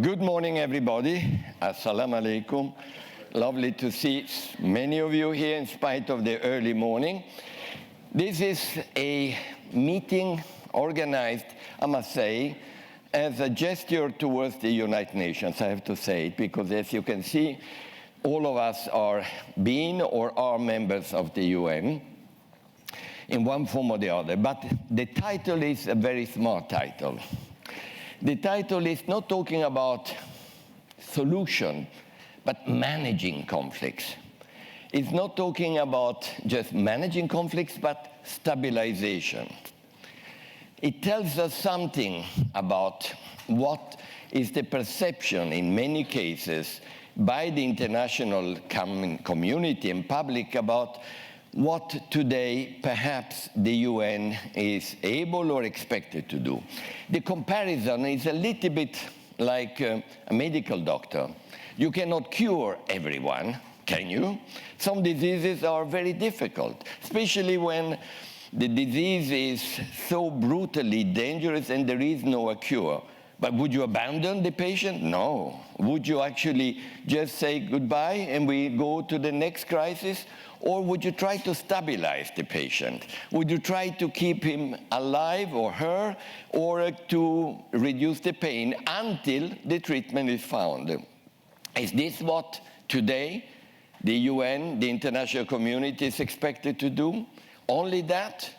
Good morning, everybody. Assalamu alaikum. Lovely to see many of you here in spite of the early morning. This is a meeting organized, I must say, as a gesture towards the United Nations, I have to say it, because as you can see, all of us are being or are members of the UN in one form or the other. But the title is a very smart title. The title is not talking about solution, but managing conflicts. It's not talking about just managing conflicts, but stabilization. It tells us something about what is the perception in many cases by the international community and public about what today perhaps the UN is able or expected to do. The comparison is a little bit like a medical doctor. You cannot cure everyone, can you? Some diseases are very difficult, especially when the disease is so brutally dangerous and there is no cure. But would you abandon the patient? No. Would you actually just say goodbye and we go to the next crisis? Or would you try to stabilize the patient? Would you try to keep him alive or her, or to reduce the pain until the treatment is found? Is this what today the UN, the international community, is expected to do? Only that?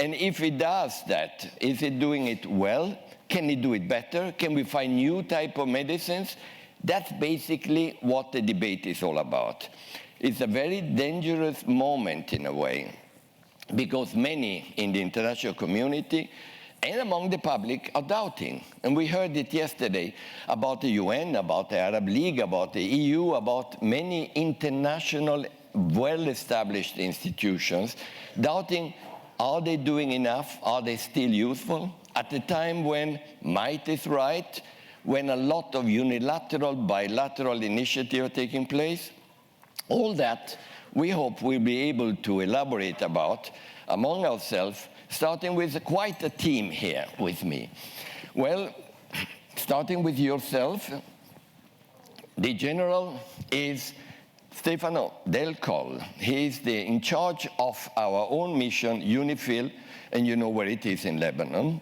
And if it does that, is it doing it well? Can it do it better? Can we find new type of medicines? That's basically what the debate is all about. It's a very dangerous moment in a way, because many in the international community and among the public are doubting. And we heard it yesterday about the UN, about the Arab League, about the EU, about many international well-established institutions, doubting, are they doing enough? Are they still useful? At the time when might is right, when a lot of unilateral, bilateral initiatives are taking place, all that we hope we'll be able to elaborate about among ourselves, starting with quite a team here with me. Well, starting with yourself, the general is Stefano Del Coll. He is in charge of our own mission, UNIFIL, and you know where it is in Lebanon.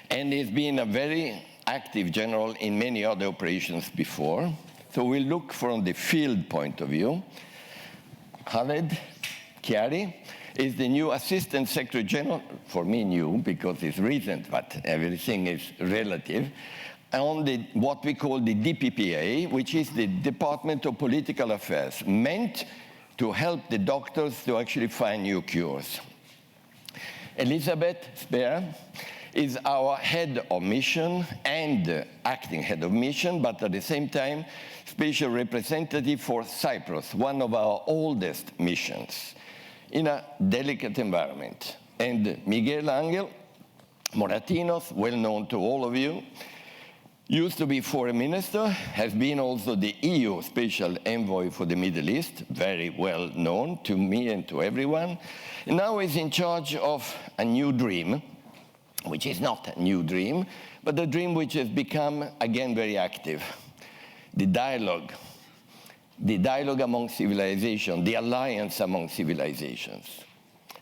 And he's been a very active general in many other operations before. So we'll look from the field point of view. Khaled Chiari is the new Assistant Secretary General, for me new because it's recent, but everything is relative, on what we call the DPPA, which is the Department of Political Affairs, meant to help the doctors to actually find new cures. Elizabeth Speer is our head of mission and acting head of mission, but at the same time, special representative for Cyprus, one of our oldest missions, in a delicate environment. And Miguel Angel Moratinos, well known to all of you, used to be foreign minister, has been also the EU special envoy for the Middle East, very well known to me and to everyone. And now he's in charge of a new dream, which is not a new dream, but a dream which has become, again, very active. The dialogue among civilizations, the alliance among civilizations.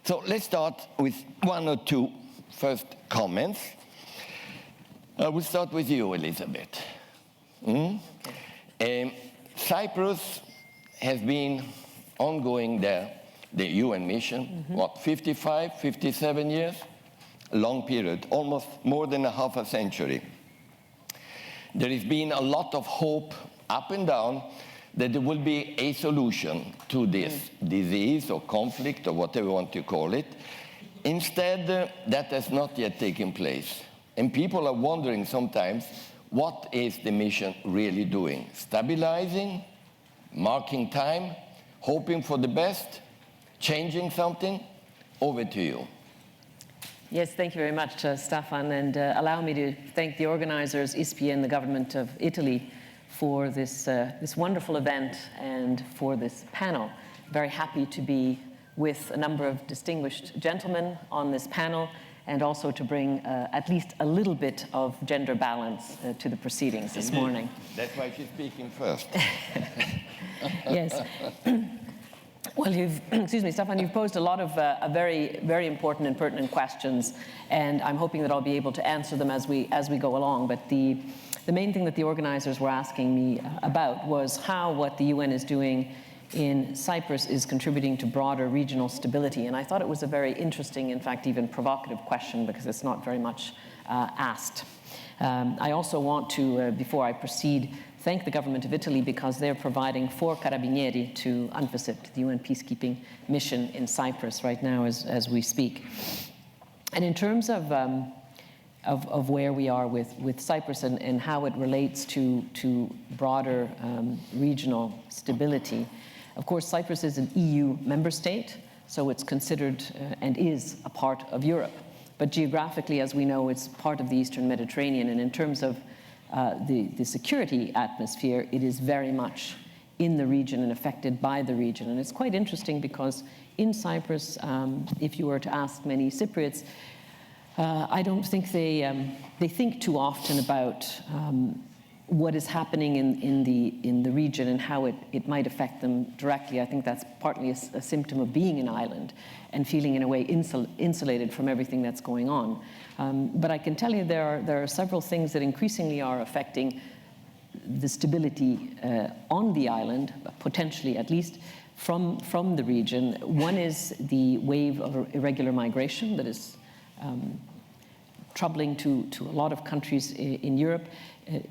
So let's start with one or two first comments. I will start with you, Elizabeth. Cyprus has been ongoing there, the UN mission, 55, 57 years? Long period, almost more than a half a century. There has been a lot of hope up and down that there will be a solution to this disease or conflict or whatever you want to call it. Instead, that has not yet taken place. And people are wondering sometimes, what is the mission really doing? Stabilizing, marking time, hoping for the best, changing something? Over to you. Yes, thank you very much, Staffan, and allow me to thank the organizers, ISPI and the government of Italy, for this wonderful event and for this panel. Very happy to be with a number of distinguished gentlemen on this panel and also to bring at least a little bit of gender balance to the proceedings this morning. That's why she's speaking first. Yes. Well, excuse me, Stefan, you've posed a lot of very, very important and pertinent questions, and I'm hoping that I'll be able to answer them as we go along. But the main thing that the organizers were asking me about was how what the UN is doing in Cyprus is contributing to broader regional stability. And I thought it was a very interesting, in fact, even provocative question, because it's not very much asked. I also want to, before I proceed, thank the government of Italy, because they're providing 4 carabinieri to UNFICYP, the UN peacekeeping mission in Cyprus right now as we speak. And in terms of where we are with Cyprus and how it relates to broader regional stability, of course, Cyprus is an EU member state, so it's considered and is a part of Europe. But geographically, as we know, it's part of the Eastern Mediterranean, and in terms of the security atmosphere, it is very much in the region and affected by the region. And it's quite interesting because in Cyprus, if you were to ask many Cypriots, I don't think they think too often about what is happening in the region and how it might affect them directly. I think that's partly a symptom of being an island and feeling in a way insulated from everything that's going on. But I can tell you there are several things that increasingly are affecting the stability on the island, potentially at least, from the region. One is the wave of irregular migration that is troubling to a lot of countries in Europe.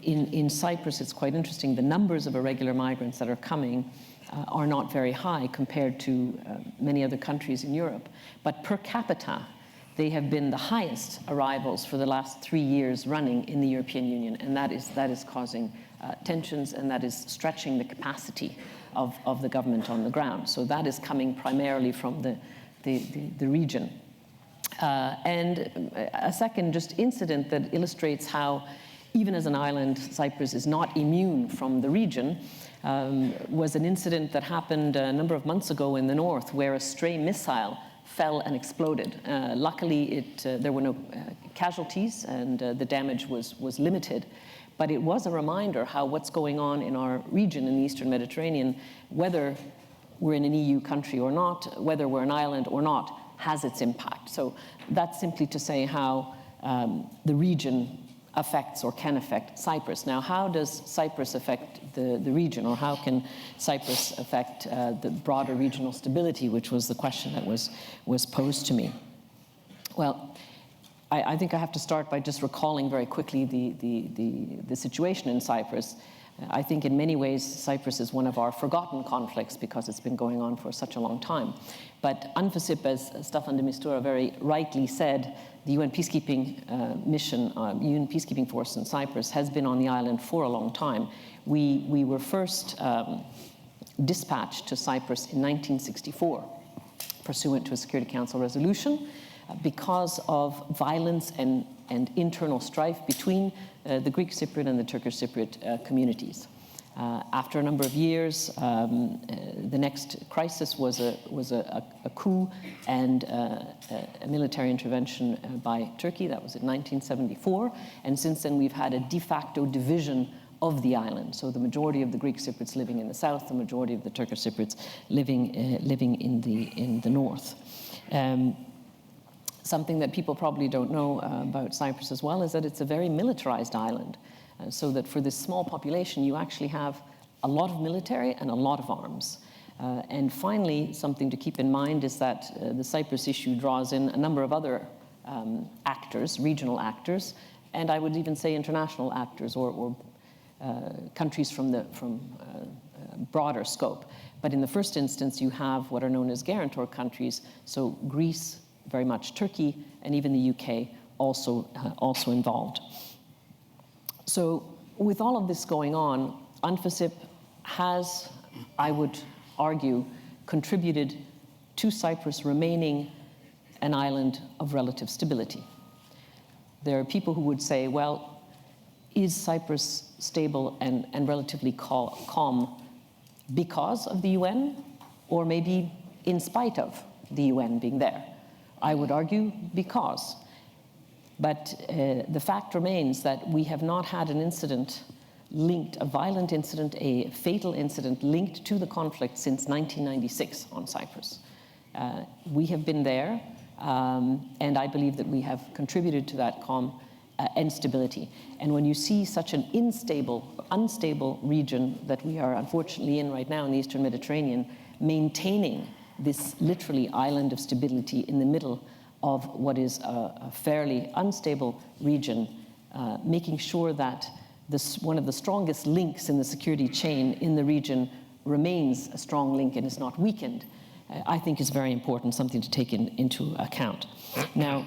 In Cyprus, it's quite interesting. The numbers of irregular migrants that are coming are not very high compared to many other countries in Europe. But per capita, they have been the highest arrivals for the last 3 years running in the European Union, and that is causing tensions, and that is stretching the capacity of the government on the ground. So that is coming primarily from the region. And a second just incident that illustrates how, even as an island, Cyprus is not immune from the region, was an incident that happened a number of months ago in the north, where a stray missile fell and exploded. Luckily, there were no casualties, and the damage was limited. But it was a reminder how what's going on in our region in the Eastern Mediterranean, whether we're in an EU country or not, whether we're an island or not, has its impact. So that's simply to say how the region affects or can affect Cyprus. Now, how does Cyprus affect the region, or how can Cyprus affect the broader regional stability, which was the question that was posed to me? Well, I think I have to start by just recalling very quickly the situation in Cyprus. I think in many ways Cyprus is one of our forgotten conflicts because it's been going on for such a long time. But UNFICYP, as Staffan de Mistura very rightly said, the UN peacekeeping mission, UN peacekeeping force in Cyprus has been on the island for a long time. We were first dispatched to Cyprus in 1964, pursuant to a Security Council resolution, because of violence and internal strife between the Greek Cypriot and the Turkish Cypriot communities. After a number of years, the next crisis was a coup and a military intervention by Turkey. That was in 1974. And since then, we've had a de facto division of the island. So the majority of the Greek Cypriots living in the south, the majority of the Turkish Cypriots living in the north. Something that people probably don't know about Cyprus as well is that it's a very militarized island. So that for this small population, you actually have a lot of military and a lot of arms. And finally, something to keep in mind is that the Cyprus issue draws in a number of other actors, regional actors, and I would even say international actors or countries from broader scope. But in the first instance, you have what are known as guarantor countries, so Greece, very much Turkey, and even the UK also involved. So with all of this going on, UNFICYP has, I would argue, contributed to Cyprus remaining an island of relative stability. There are people who would say, well, is Cyprus stable and relatively calm because of the UN, or maybe in spite of the UN being there? I would argue because. But the fact remains that we have not had an incident linked, a violent incident, a fatal incident linked to the conflict since 1996 on Cyprus. We have been there, and I believe that we have contributed to that calm and stability. And when you see such an unstable region that we are unfortunately in right now in the Eastern Mediterranean, maintaining this literally island of stability in the middle of what is a fairly unstable region, making sure that one of the strongest links in the security chain in the region remains a strong link and is not weakened, I think is very important, something to take into account. Now,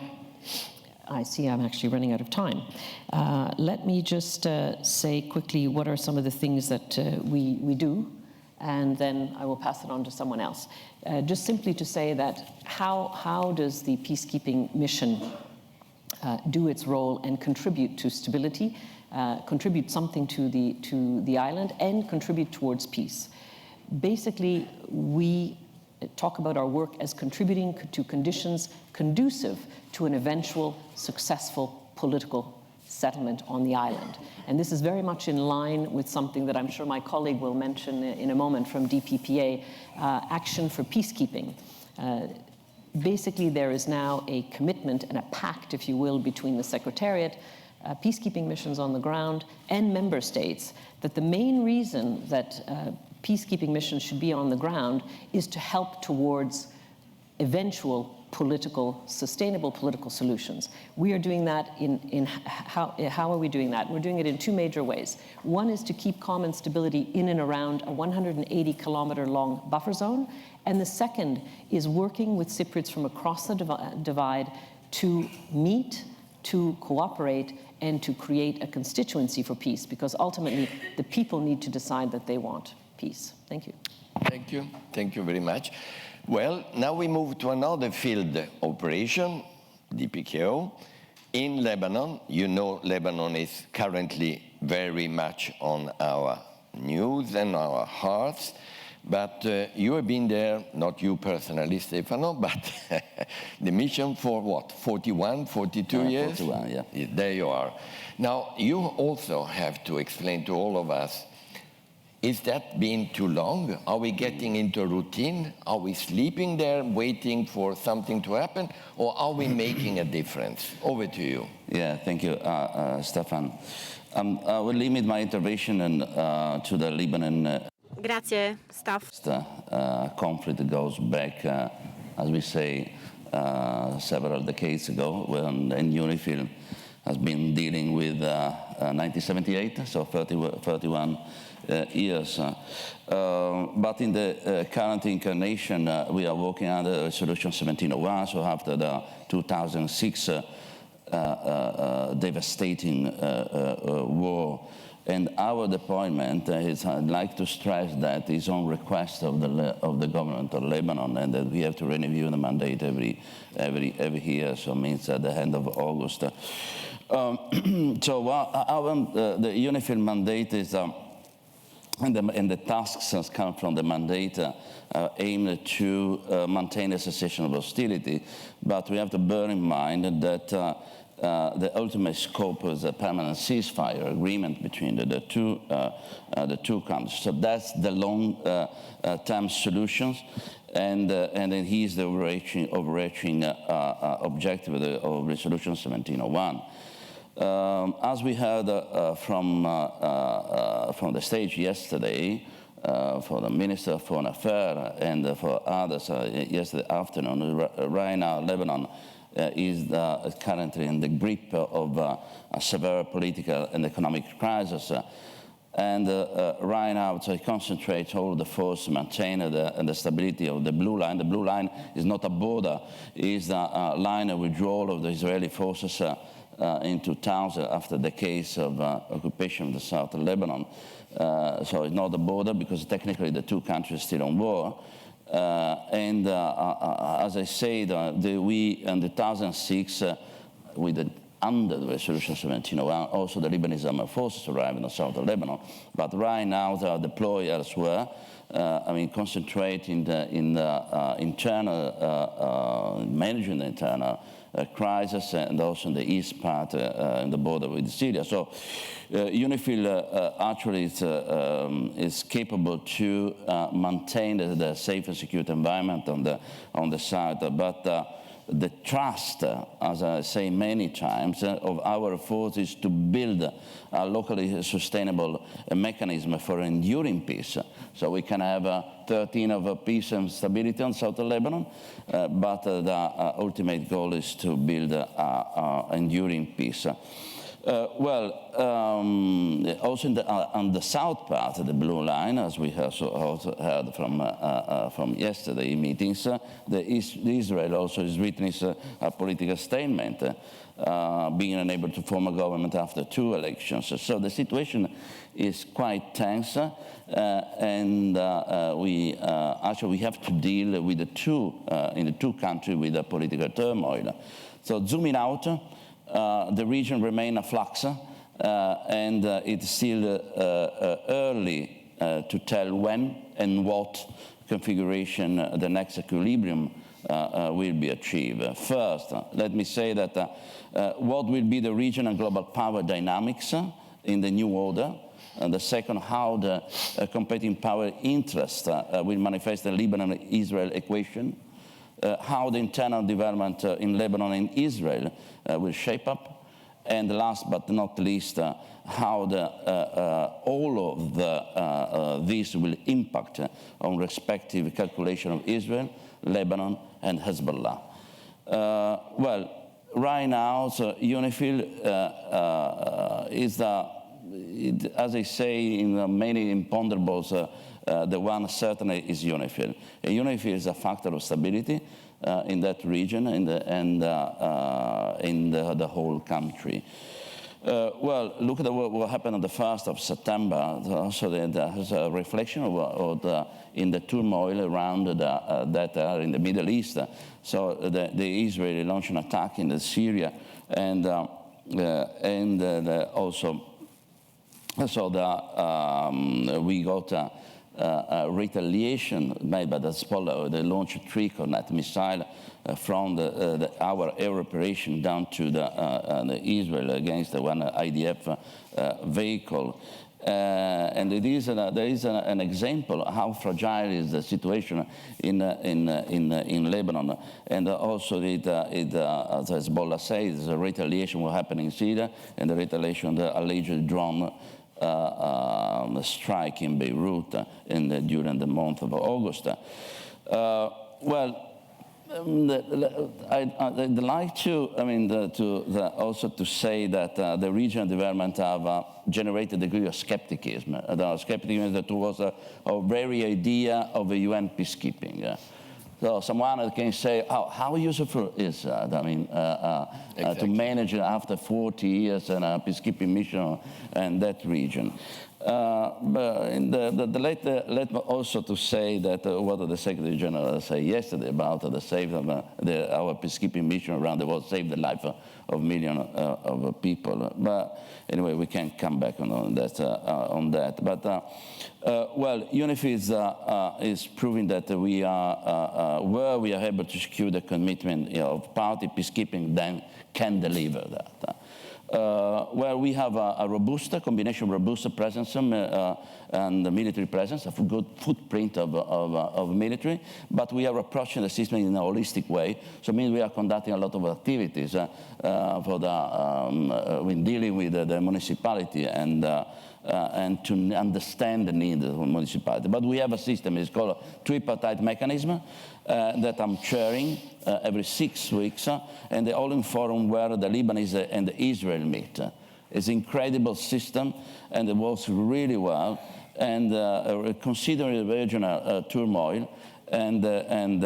I see I'm actually running out of time. Let me just say quickly what are some of the things that we do, and then I will pass it on to someone else. Just simply to say that how does the peacekeeping mission do its role and contribute to stability, contribute something to the island, and contribute towards peace? Basically, we talk about our work as contributing to conditions conducive to an eventual successful political settlement on the island. And this is very much in line with something that I'm sure my colleague will mention in a moment from DPPA, Action for Peacekeeping. Basically, there is now a commitment and a pact, if you will, between the Secretariat, peacekeeping missions on the ground, and member states, that the main reason that peacekeeping missions should be on the ground is to help towards eventual sustainable political solutions. We are doing that how are we doing that? We're doing it in two major ways. One is to keep calm and stability in and around a 180-kilometer long buffer zone, and the second is working with Cypriots from across the divide to meet, to cooperate, and to create a constituency for peace, because ultimately the people need to decide that they want peace. Thank you. Thank you. Thank you very much. Well, now we move to another field operation, DPKO, in Lebanon. You know Lebanon is currently very much on our news and our hearts, but you have been there, not you personally, Stefano, but the mission for what, 41, 42 years? 41, yeah. There you are. Now, you also have to explain to all of us, is that been too long? Are we getting into a routine? Are we sleeping there waiting for something to happen? Or are we making a difference? Over to you. Yeah, thank you, Stefan. I will limit my intervention to the Lebanon Grazie, Staff. conflict that goes back, as we say, several decades ago, when UNIFIL has been dealing with 1978, so 31 years. But in the current incarnation, we are working under Resolution 1701, so after the 2006 devastating war. And our deployment is, I'd like to stress that, is on request of the government of Lebanon, and that we have to renew the mandate every year, so it means at the end of August. So the UNIFIL mandate is, and the tasks that come from the mandate aimed to maintain a cessation of hostility, but we have to bear in mind that the ultimate scope is a permanent ceasefire agreement between the two countries. So that's the long-term solutions, and then here's the overarching objective of Resolution 1701. As we heard from the stage yesterday, for the Minister of Foreign Affairs and for others yesterday afternoon, right now Lebanon is currently in the grip of a severe political and economic crisis. And right now, to concentrate all the force, maintain the stability of the blue line. The blue line is not a border, it is a line of withdrawal of the Israeli forces in 2000 after the case of occupation of the south of Lebanon. So it's not a border because technically the two countries are still on war. And as I said, we in 2006, with the under the resolution 1701. Also, the Lebanese armed forces arrived in the south of Lebanon, but right now they are deployed elsewhere. Concentrating in the internal, managing the internal crisis, and also in the east part, in the border with Syria. So UNIFIL actually is capable to maintain the safe and secure environment on the side, but the trust, as I say many times, of our forces to build a locally sustainable mechanism for enduring peace. So we can have 13 of peace and stability on south of Lebanon, but the ultimate goal is to build enduring peace. Also on the south part of the blue line, as we have also heard from yesterday meetings, Israel also is witnessing a political statement, being unable to form a government after 2 elections. So the situation is quite tense, and we have to deal with in the two countries with the political turmoil. So zooming out, the region remains a flux, and it's still early to tell when and what configuration the next equilibrium will be achieved. First, let me say that what will be the regional and global power dynamics in the new order. And the second, how the competing power interests will manifest the Lebanon-Israel equation. How the internal development in Lebanon and Israel will shape up, and last but not least, how all of this will impact on respective calculation of Israel, Lebanon, and Hezbollah. Right now, so UNIFIL is as I say in many imponderables, the one certainly is UNIFIL. UNIFIL is a factor of stability in that region and in the whole country. Look at what happened on the 1st of September. So there's a reflection in the turmoil around that are in the Middle East. So the Israeli launched an attack in Syria, and also we got a retaliation made by the Hezbollah. They launched 3 Cornet missile from our air operation down to the Israel against the one IDF vehicle. And there is an example of how fragile is the situation in Lebanon. And also, as Hezbollah says, the retaliation will happen in Syria, and the retaliation, the alleged drone strike in Beirut during the month of August. I'd like to, also to say that the regional development have generated a degree of skepticism. The skepticism that was a very idea of a UN peacekeeping. So someone can say, how useful is that? Exactly. To manage after 40 years in a peacekeeping mission in that region. But let me also to say that what the Secretary General said yesterday about the save of our peacekeeping mission around the world saved the life of millions of people. But anyway, we can come back on that. But UNIFIL is proving that we are where we are able to secure the commitment of party peacekeeping, then can deliver that. Where we have a robust combination, robust presence and military presence, a good footprint of military, but we are approaching the system in a holistic way. So it means we are conducting a lot of activities when dealing with the municipality and to understand the needs of the municipality. But we have a system, it's called a tripartite mechanism that I'm chairing every 6 weeks, and the all-in forum where the Lebanese and the Israel meet. It's an incredible system, and it works really well. And considering the regional turmoil, and then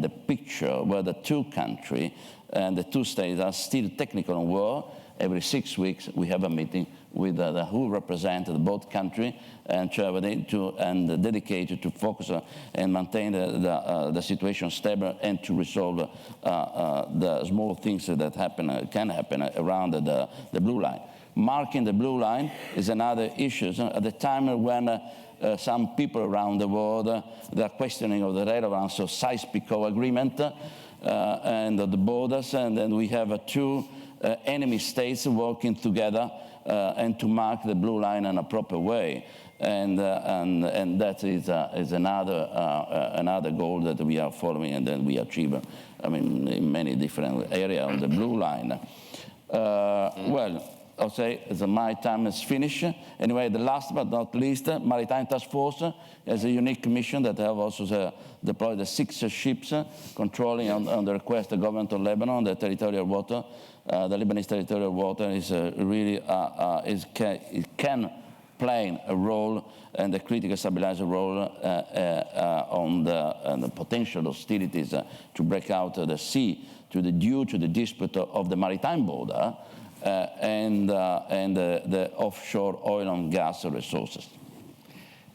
the picture where the two countries and the two states are still technical on war, every 6 weeks we have a meeting who represented both countries and traveling and dedicated to focus and maintain the situation stable and to resolve the small things that can happen around the blue line. Marking the blue line is another issue. So at the time when some people around the world they are questioning of the relevance of Sykes-Picot agreement and the borders, and then we have two enemy states working together and to mark the blue line in a proper way. And that is another goal that we are following and then we achieve, in many different areas on the blue line. Well, I'll say my time is finished. Anyway, the last but not least, Maritime Task Force has a unique mission that have also deployed the 6 ships controlling on the request the government of Lebanon, the territorial water. The Lebanese territorial water is really it can play a role and a critical stabilizer role on the potential hostilities to break out the sea due to the dispute of the maritime border and the offshore oil and gas resources.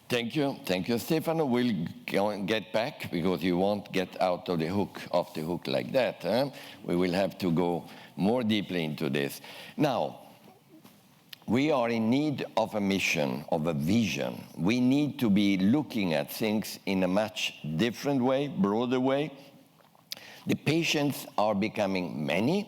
Thank you, Stefano. We'll get back because you won't get off the hook like that. Huh? We will have to go more deeply into this. Now, we are in need of a mission, of a vision. We need to be looking at things in a much different way, broader way. The patients are becoming many,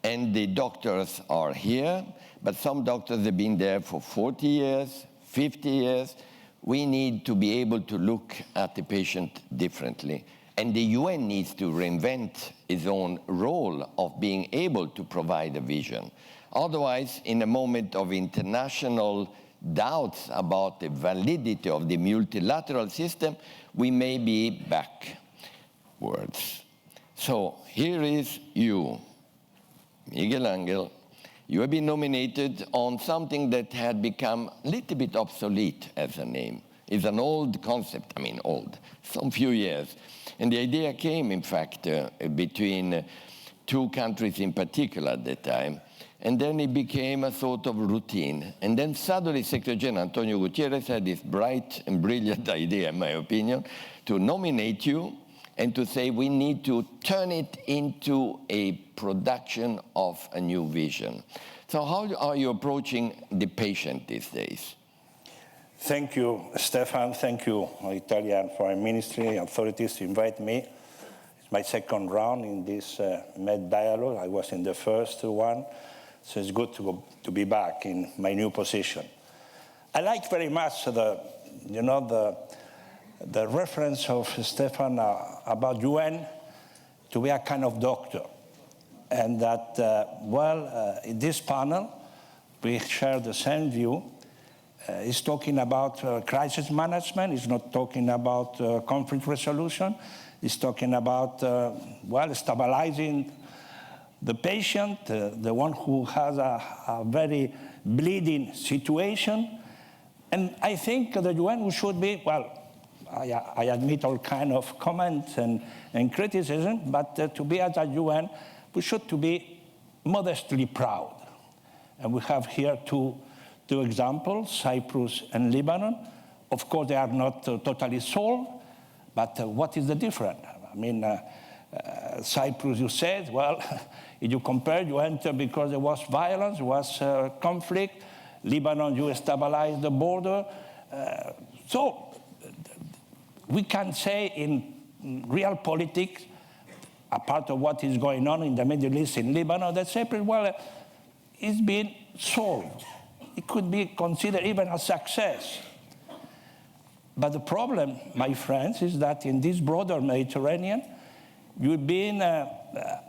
and the doctors are here, but some doctors have been there for 40 years, 50 years. We need to be able to look at the patient differently. And the UN needs to reinvent its own role of being able to provide a vision. Otherwise, in a moment of international doubts about the validity of the multilateral system, we may be backwards. So here is you, Miguel Angel. You have been nominated on something that had become a little bit obsolete as a name. It's an old concept, old, some few years. And the idea came, in fact, between 2 countries in particular at the time. And then it became a sort of routine. And then suddenly Secretary General Antonio Guterres had this bright and brilliant idea, in my opinion, to nominate you and to say we need to turn it into a production of a new vision. So how are you approaching the patient these days? Thank you, Stefan. Thank you, Italian Foreign Ministry authorities to invite me. It's my second round in this Med dialogue. I was in the first one, so it's good to be back in my new position. I like very much the reference of Stefan about UN to be a kind of doctor. And that, in this panel, we share the same view. He's talking about crisis management. He's not talking about conflict resolution. He's talking about, stabilizing the patient, the one who has a very bleeding situation. And I think the UN should be, I admit all kind of comments and criticism, but to be at the UN, we should to be modestly proud. And we have here two examples, Cyprus and Lebanon. Of course, they are not totally solved, but what is the difference? Cyprus, you said, if you compare, you enter because there was violence, there was conflict. Lebanon, you stabilized the border. So we can say in real politics, a part of what is going on in the Middle East in Lebanon, that Cyprus, it's been solved. It could be considered even a success. But the problem, my friends, is that in this broader Mediterranean, you've been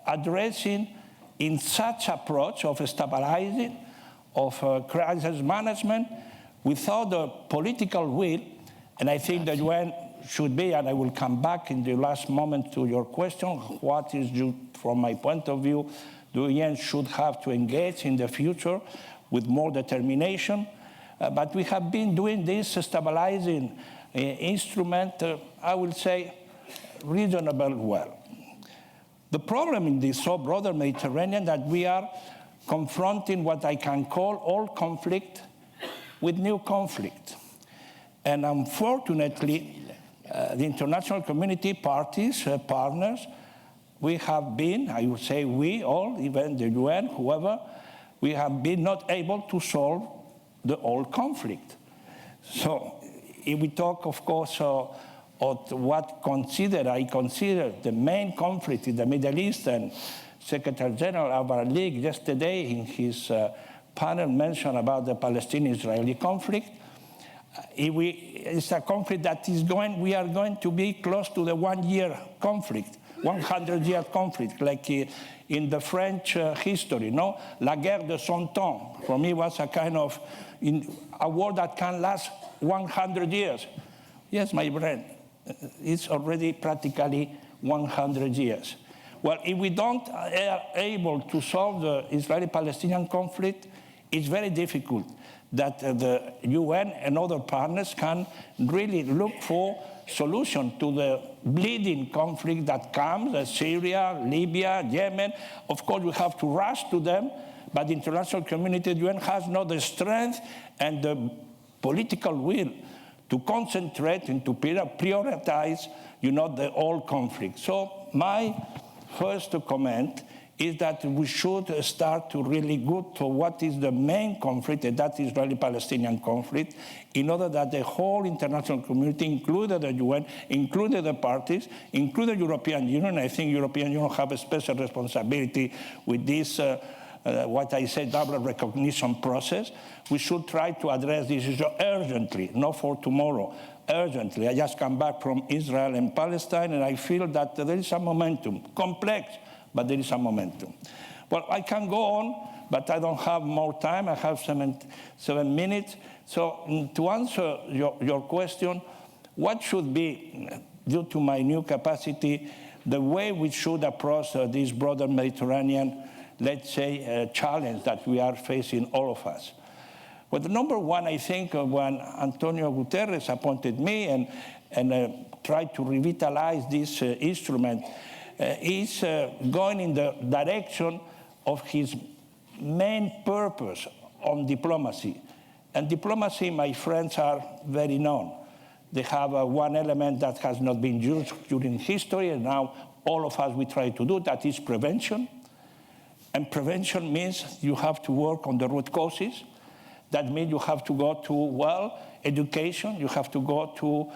addressing in such approach of stabilizing, of crisis management, without the political will. And I think that UN should be, and I will come back in the last moment to your question, what is, from my point of view, the UN should have to engage in the future with more determination. But we have been doing this stabilizing instrument, I will say, reasonably well. The problem in this so broader Mediterranean that we are confronting what I can call old conflict with new conflict. And unfortunately, the international community parties, partners, we have been, I would say we all, even the UN, whoever, we have been not able to solve the old conflict. So if we talk, of course, of what I consider the main conflict in the Middle East, and Secretary General of our league yesterday in his panel mentioned about the Palestinian-Israeli conflict. It's a conflict that we are going to be close to the 1-year conflict, 100-year conflict, like in the French history, no? La guerre de Cent Ans, for me, was a kind of a war that can last 100 years. Yes, my friend, it's already practically 100 years. Well, if we don't are able to solve the Israeli-Palestinian conflict, it's very difficult that the UN and other partners can really look for solution to the bleeding conflict that comes, Syria, Libya, Yemen. Of course, we have to rush to them, but the international community, the UN, has not the strength and the political will to concentrate and to prioritize, the old conflict. So my first comment is that we should start to really go to what is the main conflict, and that Israeli-Palestinian conflict, in order that the whole international community, including the UN, including the parties, including the European Union. I think European Union have a special responsibility with this, what I say, double recognition process. We should try to address this issue urgently, not for tomorrow, urgently. I just come back from Israel and Palestine, and I feel that there is a momentum, complex, but there is a momentum. Well, I can go on, but I don't have more time. I have 7 minutes. So to answer your question, what should be, due to my new capacity, the way we should approach this broader Mediterranean, let's say, challenge that we are facing, all of us? Well, the number one, I think, when Antonio Guterres appointed me and tried to revitalize this instrument, is going in the direction of his main purpose on diplomacy. And diplomacy, my friends, are very known. They have one element that has not been used during history, and now all of us, we try to do, that is prevention. And prevention means you have to work on the root causes. That means you have to go to, education, you have to go to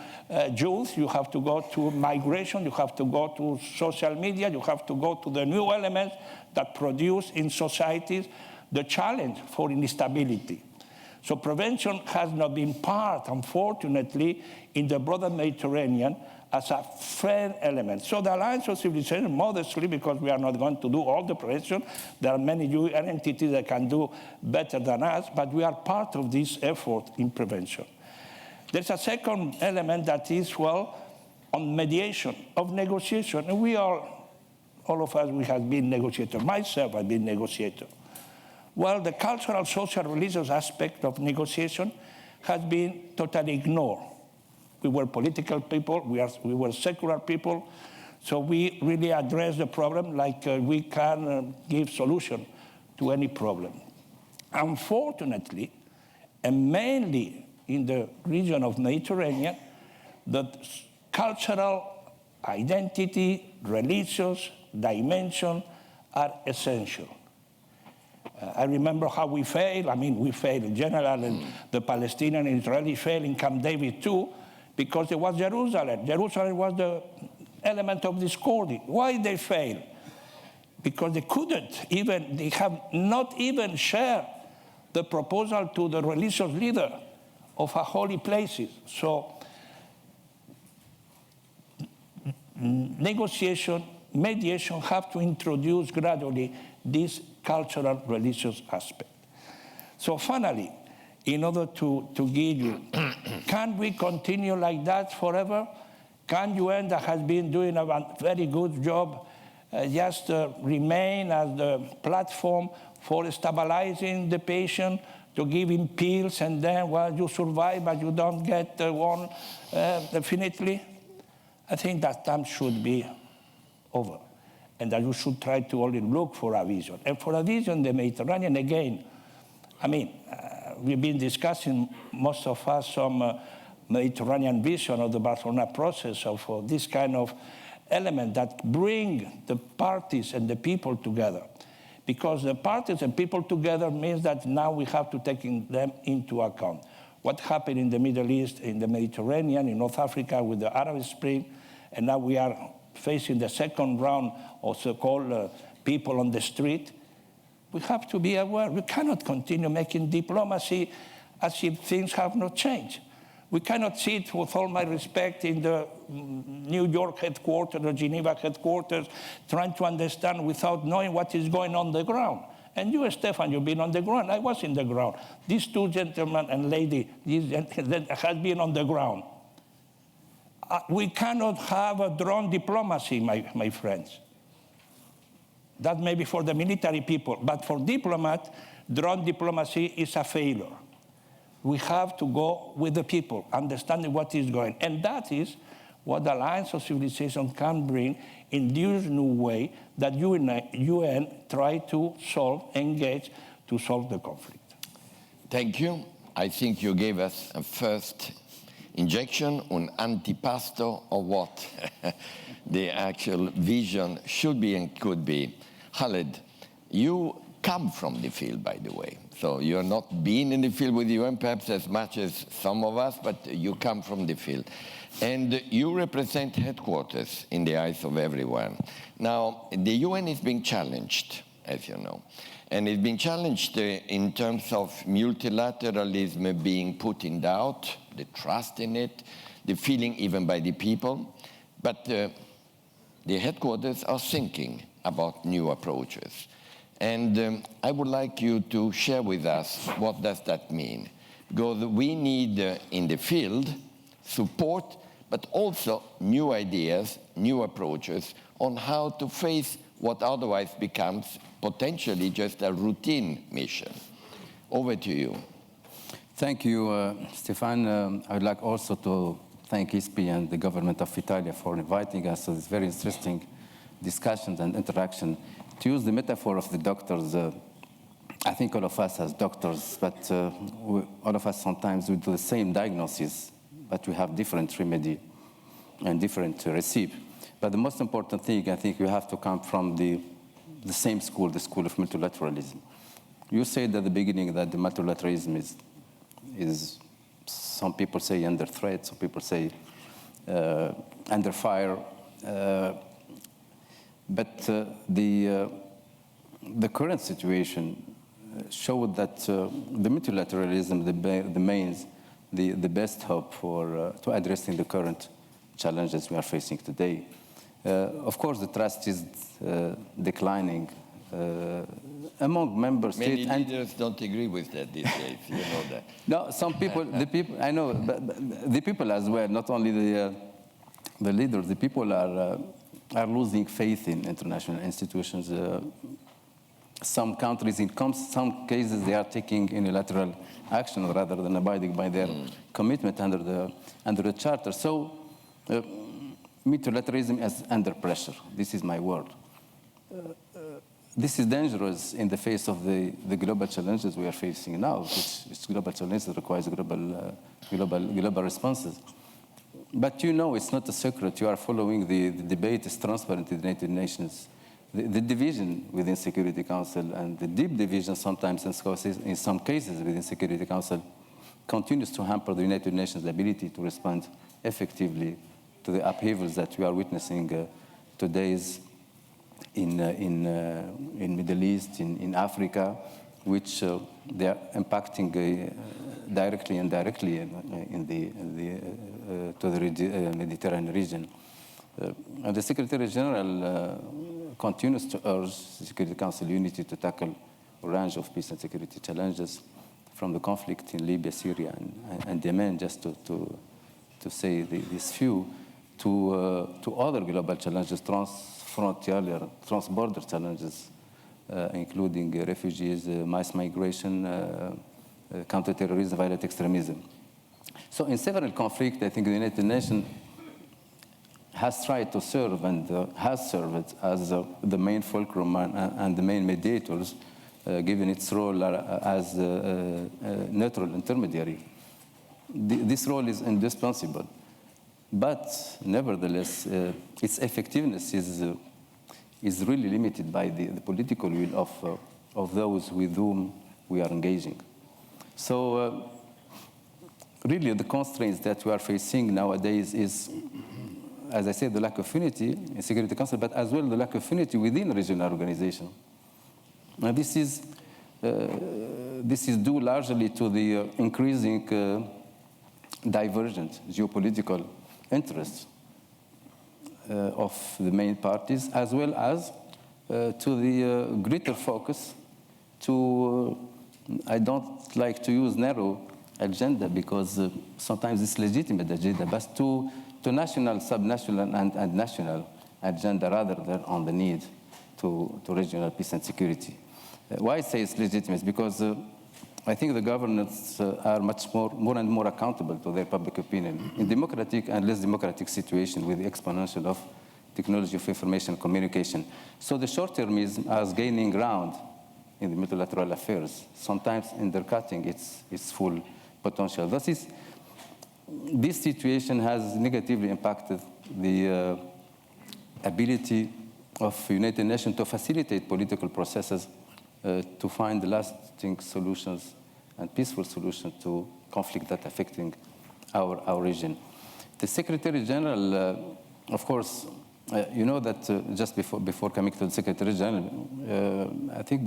youth, you have to go to migration, you have to go to social media, you have to go to the new elements that produce in societies the challenge for instability. So prevention has not been part, unfortunately, in the broader Mediterranean as a fair element. So the Alliance of Civilization, modestly, because we are not going to do all the prevention, there are many UN entities that can do better than us, but we are part of this effort in prevention. There's a second element that is, on mediation, of negotiation. And we all of us, we have been negotiators. Myself, I've been negotiator. Well, the cultural, social, religious aspect of negotiation has been totally ignored. We were political people, we were secular people, so we really address the problem like we can give solution to any problem. Unfortunately, and mainly in the region of Mediterranean, the cultural identity, religious dimension are essential. I remember how we failed. I mean, we failed in general, and the Palestinian and Israeli failed in Camp David too, because it was Jerusalem. Jerusalem was the element of discord. Why they failed? Because they have not even shared the proposal to the religious leader of a holy places. So negotiation, mediation have to introduce gradually this cultural religious aspect. So finally, in order to give you, can we continue like that forever? Can UN, that has been doing a very good job, just remain as the platform for stabilizing the patient, to give him pills, and then, you survive, but you don't get one definitely? I think that time should be over. and that you should try to only look for a vision. And for a vision, the Mediterranean, again, I mean, we've been discussing, most of us, some Mediterranean vision of the Barcelona process of this kind of element that bring the parties and the people together. Because the parties and people together means that now we have to take them into account. What happened in the Middle East, in the Mediterranean, in North Africa with the Arab Spring, and now we are facing the second round of so-called people on the street. We have to be aware. We cannot continue making diplomacy as if things have not changed. We cannot sit, with all my respect, in the New York headquarters or Geneva headquarters, trying to understand without knowing what is going on the ground. And you, Stefan, you've been on the ground. I was in the ground. These two gentlemen and lady has been on the ground. We cannot have a drone diplomacy, my friends. That may be for the military people, but for diplomats, drone diplomacy is a failure. We have to go with the people, understanding what is going. And that is what the Alliance of Civilization can bring in this new way that UN try to engage to solve the conflict. Thank you. I think you gave us a first injection, an antipasto of what the actual vision should be and could be. Khaled, you come from the field, by the way. So you're not been in the field with the UN perhaps as much as some of us, but you come from the field. And you represent headquarters in the eyes of everyone. Now, the UN is being challenged, as you know. And it's been challenged in terms of multilateralism being put in doubt, the trust in it, the feeling even by the people. But the headquarters are thinking about new approaches. And I would like you to share with us what does that mean. Because we need in the field support, but also new ideas, new approaches on how to face what otherwise becomes potentially just a routine mission. Over to you. Thank you, Stefan. I would like also to thank ISPI and the government of Italy for inviting us to this very interesting discussions and interaction. To use the metaphor of the doctors, I think all of us as doctors, but all of us sometimes we do the same diagnosis, but we have different remedy and different recipe. But the most important thing, I think, you have to come from the same school, the school of multilateralism. You said at the beginning that the multilateralism is some people say under threat, some people say under fire. But the current situation showed that the multilateralism remains the best hope for to addressing the current challenges we are facing today. Of course, the trust is declining among member states. Many leaders don't agree with that these days. You know that. No, some people, the people, I know, but the people as well. Not only the leaders, the people are losing faith in international institutions. Some countries, in some cases, they are taking unilateral action rather than abiding by their commitment under the charter. So, multilateralism is under pressure. This is my word. This is dangerous in the face of the global challenges we are facing now, which global challenges requires global responses. But you know, it's not a secret. You are following the debate. It's transparent in the United Nations. The division within Security Council and the deep division sometimes in some cases within Security Council continues to hamper the United Nations' ability to respond effectively to the upheavals that we are witnessing today in Middle East, in Africa, which they are impacting directly and indirectly to the Mediterranean region. And the Secretary General continues to urge the Security Council unity to tackle a range of peace and security challenges, from the conflict in Libya, Syria, and Yemen, just to say this few, to other global challenges, transfrontier, trans-border challenges, including refugees, mass migration, counterterrorism, violent extremism. So in several conflicts, I think the United Nations has tried to serve and has served as the main fulcrum and the main mediators, given its role as a neutral intermediary. This role is indispensable, but nevertheless, its effectiveness is really limited by the political will of those with whom we are engaging. So really the constraints that we are facing nowadays is, as I said, the lack of unity in Security Council, but as well the lack of unity within regional organization. Now this is due largely to the increasing divergent geopolitical interests of the main parties, as well as to the greater focus to, I don't like to use narrow agenda because sometimes it's legitimate agenda, but to national, subnational, and national agenda rather than on the need to regional peace and security. Why I say it's legitimate? Because I think the governments are much more and more accountable to their public opinion in democratic and less democratic situation with the exponential of technology of information and communication. So the short-termism is gaining ground in the multilateral affairs, sometimes undercutting its full potential. This situation has negatively impacted the ability of United Nations to facilitate political processes to find lasting solutions and peaceful solutions to conflict that affecting our region. The Secretary General, of course, you know that just before coming to the Secretary General, I think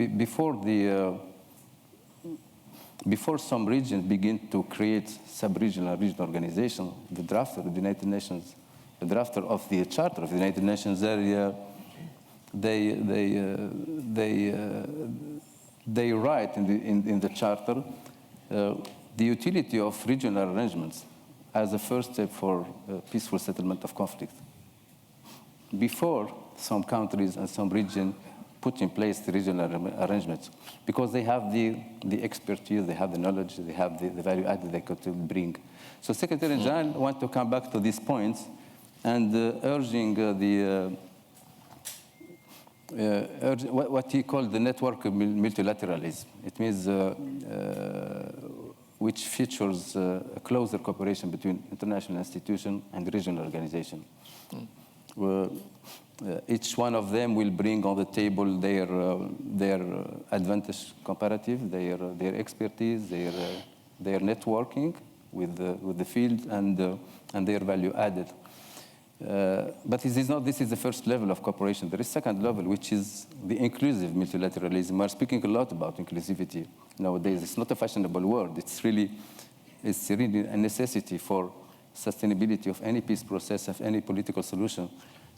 before some regions begin to create sub-regional regional organization, the drafter of the United Nations, the drafter of the Charter of the United Nations, they write in the Charter the utility of regional arrangements as a first step for peaceful settlement of conflict. Before some countries and some regions put in place the regional arrangements, because they have the expertise, they have the knowledge, they have the value added they could bring. So Secretary General want to come back to these points and urging what he called the network of multilateralism. It means which features a closer cooperation between international institutions and regional organizations. Each one of them will bring on the table their advantage comparative, their expertise, their networking with the field, and their value added. But this is the first level of cooperation. There is a second level, which is the inclusive multilateralism. We're speaking a lot about inclusivity nowadays. It's not a fashionable word. It's really a necessity for sustainability of any peace process, of any political solution.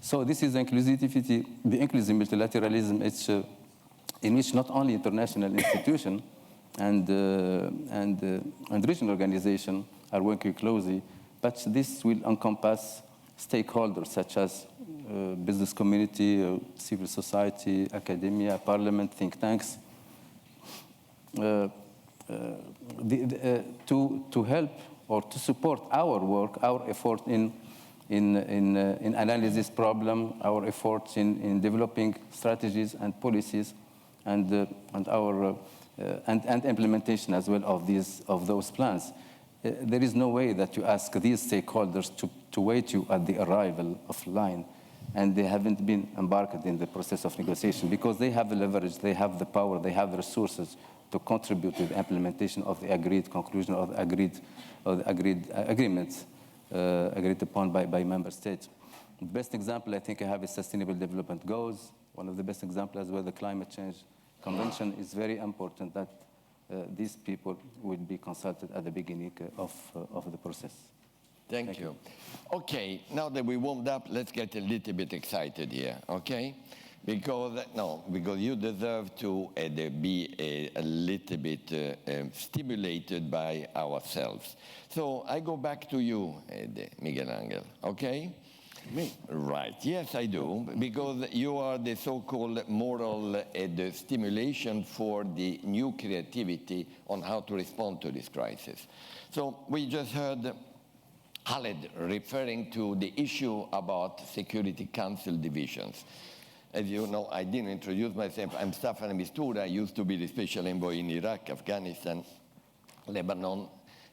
So this is inclusivity, the inclusive multilateralism, it's in which not only international institutions and regional organizations are working closely, but this will encompass stakeholders such as business community, civil society, academia, parliament, think tanks, to help or to support our work, our effort in analysis problem, our efforts in developing strategies and policies, and implementation as well of those plans. There is no way that you ask these stakeholders to wait you at the arrival of line, and they haven't been embarked in the process of negotiation, because they have the leverage, they have the power, they have the resources to contribute to the implementation of the agreed conclusion of the agreed agreements agreed upon by member states. The best example I think I have is Sustainable Development Goals. One of the best examples as well, the Climate Change Convention. Is very important that these people would be consulted at the beginning of the process. Thank you. Okay, now that we warmed up, let's get a little bit excited here, okay? Because you deserve to be a little bit stimulated by ourselves. So I go back to you, Miguel Angel, okay? Me? Right, yes, I do, because you are the so-called moral stimulation for the new creativity on how to respond to this crisis. So we just heard Khaled, referring to the issue about Security Council divisions. As you know, I didn't introduce myself. I'm Staffan Mistura. I used to be the special envoy in Iraq, Afghanistan, Lebanon,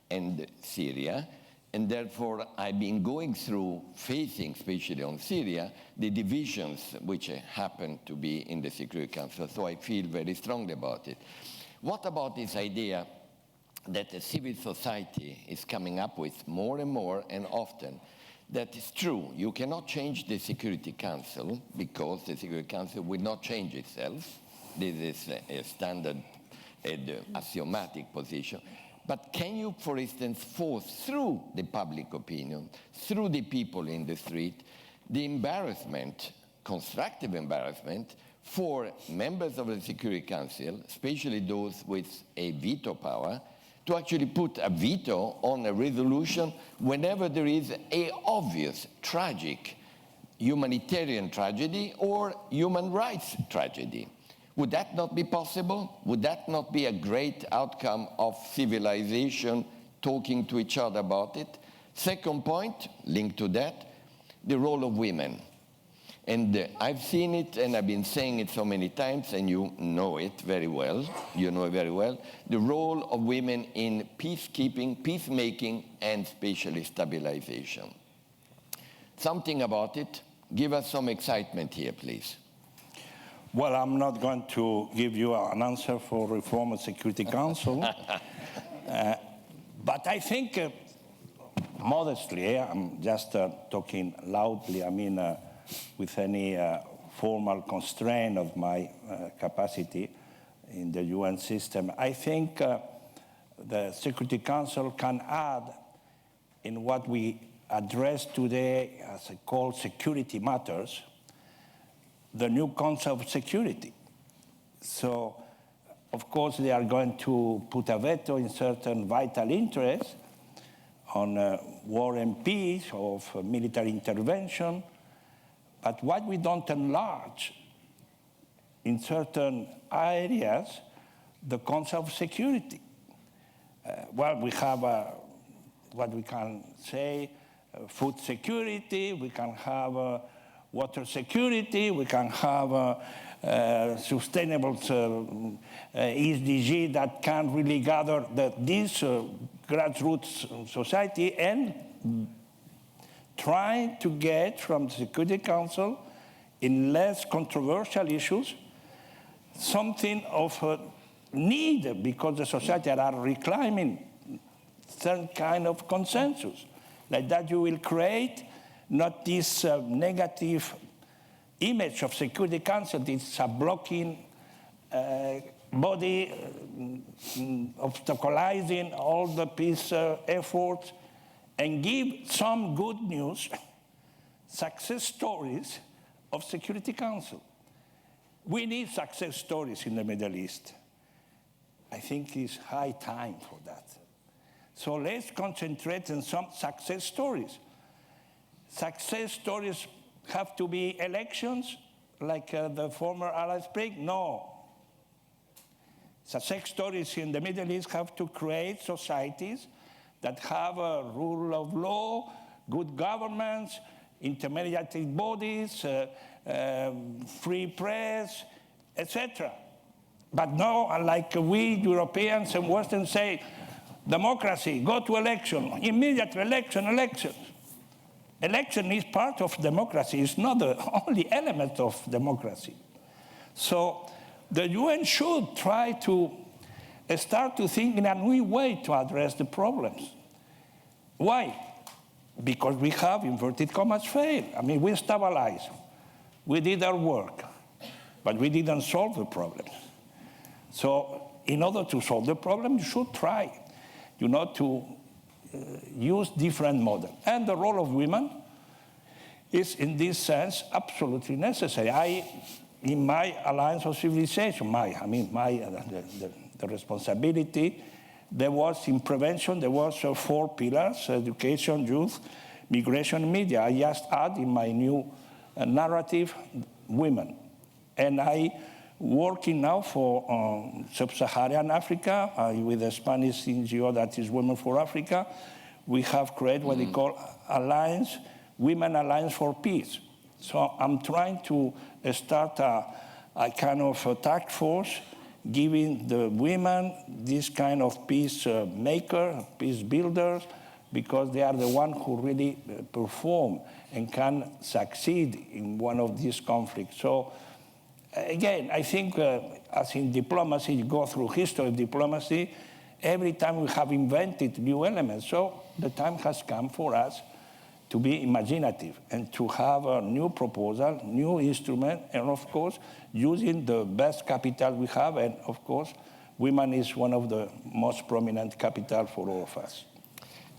and Syria. And therefore, I've been going through, facing, especially on Syria, the divisions which happen to be in the Security Council. So I feel very strongly about it. What about this idea that the civil society is coming up with more and more and often? That is true. You cannot change the Security Council because the Security Council will not change itself. This is a standard and axiomatic position. But can you, for instance, force through the public opinion, through the people in the street, the embarrassment, constructive embarrassment, for members of the Security Council, especially those with a veto power, to actually put a veto on a resolution whenever there is an obvious, tragic humanitarian tragedy or human rights tragedy? Would that not be possible? Would that not be a great outcome of civilization talking to each other about it? Second point, linked to that, the role of women. And I've seen it, and I've been saying it so many times, and you know it very well. You know it very well. The role of women in peacekeeping, peacemaking, and especially stabilization. Something about it. Give us some excitement here, please. Well, I'm not going to give you an answer for reform of Security Council. But I think, modestly, I'm just talking loudly, I mean, with any formal constraint of my capacity in the UN system. I think the Security Council can add in what we address today as called security matters, the new concept of security. So, of course, they are going to put a veto in certain vital interests on war and peace, of military intervention. But what we don't enlarge in certain areas, the concept of security. Well, we have what we can say, food security, we can have water security, we can have sustainable SDG that can really gather this grassroots society and try to get from the Security Council in less controversial issues something of a need, because the society are reclaiming some kind of consensus. Like that you will create not this negative image of Security Council, this blocking body, obstaculizing all the peace efforts, and give some good news, success stories of Security Council. We need success stories in the Middle East. I think it's high time for that. So let's concentrate on some success stories. Success stories have to be elections like the former Arab Spring? No. Success stories in the Middle East have to create societies that have a rule of law, good governments, intermediate bodies, free press, etc. But no, like we Europeans and Western say, democracy, go to election, immediate election. Election is part of democracy. It's not the only element of democracy. So the UN should try to start to think in a new way to address the problems. Why? Because we have, inverted commas, failed. I mean, we stabilized. We did our work, but we didn't solve the problems. So in order to solve the problem, you should try, to use different models. And the role of women is, in this sense, absolutely necessary. In my Alliance of Civilization, the responsibility, there was in prevention, there was 4 pillars: education, youth, migration, and media. I just add in my new narrative, women. And I working now for sub-Saharan Africa with a Spanish NGO that is Women for Africa. we have created what they call Alliance, Women Alliance for Peace. So I'm trying to start a kind of a task force giving the women this kind of peace maker, peace builders, because they are the ones who really perform and can succeed in one of these conflicts. So again, I think as in diplomacy, you go through history of diplomacy, every time we have invented new elements. So the time has come for us to be imaginative and to have a new proposal, new instrument, and of course, using the best capital we have. And of course, women is one of the most prominent capital for all of us.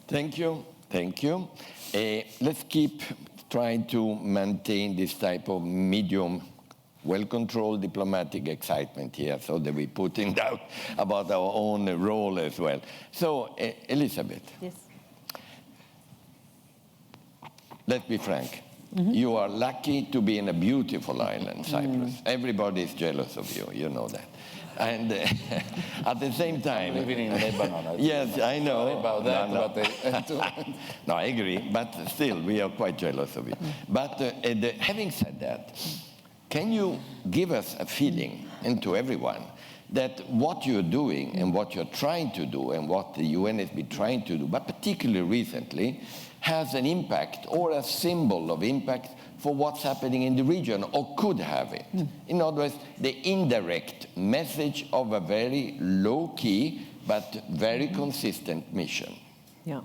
Thank you. Thank you. Let's keep trying to maintain this type of medium, well-controlled diplomatic excitement here so that we put in doubt about our own role as well. So, Elizabeth. Yes. Let's be frank. You are lucky to be in a beautiful island, Cyprus. Everybody is jealous of you, you know that. And at the same time... Living in Lebanon. Yes, I know. Sorry about that, but no, I agree, but still, we are quite jealous of you. But having said that, can you give us a feeling, and to everyone, that what you're doing and what you're trying to do and what the UN has been trying to do, but particularly recently, has an impact or a symbol of impact for what's happening in the region, or could have it? In other words, the indirect message of a very low-key but very consistent mission. Yeah.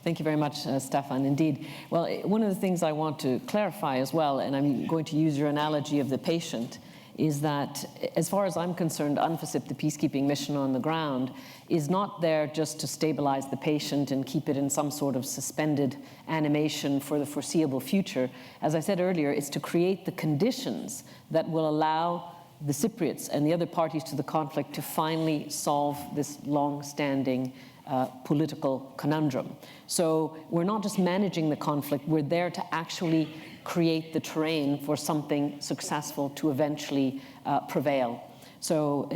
Thank you very much, Stefan. Indeed. Well, one of the things I want to clarify as well, and I'm going to use your analogy of the patient, is that, as far as I'm concerned, UNFICYP, the peacekeeping mission on the ground, is not there just to stabilize the patient and keep it in some sort of suspended animation for the foreseeable future. As I said earlier, it's to create the conditions that will allow the Cypriots and the other parties to the conflict to finally solve this long-standing political conundrum. So we're not just managing the conflict, we're there to actually create the terrain for something successful to eventually prevail. So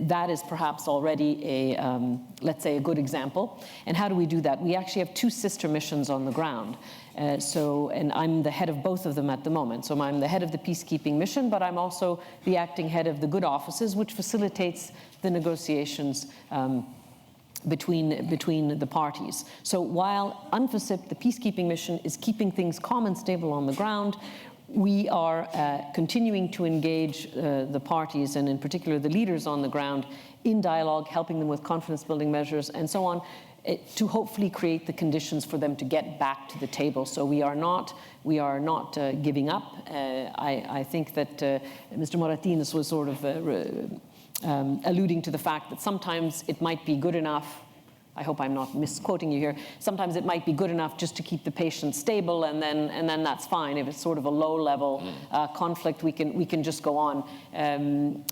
that is perhaps already a, let's say, a good example. And how do we do that? We actually have two sister missions on the ground. And I'm the head of both of them at the moment. So I'm the head of the peacekeeping mission, but I'm also the acting head of the good offices, which facilitates the negotiations between the parties. So while UNFICYP, the peacekeeping mission, is keeping things calm and stable on the ground, we are continuing to engage the parties, and in particular the leaders on the ground, in dialogue, helping them with confidence-building measures and so on, to hopefully create the conditions for them to get back to the table. So we are not giving up. I think that Mr. Moratinos was sort of alluding to the fact that sometimes it might be good enough, I hope I'm not misquoting you here, sometimes it might be good enough just to keep the patient stable, and then that's fine. If it's sort of a low-level conflict, we can just go on.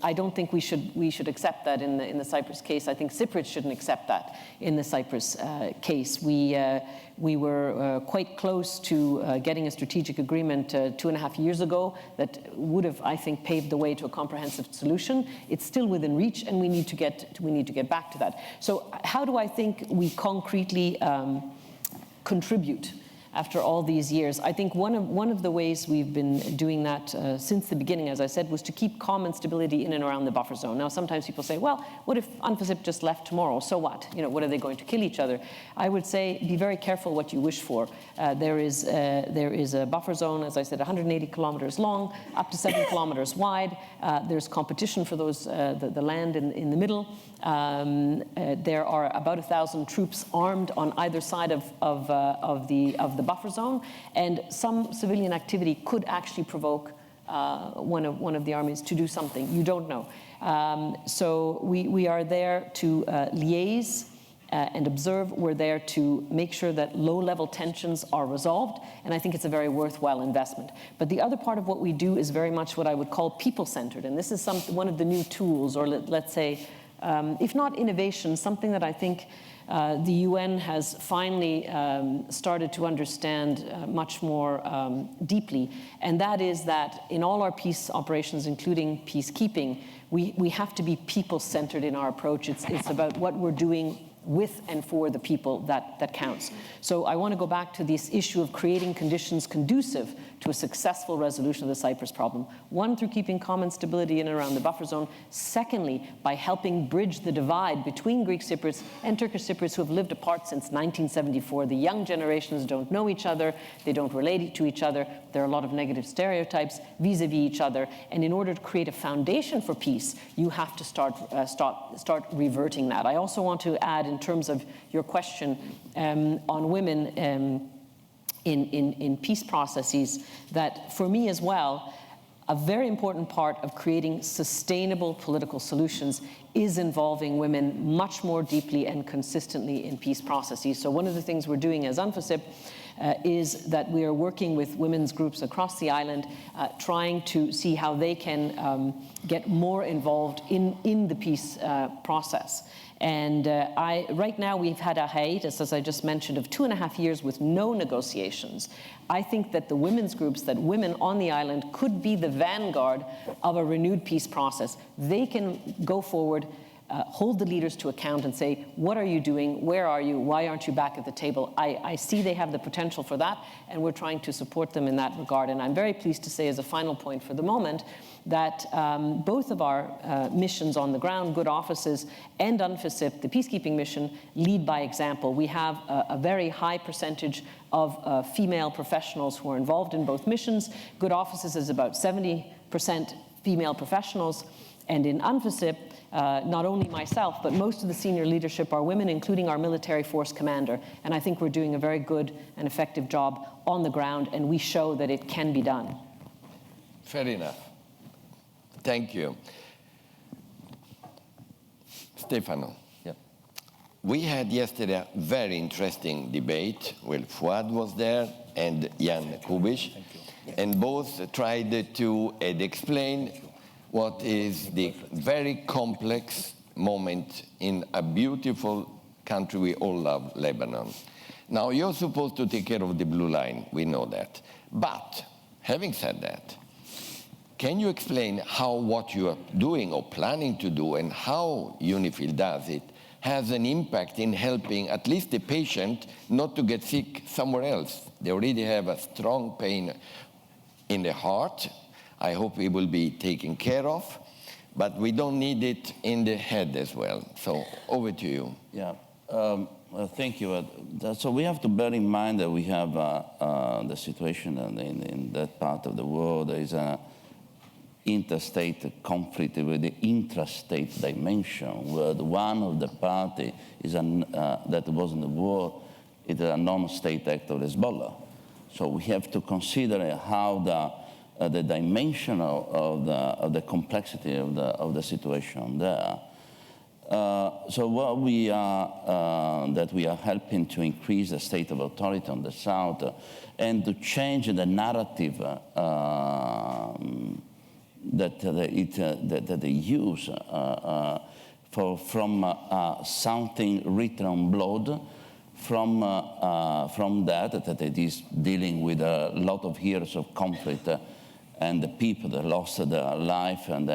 I don't think we should accept that in the Cyprus case. I think Cypriots shouldn't accept that in the Cyprus case. We were quite close to getting a strategic agreement 2.5 years ago that would have, I think, paved the way to a comprehensive solution. It's still within reach, and we need to get back to that. So how do I think we concretely contribute after all these years? I think one of the ways we've been doing that since the beginning, as I said, was to keep calm and stability in and around the buffer zone. Now, sometimes people say, well, what if UNFICYP just left tomorrow? So what? What are they going to kill each other? I would say, be very careful what you wish for. There is a buffer zone, as I said, 180 kilometers long, up to 7 kilometers wide. There's competition for those the land in the middle. There are about 1,000 troops armed on either side of the buffer zone, and some civilian activity could actually provoke one of the armies to do something. You don't know. So we are there to liaise and observe. We're there to make sure that low-level tensions are resolved, and I think it's a very worthwhile investment. But the other part of what we do is very much what I would call people-centered, and this is one of the new tools, or let's say, if not innovation, something that I think the UN has finally started to understand much more deeply, and that is that in all our peace operations, including peacekeeping, we have to be people-centered in our approach. It's about what we're doing with and for the people that counts. So I want to go back to this issue of creating conditions conducive to a successful resolution of the Cyprus problem. One, through keeping common stability in and around the buffer zone. Secondly, by helping bridge the divide between Greek Cypriots and Turkish Cypriots who have lived apart since 1974. The young generations don't know each other, they don't relate to each other, there are a lot of negative stereotypes vis-a-vis each other, and in order to create a foundation for peace, you have to start reverting that. I also want to add, in terms of your question on women in peace processes, that for me as well, a very important part of creating sustainable political solutions is involving women much more deeply and consistently in peace processes. So one of the things we're doing as UNFICYP is that we are working with women's groups across the island, trying to see how they can get more involved in the peace process. And right now we've had a hiatus, as I just mentioned, of 2.5 years with no negotiations. I think that the women's groups, that women on the island could be the vanguard of a renewed peace process. They can go forward, hold the leaders to account and say, what are you doing? Where are you? Why aren't you back at the table? I see they have the potential for that, and we're trying to support them in that regard. And I'm very pleased to say, as a final point for the moment, that both of our missions on the ground, Good Offices and UNFICYP, the peacekeeping mission, lead by example. We have a very high percentage of female professionals who are involved in both missions. Good Offices is about 70% female professionals. And in UNFICYP, not only myself, but most of the senior leadership are women, including our military force commander. And I think we're doing a very good and effective job on the ground, and we show that it can be done. Fair enough. Thank you. Stefano. Yep. We had yesterday a very interesting debate. Well, Fuad was there and Jan Kubiš, and both tried to explain what is the very complex moment in a beautiful country we all love, Lebanon. Now, you're supposed to take care of the blue line, we know that. But, having said that, can you explain how what you are doing or planning to do and how UNIFIL does it has an impact in helping at least the patient not to get sick somewhere else? They already have a strong pain in the heart. I hope it will be taken care of, but we don't need it in the head as well. So over to you. Yeah, thank you. So we have to bear in mind that we have the situation in that part of the world. There is an interstate conflict with the intrastate dimension, where one of the party is that was in the war is a non-state actor, Hezbollah. So we have to consider how the dimension of the complexity of the situation there. So what we are helping to increase the state of authority on the south and to change the narrative that they use from something written on blood, from that it is dealing with a lot of years of conflict and the people that lost their life and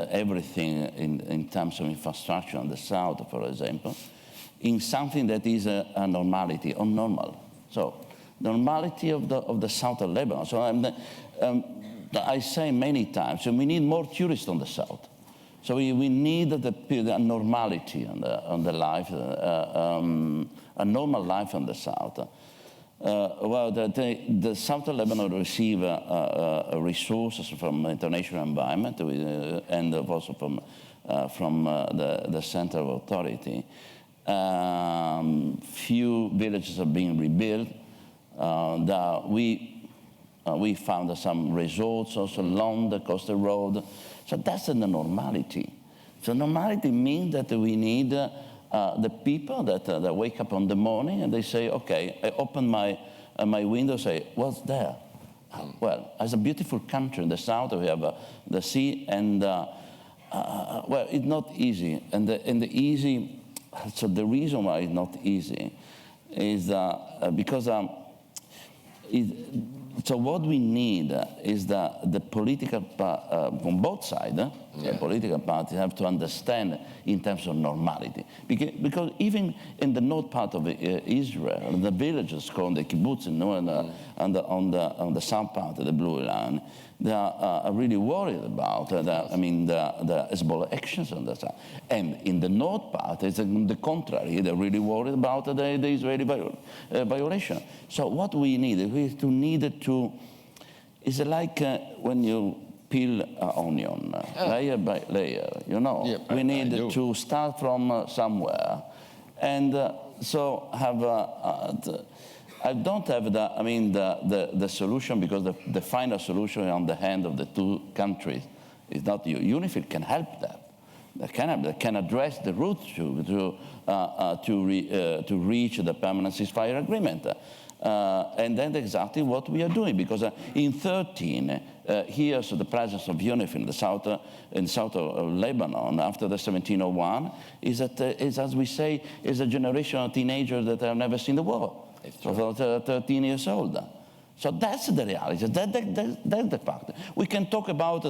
everything in terms of infrastructure on the south, for example, in something that is a normality or normal. So normality of the south of Lebanon. So I say many times, we need more tourists on the south. So we need the normality on the life, a normal life on the south. Well, the south of Lebanon receive resources from international environment and also from the center of authority. Few villages are being rebuilt. We found some resorts also along the coastal road. So that's the normality. So normality means that we need the people that wake up in the morning and they say, okay, I open my window, say, what's there? Well, it's a beautiful country in the south. We have the sea, and well, it's not easy. And so the reason why it's not easy is because So what we need is the political, from both sides, the political parties have to understand in terms of normality. Because even in the north part of Israel, the villages called the kibbutzim, on the south part of the Blue Line, they are really worried about the Hezbollah actions on the side. And in the north part, it's the contrary. They're really worried about the Israeli violation. So what we need is like when you peel an onion, layer by layer, you know. Yeah, we need to start from somewhere. And so I don't have the solution, because the final solution on the hand of the two countries is not you. UNIFIL can help that. They can address the root to reach the permanent ceasefire agreement. And that's exactly what we are doing, because in 13 years of the presence of UNIFIL in the south of Lebanon after the 1701 is as we say, is a generation of teenagers that have never seen the war. So 13 years old. So that's the reality. That's the fact. We can talk about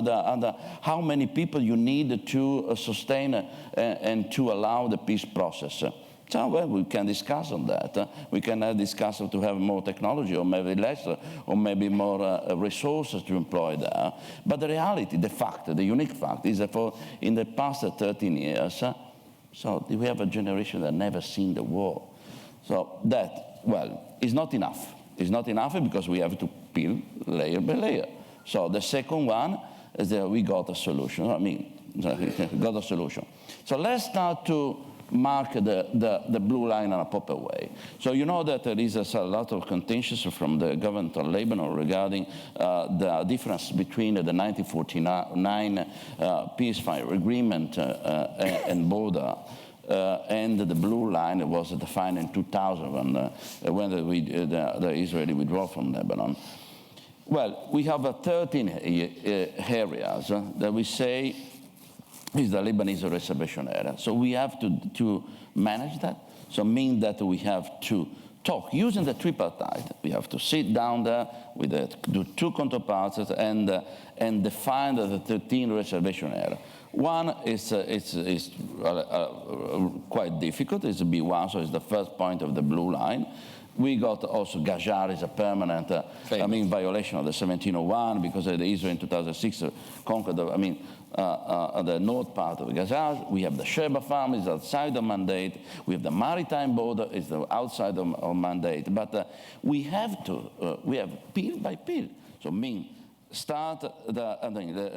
how many people you need to sustain and to allow the peace process. So well, we can discuss on that. We can discuss to have more technology, or maybe less, or maybe more resources to employ there. But the reality, the fact, the unique fact is that in the past 13 years, so we have a generation that never seen the war. So that, well, is not enough. It's not enough because we have to peel layer by layer. So the second one is that we got a solution. Got a solution. So let's start to mark the blue line in a proper way. So you know that there is a lot of contention from the government of Lebanon regarding the difference between the 1949 peacefire agreement and border and the blue line was defined in 2000 when the Israeli withdrew from Lebanon. Well, we have 13 areas that we say is the Lebanese reservation area. So we have to manage that. So mean that we have to talk using the tripartite. We have to sit down there with the two counterparts and define the 13 reservation area. One is quite difficult. It's B1, so it's the first point of the blue line. We got also Gajar is a permanent violation of the 1701 because the Israel in 2006 conquered the north part of Gajar. We have the Sheba farm is outside the mandate. We have the maritime border is the outside of mandate. But we have peel by peel. So start the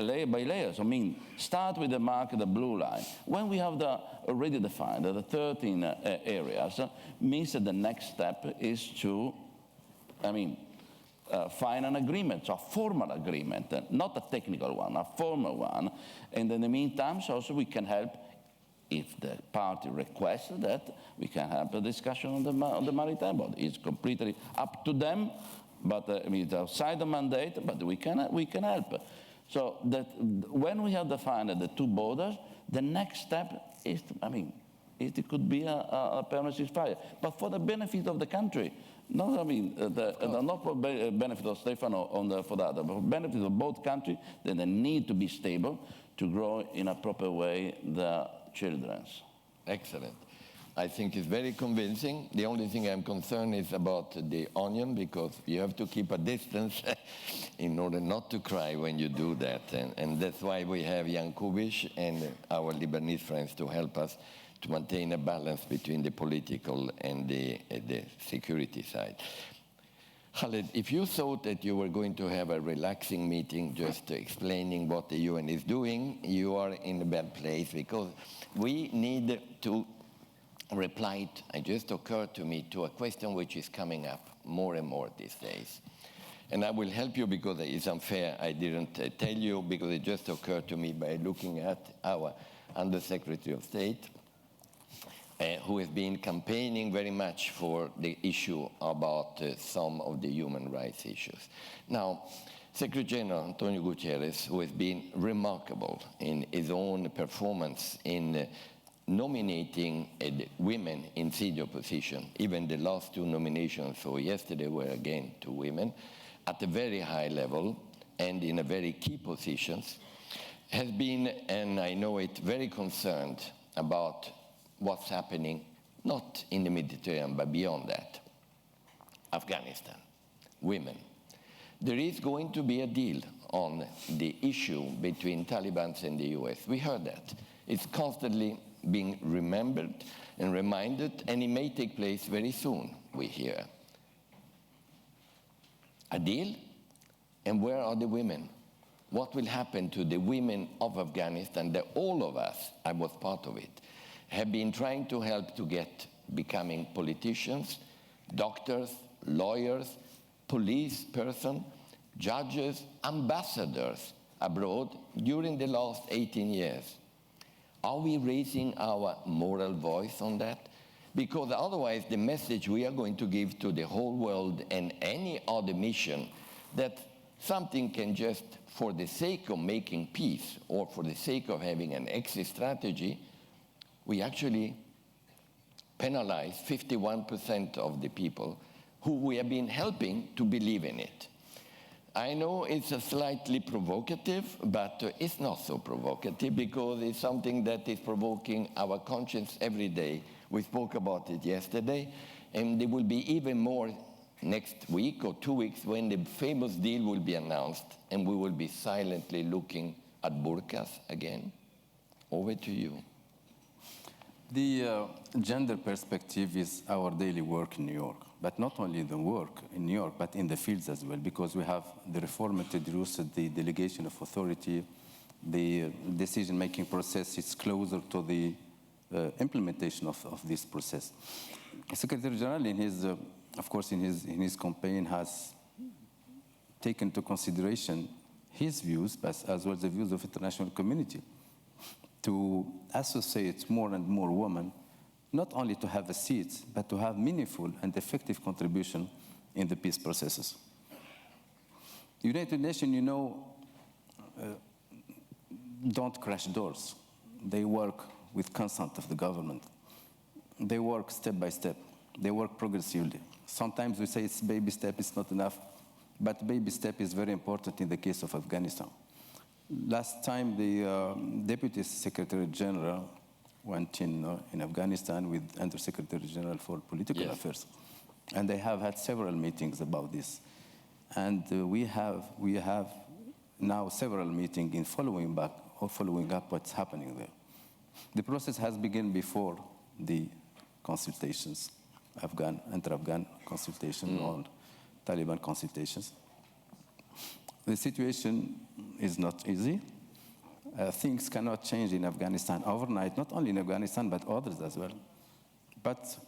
layer by layer. So start with the mark, the blue line. When we have already defined the 13 areas, means that the next step is to, find an agreement, so a formal agreement, not a technical one, a formal one. And in the meantime, also we can help, if the party requests that, we can have a discussion on the maritime border. It's completely up to them. But it's outside the mandate, but we can help. So that when we have defined the two borders, the next step is, it could be a permanent ceasefire, but for the benefit of the country. Not, not for benefit of Stefano for that, but for benefit of both countries. Then they need to be stable to grow in a proper way the children. Excellent. I think it's very convincing. The only thing I'm concerned is about the onion, because you have to keep a distance in order not to cry when you do that. And that's why we have Jan Kubish and our Lebanese friends to help us to maintain a balance between the political and the security side. Khaled, if you thought that you were going to have a relaxing meeting just explaining what the UN is doing, you are in a bad place, because we need to reply, it just occurred to me, to a question which is coming up more and more these days. And I will help you because it's unfair. I didn't tell you because it just occurred to me by looking at our Undersecretary of State, who has been campaigning very much for the issue about some of the human rights issues. Now, Secretary General Antonio Guterres, who has been remarkable in his own performance in nominating women in senior position. Even the last two nominations, so yesterday were again two women. at a very high level and in a very key positions, has been, and I know it, very concerned about what's happening, not in the Mediterranean, but beyond that. Afghanistan, women. There is going to be a deal on the issue between Taliban and the US. We heard that. It's constantly being remembered and reminded, and it may take place very soon, we hear. A deal? And where are the women? What will happen to the women of Afghanistan that all of us, I was part of it, have been trying to help to get becoming politicians, doctors, lawyers, police person, judges, ambassadors abroad during the last 18 years. Are we raising our moral voice on that? Because otherwise the message we are going to give to the whole world and any other mission that something can just, for the sake of making peace or for the sake of having an exit strategy, we actually penalize 51% of the people who we have been helping to believe in it. I know it's a slightly provocative, but it's not so provocative because it's something that is provoking our conscience every day. We spoke about it yesterday, and there will be even more next week or 2 weeks when the famous deal will be announced, and we will be silently looking at burqas again. Over to you. The gender perspective is our daily work in New York, but not only the work in New York, but in the fields as well, because we have the reform introduced, the delegation of authority, the decision-making process is closer to the implementation of this process. Secretary General, in his, of course, in his campaign, has taken into consideration his views, but as well as the views of the international community, to associate more and more women, not only to have a seat, but to have meaningful and effective contribution in the peace processes. United Nations, you know, don't crash doors. They work with consent of the government. They work step by step. They work progressively. Sometimes we say it's baby step, it's not enough, but baby step is very important in the case of Afghanistan. Last time, the Deputy Secretary General went in Afghanistan with Under Secretary General for Political Affairs, and they have had several meetings about this. And we have now several meetings in following up what's happening there. The process has begun before the consultations, inter-Afghan consultation on Taliban consultations. The situation is not easy. Things cannot change in Afghanistan overnight, not only in Afghanistan, but others as well. But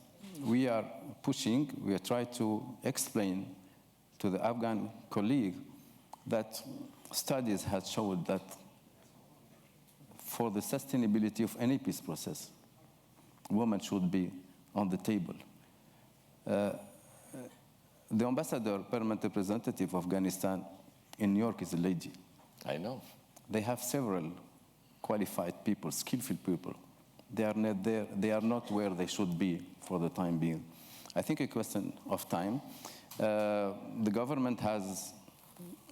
we are pushing, we are trying to explain to the Afghan colleague that studies have showed that for the sustainability of any peace process, women should be on the table. The ambassador, permanent representative of Afghanistan in New York is a lady. I know. They have several qualified people, skillful people. They are not there. They are not where they should be for the time being. I think a question of time. The government has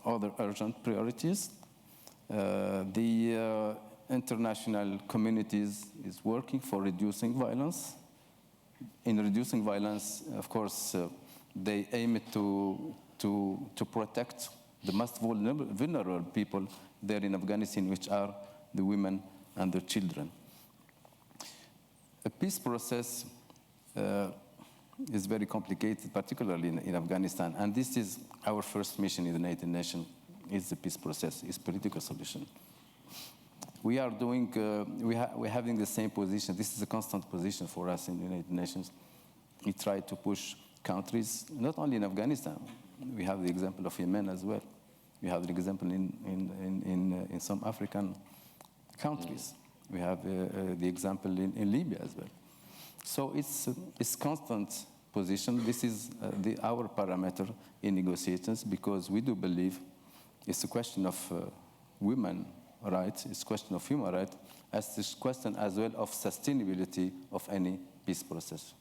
other urgent priorities. The international communities is working for reducing violence. In reducing violence, of course, they aim to protect the most vulnerable people there in Afghanistan, which are the women and the children. A peace process is very complicated, particularly in Afghanistan, and this is our first mission in the United Nations, is the peace process, is political solution. We are doing, we're having the same position. This is a constant position for us in the United Nations. We try to push countries, not only in Afghanistan. We have the example of Yemen as well. We have the example in some African countries. We have the example in Libya as well. So it's constant position. This is our parameter in negotiations, because we do believe it's a question of women rights, it's a question of human rights, as this question as well of sustainability of any peace process.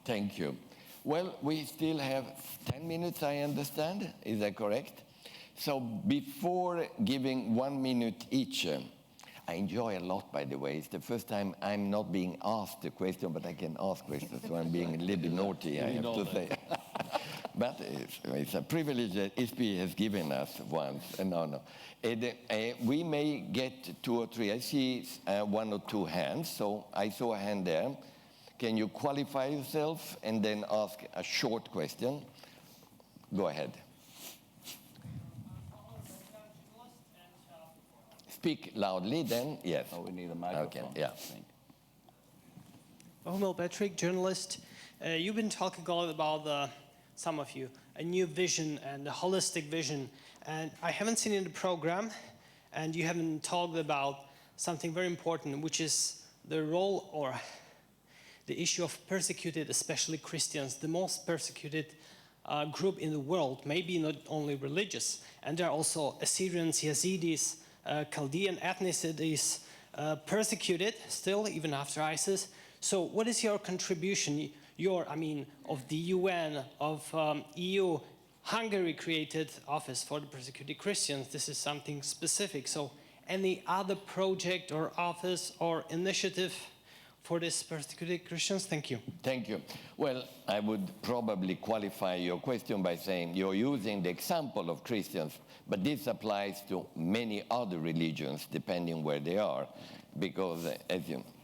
Thank you. Well, we still have 10 minutes, I understand. Is that correct? So before giving 1 minute each, I enjoy a lot, by the way. It's the first time I'm not being asked a question, but I can ask questions, so I'm being a little bit naughty, I have to say. But it's a privilege that ISPI has given us once. No. We may get 2 or 3. I see 1 or 2 hands, so I saw a hand there. Can you qualify yourself and then ask a short question? Go ahead. Speak loudly, then, yes. Oh, we need a microphone. Okay, yeah. Omel Patrick, journalist. You've been talking a lot about, some of you, a new vision and a holistic vision. And I haven't seen it in the program, and you haven't talked about something very important, which is the role or the issue of persecuted, especially Christians, the most persecuted group in the world, maybe not only religious. And there are also Assyrians, Yazidis, Chaldean ethnicities persecuted still, even after ISIS. So what is your contribution, of the UN, of EU? Hungary created Office for the Persecuted Christians. This is something specific. So any other project or office or initiative for these persecuted Christians? Thank you. Thank you. Well, I would probably qualify your question by saying you're using the example of Christians, but this applies to many other religions, depending where they are, because,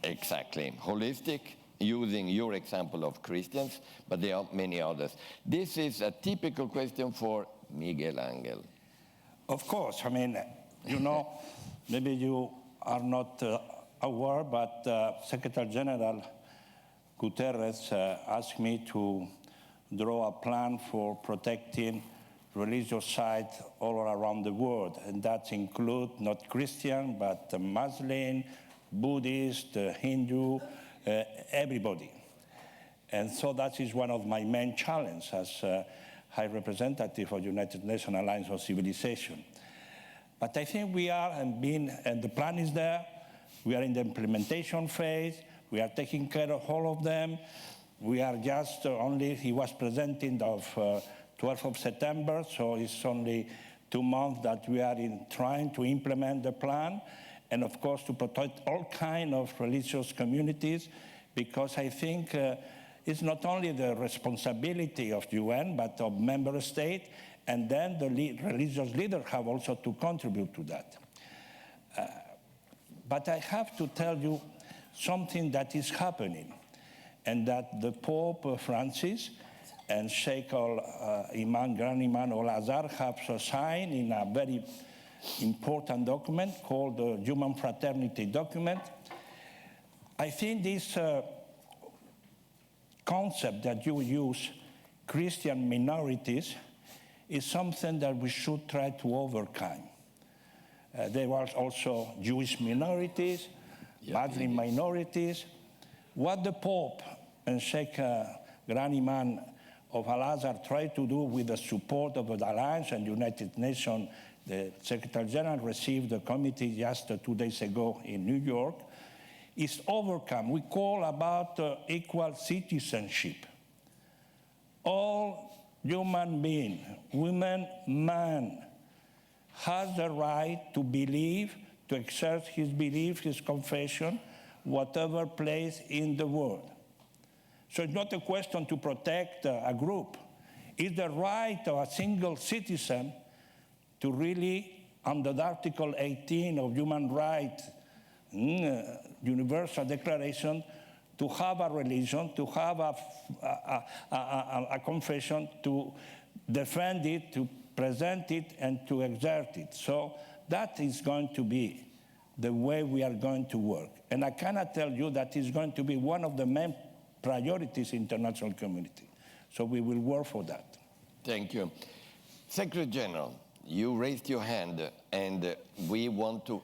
exactly, holistic, using your example of Christians, but there are many others. This is a typical question for Miguel Angel. Of course, maybe you are not aware, but Secretary General Guterres asked me to draw a plan for protecting religious sites all around the world, and that includes not Christian, but Muslim, Buddhist, Hindu, everybody. And so that is one of my main challenges as High Representative of the United Nations Alliance for Civilization. But I think we are, and the plan is there. We are in the implementation phase. We are taking care of all of them. We are just he was presenting of 12th of September, so it's only 2 months that we are trying to implement the plan, and of course to protect all kinds of religious communities, because I think it's not only the responsibility of the UN, but of member states, and then the religious leaders have also to contribute to that. But I have to tell you something that is happening, and that the Pope Francis and Sheikh Grand Imam Al-Azhar have signed in a very important document called the Human Fraternity Document. I think this concept that you use, Christian minorities, is something that we should try to overcome. There were also Jewish minorities, Muslim minorities. What the Pope and Sheikh Grand Imam of Al-Azhar tried to do with the support of the Alliance and United Nations, the Secretary General received the committee just 2 days ago in New York, is overcome. We call about equal citizenship. All human beings, women, man, has the right to believe, to exert his belief, his confession, whatever place in the world. So it's not a question to protect a group. It's the right of a single citizen to really, under the Article 18 of Human Rights, Universal Declaration, to have a religion, to have a confession, to defend it, to present it, and to exert it. So that is going to be the way we are going to work. And I cannot tell you that is going to be one of the main priorities in the international community. So we will work for that. Thank you. Secretary General, you raised your hand, and we want to...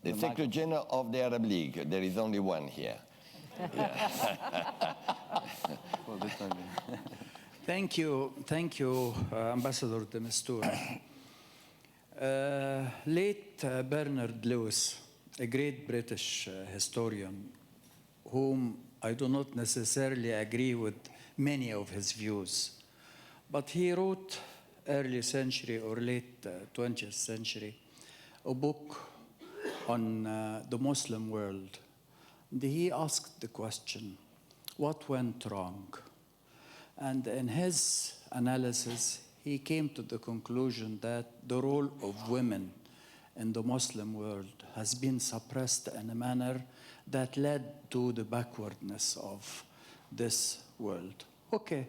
The Secretary General of the Arab League, there is only one here. Thank you, Ambassador de Mistura. Late Bernard Lewis, a great British historian, whom I do not necessarily agree with many of his views. But he wrote early century or late 20th century a book on the Muslim world. And he asked the question, what went wrong? And in his analysis, he came to the conclusion that the role of women in the Muslim world has been suppressed in a manner that led to the backwardness of this world. Okay,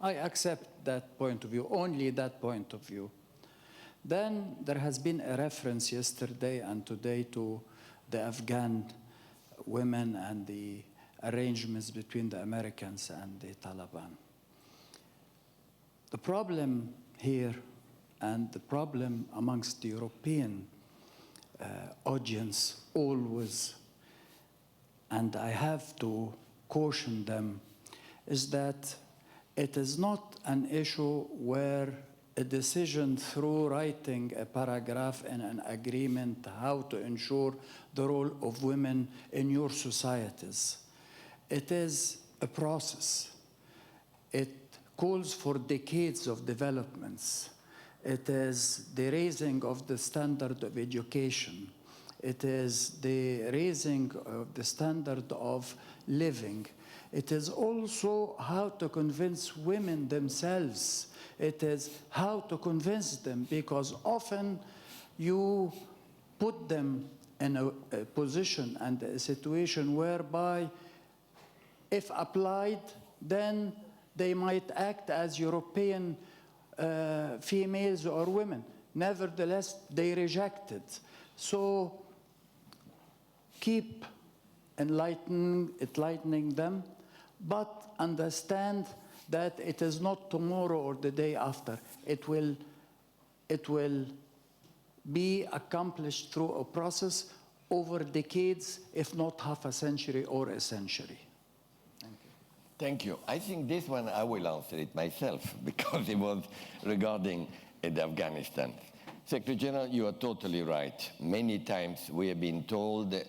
I accept that point of view, only that point of view. Then there has been a reference yesterday and today to the Afghan women and the arrangements between the Americans and the Taliban. The problem here and the problem amongst the European audience always, and I have to caution them, is that it is not an issue where a decision through writing a paragraph in an agreement how to ensure the role of women in your societies. It is a process. It calls for decades of developments. It is the raising of the standard of education. It is the raising of the standard of living. It is also how to convince women themselves. It is how to convince them, because often you put them in a position and a situation whereby if applied, then they might act as European females or women. Nevertheless, they reject it. So keep enlightening them, but understand that it is not tomorrow or the day after. It will be accomplished through a process over decades, if not half a century or a century. Thank you. I think this one I will answer it myself because it was regarding Afghanistan. Secretary General, you are totally right. Many times we have been told that,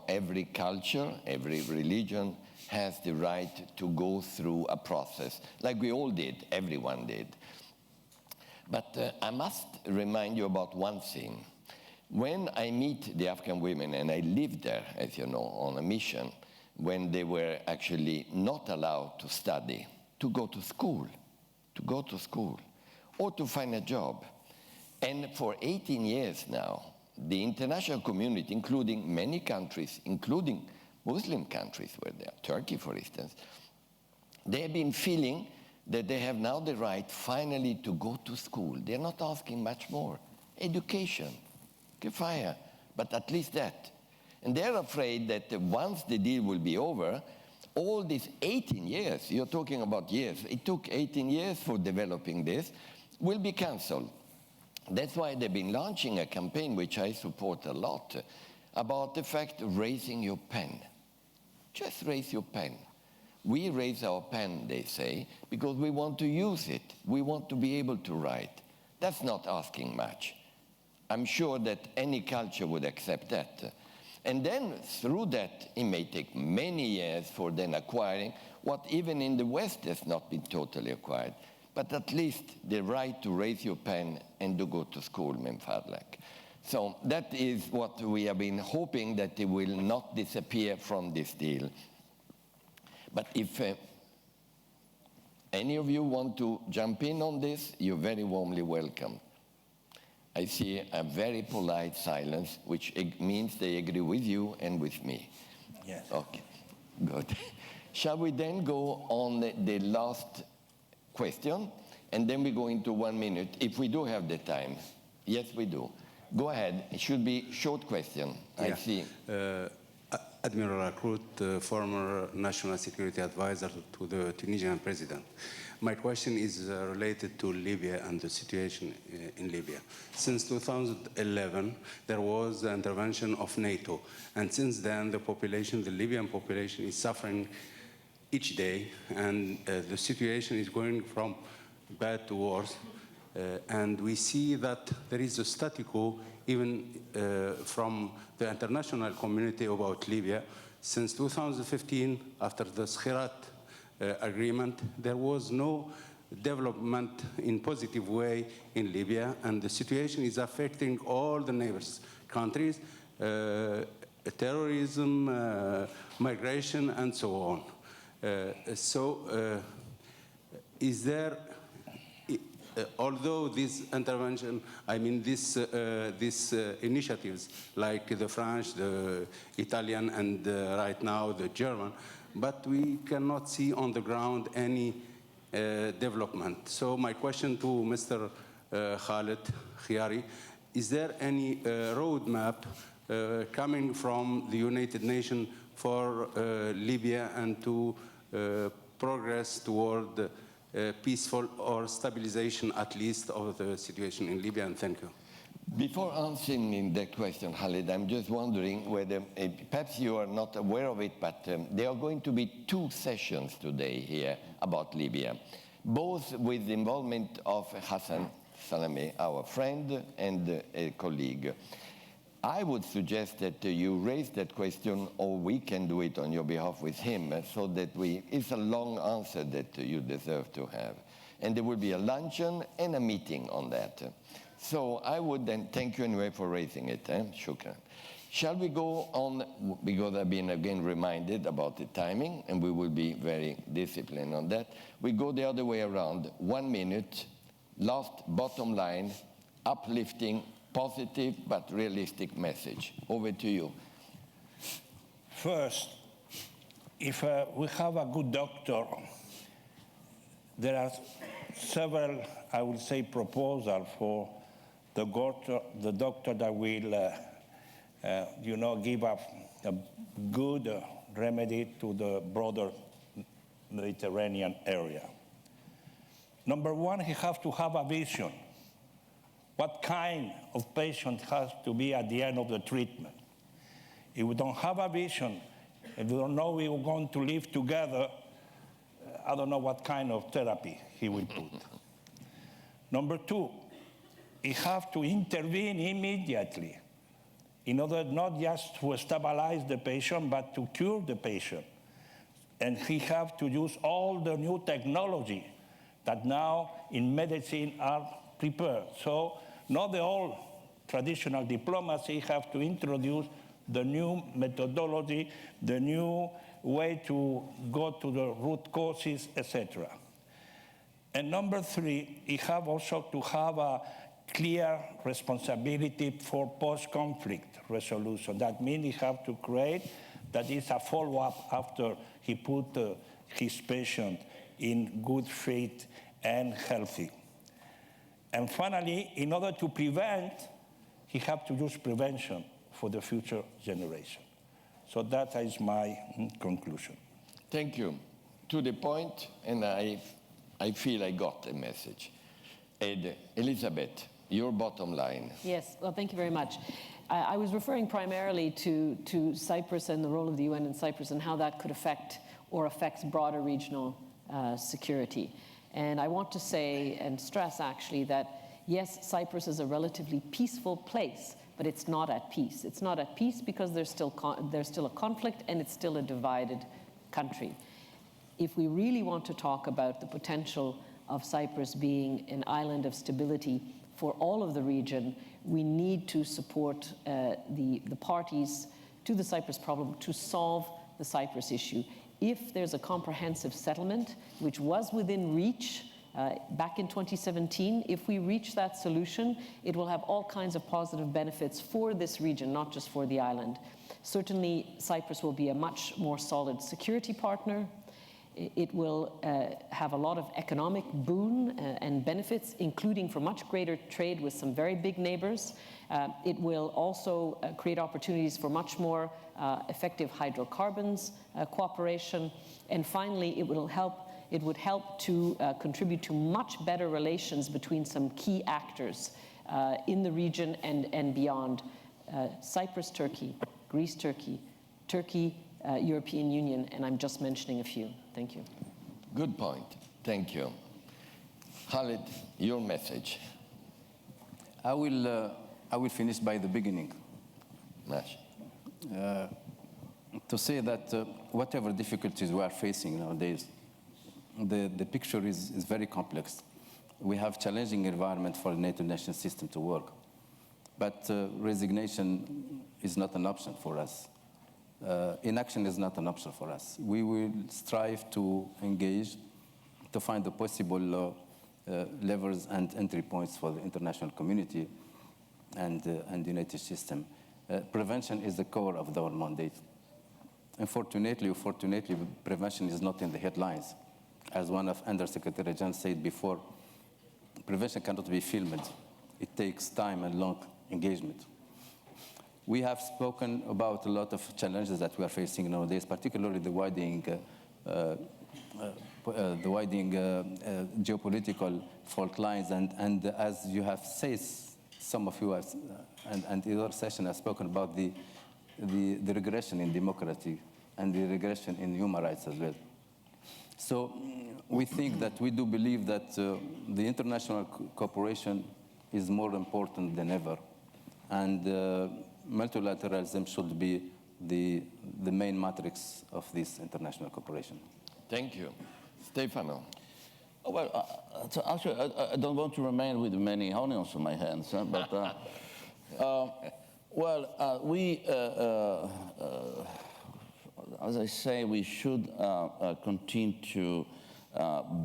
every culture, every religion has the right to go through a process, like we all did, everyone did. But I must remind you about one thing. When I meet the Afghan women, and I lived there, as you know, on a mission, when they were actually not allowed to study, to go to school, or to find a job. And for 18 years now, the international community, including many countries, including Muslim countries where they are, Turkey, for instance, they have been feeling that they have now the right finally to go to school. They're not asking much more. Education, kifaya, but at least that. And they're afraid that once the deal will be over, all these 18 years, you're talking about years, it took 18 years for developing this, will be canceled. That's why they've been launching a campaign, which I support a lot, about the fact of raising your pen. Just raise your pen. We raise our pen, they say, because we want to use it. We want to be able to write. That's not asking much. I'm sure that any culture would accept that. And then through that, it may take many years for then acquiring what even in the West has not been totally acquired, but at least the right to raise your pen and to go to school, Memfadlak. So that is what we have been hoping, that it will not disappear from this deal. But if any of you want to jump in on this, you're very warmly welcome. I see a very polite silence, which means they agree with you and with me. Yes. Okay, good. Shall we then go on the last question, and then we go into 1 minute, if we do have the time. Yes, we do. Go ahead. It should be short question. Yeah. I see. Admiral Akrut, former National Security Advisor to the Tunisian President. My question is related to Libya and the situation in Libya. Since 2011, there was the intervention of NATO, and since then, the Libyan population is suffering each day, and the situation is going from bad to worse. And we see that there is a status quo even from the international community about Libya. Since 2015, after the Skhirat agreement, there was no development in positive way in Libya, and the situation is affecting all the neighbors countries, terrorism, migration, and so on. Is there, although this intervention, I mean these initiatives like the French, the Italian, and right now the German, but we cannot see on the ground any development. So my question to Mr. Khalid Khiari, is there any roadmap coming from the United Nations for Libya and to progress toward peaceful or stabilization, at least, of the situation in Libya? And thank you. Before answering that question, Khalid, I'm just wondering whether, perhaps you are not aware of it, but there are going to be 2 sessions today here about Libya, both with the involvement of Hassan Salame, our friend and a colleague. I would suggest that you raise that question, or we can do it on your behalf with him, so that it's a long answer that you deserve to have. And there will be a luncheon and a meeting on that. So I would then thank you anyway for raising it. Shukran. Shall we go on, because I've been again reminded about the timing, and we will be very disciplined on that. We go the other way around. 1 minute, last bottom line, uplifting, positive but realistic message. Over to you. First, if we have a good doctor, there are several, I would say, proposals for the doctor that will, give a good remedy to the broader Mediterranean area. Number one, he has to have a vision. What kind of patient has to be at the end of the treatment? If we don't have a vision, if we don't know we are going to live together, I don't know what kind of therapy he will put. Number two, he has to intervene immediately in order not just to stabilize the patient, but to cure the patient. And he has to use all the new technology that now in medicine are prepared. So not the old traditional diplomacy, have to introduce the new methodology, the new way to go to the root causes, etc. And number three, you have also to have a clear responsibility for post-conflict resolution. That means you have to create that is a follow-up after he put his patient in good faith and healthy. And finally, in order to prevent, he has to use prevention for the future generation. So that is my conclusion. Thank you. To the point, and I feel I got a message. Ed, Elizabeth, your bottom line. Yes, well, thank you very much. I was referring primarily to Cyprus and the role of the UN in Cyprus and how that could affect or affects broader regional security. And I want to say and stress actually that yes, Cyprus is a relatively peaceful place, but it's not at peace. It's not at peace because there's still a conflict and it's still a divided country. If we really want to talk about the potential of Cyprus being an island of stability for all of the region, we need to support the parties to the Cyprus problem to solve the Cyprus issue. If there's a comprehensive settlement, which was within reach back in 2017, if we reach that solution, it will have all kinds of positive benefits for this region, not just for the island. Certainly, Cyprus will be a much more solid security partner. It will have a lot of economic boon and benefits, including for much greater trade with some very big neighbors. It will also create opportunities for much more effective hydrocarbons cooperation. And finally, it would help to contribute to much better relations between some key actors in the region and beyond. Cyprus, Turkey, Greece, Turkey, European Union, and I'm just mentioning a few. Thank you. Good point. Thank you. Khalid, your message. I will finish by the beginning. Nash. To say that whatever difficulties we are facing nowadays, the picture is very complex. We have challenging environment for the NATO nation system to work. But resignation is not an option for us. Inaction is not an option for us. We will strive to engage, to find the possible levers and entry points for the international community and the United system. Prevention is the core of our mandate. Unfortunately, prevention is not in the headlines. As one of Undersecretary General said before, prevention cannot be filmed. It takes time and long engagement. We have spoken about a lot of challenges that we are facing nowadays, particularly the widening geopolitical fault lines. And as you have said, some of you have, and the other session has spoken about the regression in democracy and the regression in human rights as well. So we think that we do believe that the international cooperation is more important than ever. And multilateralism should be the main matrix of this international cooperation. Thank you. Stefano. Oh, well, so actually, I don't want to remain with many onions on my hands, but as I say, we should continue to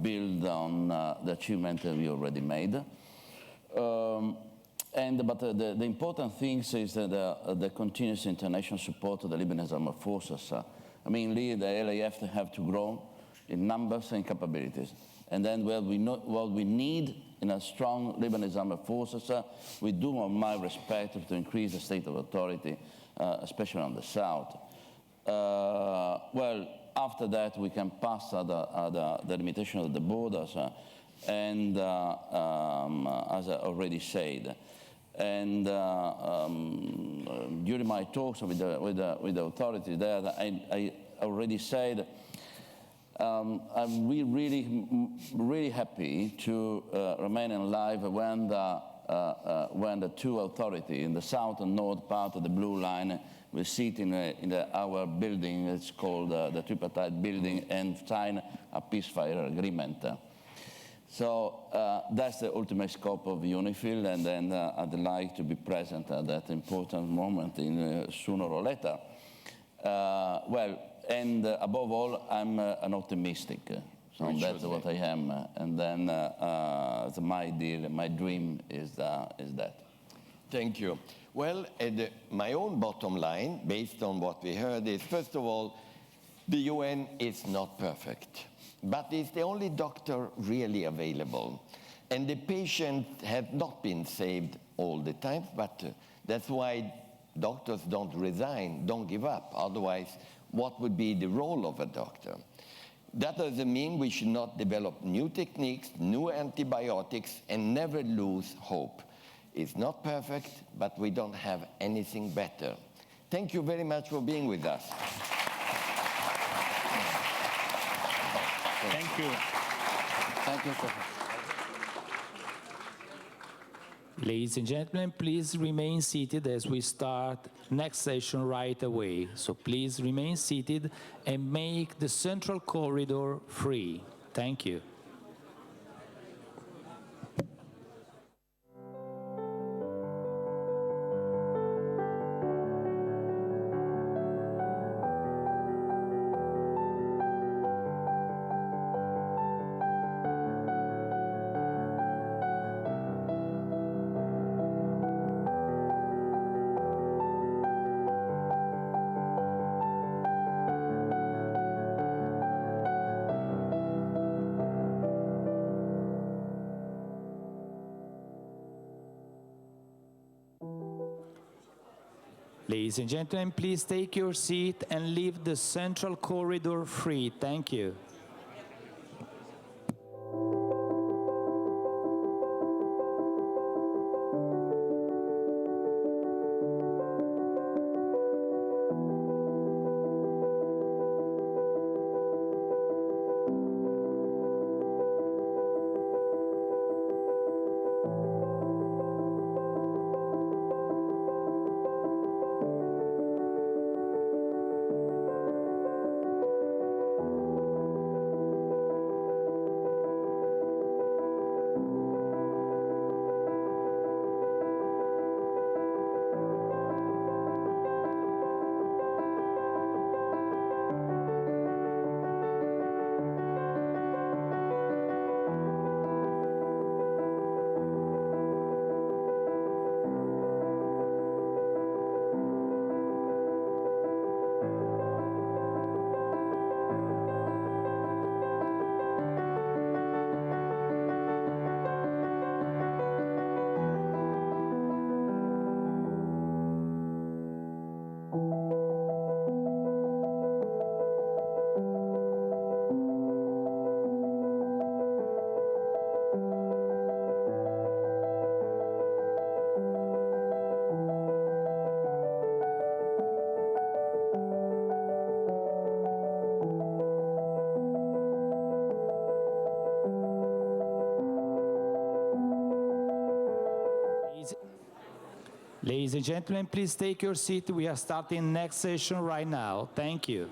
build on the achievement that we already made. But the important thing is that the continuous international support to the Lebanese armed forces. I mean, the LAF have to grow in numbers and capabilities. And then what we need in a strong Lebanese armed forces, we do, on my respect, to increase the state of authority, especially on the south. Well, after that, we can pass the limitation of the borders, and as I already said. And during my talks with the authorities there, I already said I'm really happy to remain alive when the two authorities in the south and north part of the Blue Line will sit in our building. It's called the tripartite building, and sign a ceasefire agreement. So that's the ultimate scope of UNIFIL, and then I'd like to be present at that important moment sooner or later. And above all, I'm an optimistic. So that's what I am. And then my dream is that. Thank you. Well, my own bottom line, based on what we heard, is first of all, the UN is not perfect, but it's the only doctor really available. And the patient has not been saved all the time, but that's why doctors don't resign, don't give up. Otherwise, what would be the role of a doctor? That doesn't mean we should not develop new techniques, new antibiotics, and never lose hope. It's not perfect, but we don't have anything better. Thank you very much for being with us. Thank you. Thank you, sir. Ladies and gentlemen, please remain seated as we start next session right away. So please remain seated and make the central corridor free. Thank you. Ladies and gentlemen, please take your seat and leave the central corridor free. Thank you. Ladies and gentlemen, please take your seat. We are starting next session right now. Thank you.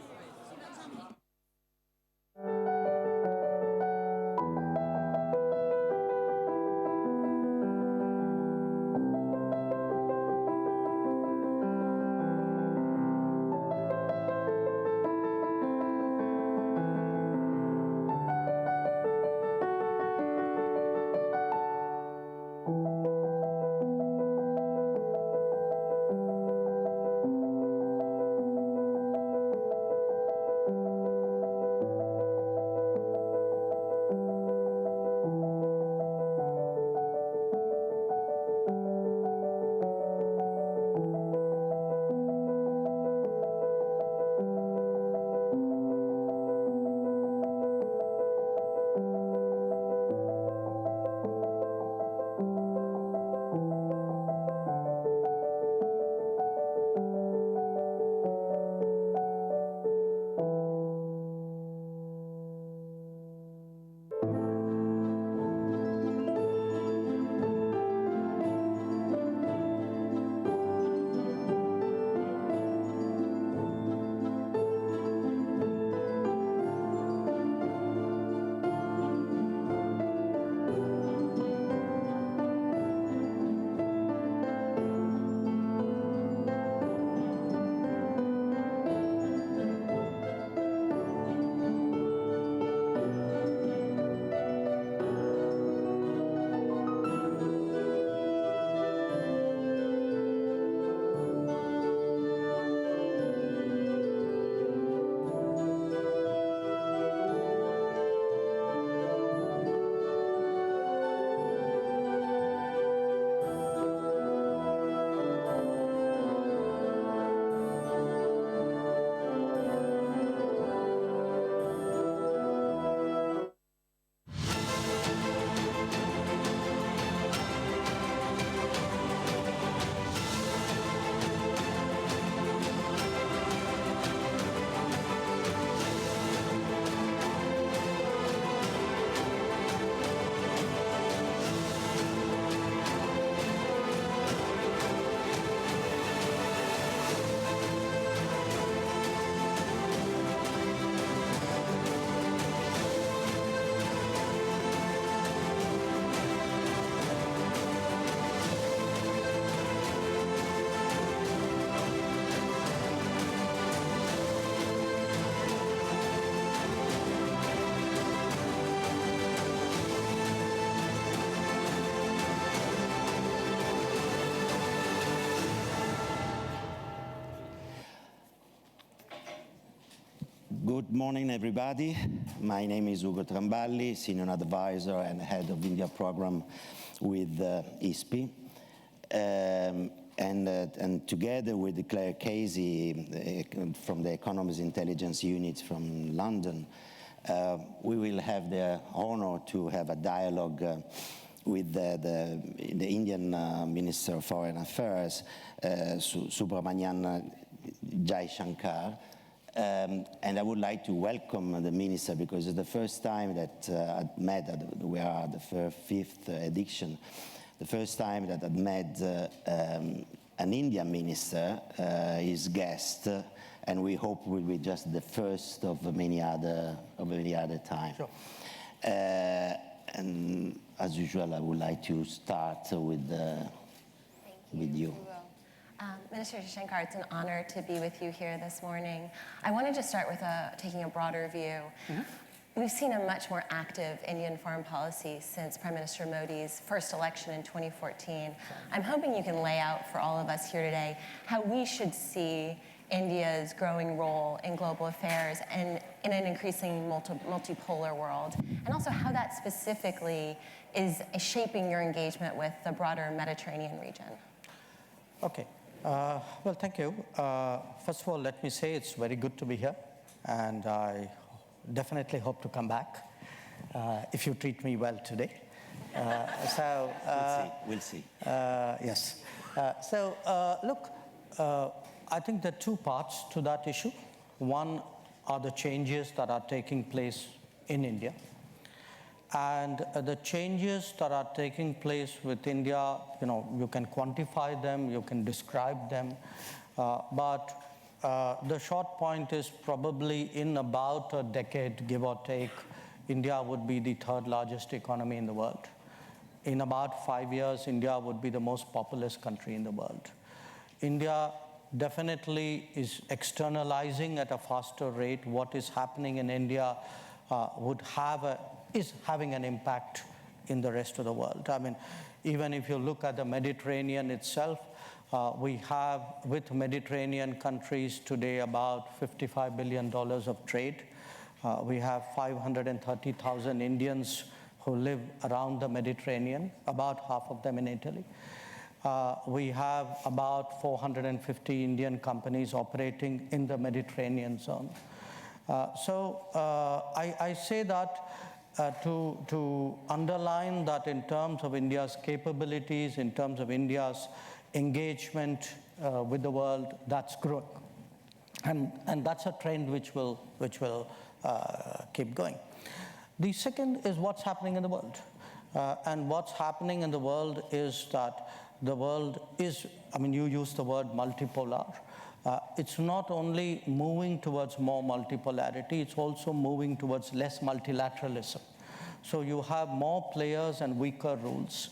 Good morning, everybody. My name is Ugo Tramballi, Senior Advisor and Head of India Program with ISPI. And together with Claire Casey from the Economies Intelligence Unit from London, we will have the honor to have a dialogue with the Indian Minister of Foreign Affairs, Subramanian Jaishankar. And I would like to welcome the minister because it's the first time that I've met, we are at the fifth edition, the first time that I've met an Indian minister, his guest, and we hope will be just the first of many other times. Sure. And as usual, I would like to start with you. Minister Shankar, it's an honor to be with you here this morning. I wanted to start with taking a broader view. Mm-hmm. We've seen a much more active Indian foreign policy since Prime Minister Modi's first election in 2014. I'm hoping you can lay out for all of us here today how we should see India's growing role in global affairs and in an increasing multipolar world, and also how that specifically is shaping your engagement with the broader Mediterranean region. Okay. Well, thank you. First of all, let me say it's very good to be here, and I definitely hope to come back if you treat me well today. We'll see. Yes. Look, I think there are two parts to that issue. One are the changes that are taking place in India, And the changes that are taking place with India, you can quantify them, you can describe them, but the short point is probably in about a decade, give or take, India would be the third largest economy in the world. In about 5 years, India would be the most populous country in the world. India definitely is externalizing at a faster rate. What is happening in India is having an impact in the rest of the world. I mean, even if you look at the Mediterranean itself, we have with Mediterranean countries today about $55 billion of trade. We have 530,000 Indians who live around the Mediterranean, about half of them in Italy. We have about 450 Indian companies operating in the Mediterranean zone. I say that to underline that in terms of India's capabilities, in terms of India's engagement with the world, that's growing. And that's a trend which will keep going. The second is what's happening in the world. And what's happening in the world is that the world is, you use the word multipolar. It's not only moving towards more multipolarity, it's also moving towards less multilateralism. So you have more players and weaker rules.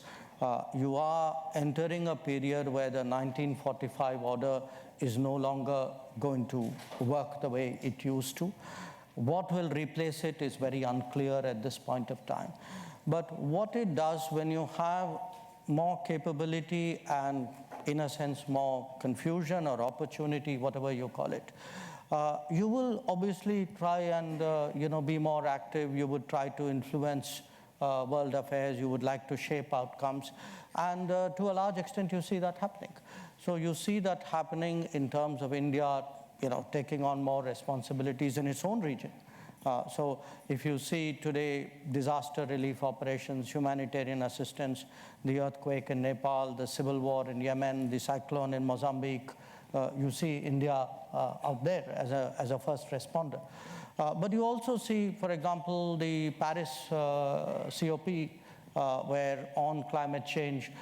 You are entering a period where the 1945 order is no longer going to work the way it used to. What will replace it is very unclear at this point of time. But what it does when you have more capability and, in a sense, more confusion or opportunity, whatever you call it, you will obviously try and be more active. You would try to influence world affairs. You would like to shape outcomes. And to a large extent, you see that happening. So you see that happening in terms of India taking on more responsibilities in its own region. So if you see today disaster relief operations, humanitarian assistance, the earthquake in Nepal, the civil war in Yemen, the cyclone in Mozambique, you see India out there as a first responder. But you also see, for example, the Paris COP, where on climate change,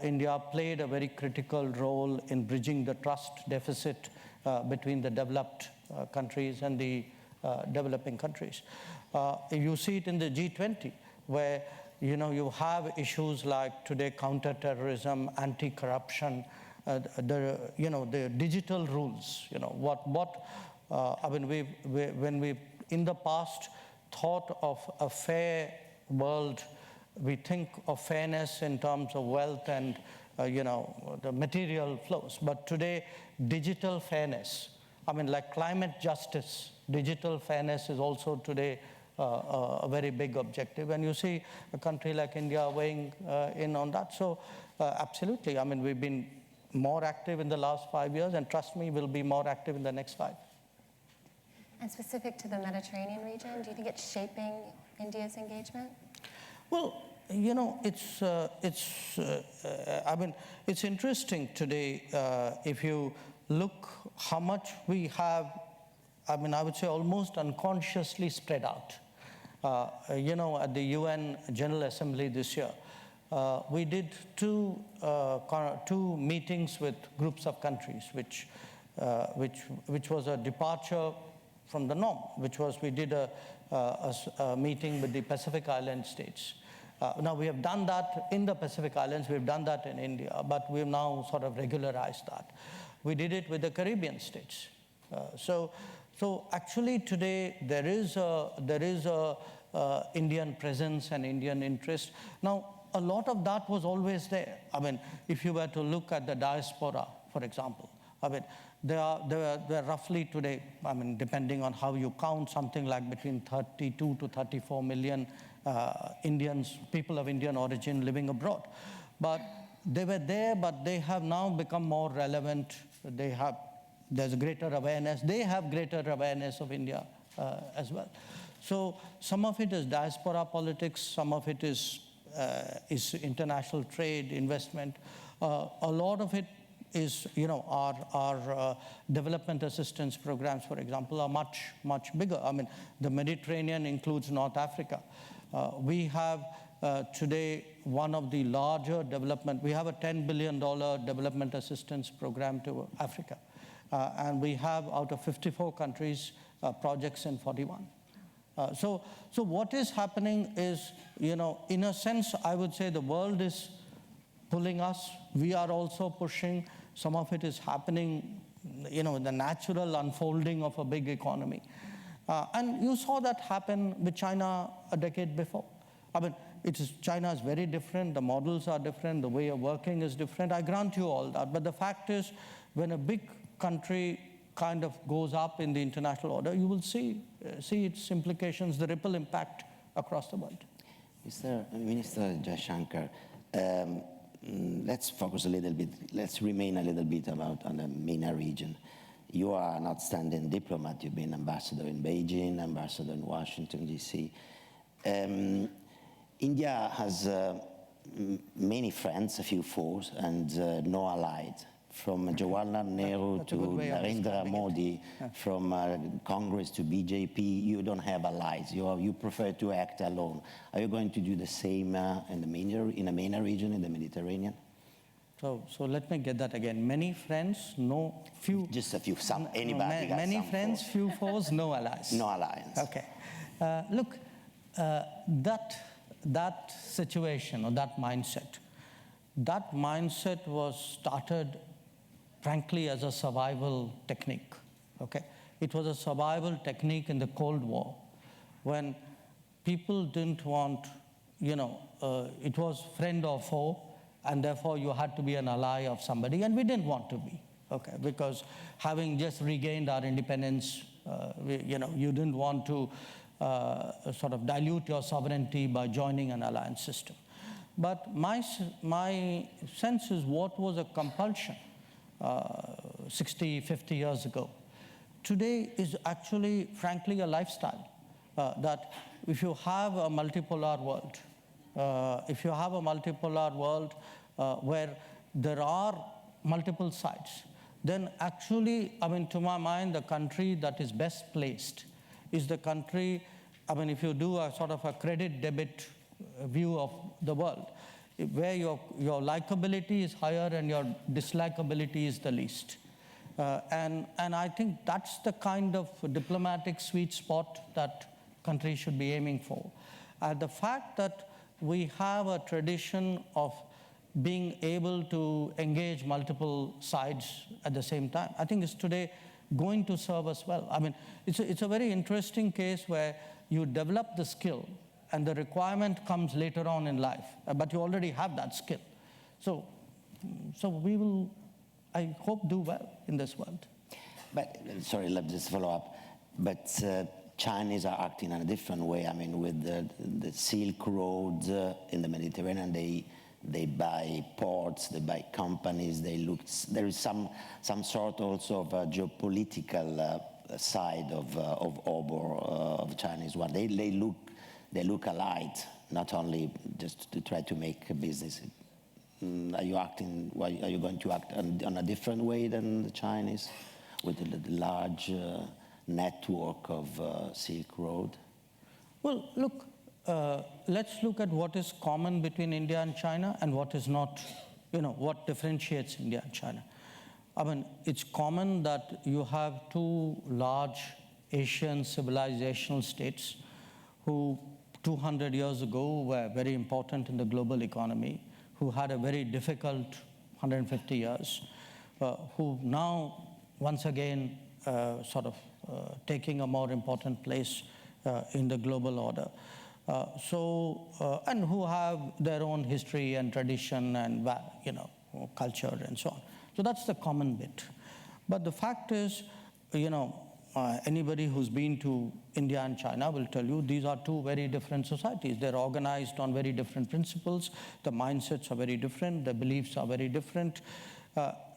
India played a very critical role in bridging the trust deficit between the developed countries and the developing countries. You see it in the G20, where you have issues like today counterterrorism, anti-corruption, the digital rules. When we in the past thought of a fair world, we think of fairness in terms of wealth and the material flows. But today, digital fairness, like climate justice, digital fairness is also today a very big objective. And you see a country like India weighing in on that. So absolutely, we've been more active in the last 5 years, and trust me, we'll be more active in the next 5. And specific to the Mediterranean region, do you think it's shaping India's engagement? Well, it's interesting today if you look how much we have, I would say almost unconsciously spread out. At the UN General Assembly this year, we did two meetings with groups of countries, which was a departure from the norm, which was we did a meeting with the Pacific Island states. Now, we have done that in the Pacific Islands, we've done that in India, but we've now sort of regularized that. We did it with the Caribbean states. So actually today there is a Indian presence and Indian interest. Now, a lot of that was always there. If you were to look at the diaspora, for example, there are roughly today, depending on how you count, something like between 32 to 34 million Indians, people of Indian origin living abroad. But they were there, but they have now become more relevant. There's greater awareness. They have greater awareness of India as well. So some of it is diaspora politics, some of it is international trade, investment. A lot of it is, our development assistance programs, for example, are much, much bigger. The Mediterranean includes North Africa. We have today one of the larger development, we have a $10 billion development assistance program to Africa. And we have out of 54 countries, projects in 41. So what is happening is, in a sense, I would say the world is pulling us. We are also pushing. Some of it is happening, the natural unfolding of a big economy. And you saw that happen with China a decade before. I mean, China is very different. The models are different. The way of working is different. I grant you all that. But the fact is, when a big country kind of goes up in the international order, you will see its implications, the ripple impact across the world. Minister Jaishankar, let's focus a little bit, let's remain a little bit on the MENA region. You are an outstanding diplomat. You've been ambassador in Beijing, ambassador in Washington, D.C. India has many friends, a few foes, and no allies. From Jawaharlal Nehru to Narendra Modi, from Congress to BJP, you don't have allies. You prefer to act alone. Are you going to do the same in the MENA region, in the Mediterranean? So let me get that again. Many friends, few. Just a few, anybody. Many friends, few foes, no allies. No alliance. Okay. Look, that situation or that mindset was started, frankly, as a survival technique. Okay, it was a survival technique in the Cold War, when people didn't want, it was friend or foe, and therefore you had to be an ally of somebody, and we didn't want to be, okay, because having just regained our independence, you didn't want to sort of dilute your sovereignty by joining an alliance system. But my sense is what was a compulsion 60, 50 years ago, today is actually, frankly, a lifestyle. That if you have a multipolar world, where there are multiple sides, then actually, to my mind, the country that is best placed is the country, if you do a sort of a credit-debit view of the world, where your likability is higher and your dislikability is the least. And I think that's the kind of diplomatic sweet spot that countries should be aiming for. The fact that we have a tradition of being able to engage multiple sides at the same time, I think is today going to serve us well. It's a very interesting case where you develop the skill and the requirement comes later on in life, but you already have that skill. So we will, I hope, do well in this world. But, sorry, let me just follow up. But Chinese are acting in a different way. With the Silk Road in the Mediterranean, they buy ports, they buy companies, there is some sort also of a geopolitical side of the Chinese one. They look allied, not only just to try to make a business. Are you going to act on a different way than the Chinese with the large network of Silk Road? Well, look, let's look at what is common between India and China and what is not, what differentiates India and China. It's common that you have two large Asian civilizational states who 200 years ago were very important in the global economy, who had a very difficult 150 years, who now, once again, taking a more important place in the global order. And who have their own history and tradition and, culture and so on. So that's the common bit. But the fact is, anybody who's been to India and China will tell you these are two very different societies. They're organized on very different principles. The mindsets are very different. The beliefs are very different.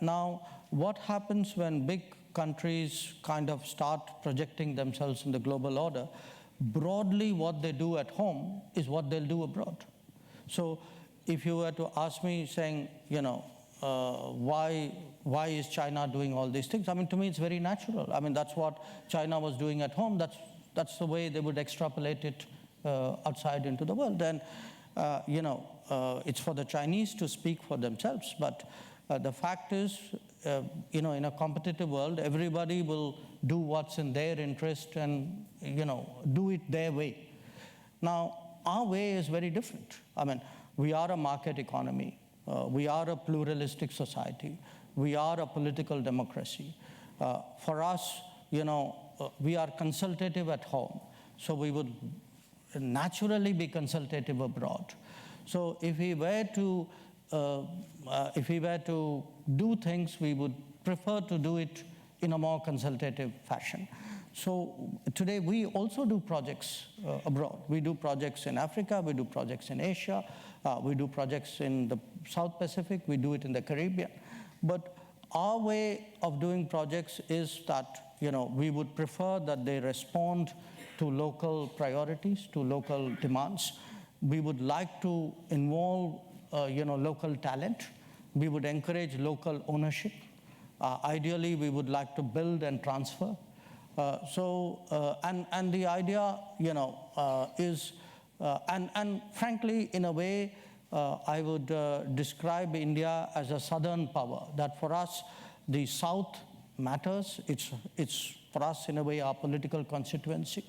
Now, what happens when big countries kind of start projecting themselves in the global order? Broadly, what they do at home is what they'll do abroad. So if you were to ask me saying, why is China doing all these things? To me, it's very natural. That's what China was doing at home. That's the way they would extrapolate it outside into the world. And, it's for the Chinese to speak for themselves, but the fact is, in a competitive world, everybody will do what's in their interest and, do it their way. Now, our way is very different. I mean, we are a market economy. We are a pluralistic society. We are a political democracy. For us, we are consultative at home, so we would naturally be consultative abroad. So if we were to do things, we would prefer to do it in a more consultative fashion. So today we also do projects abroad. We do projects in Africa, we do projects in Asia, we do projects in the South Pacific, we do it in the Caribbean. But our way of doing projects is that, we would prefer that they respond to local priorities, to local demands. We would like to involve, local talent. We would encourage local ownership. Ideally, we would like to build and transfer. And the idea, is, and frankly, in a way, I would describe India as a southern power, that for us, the South matters. It's for us, in a way, our political constituency.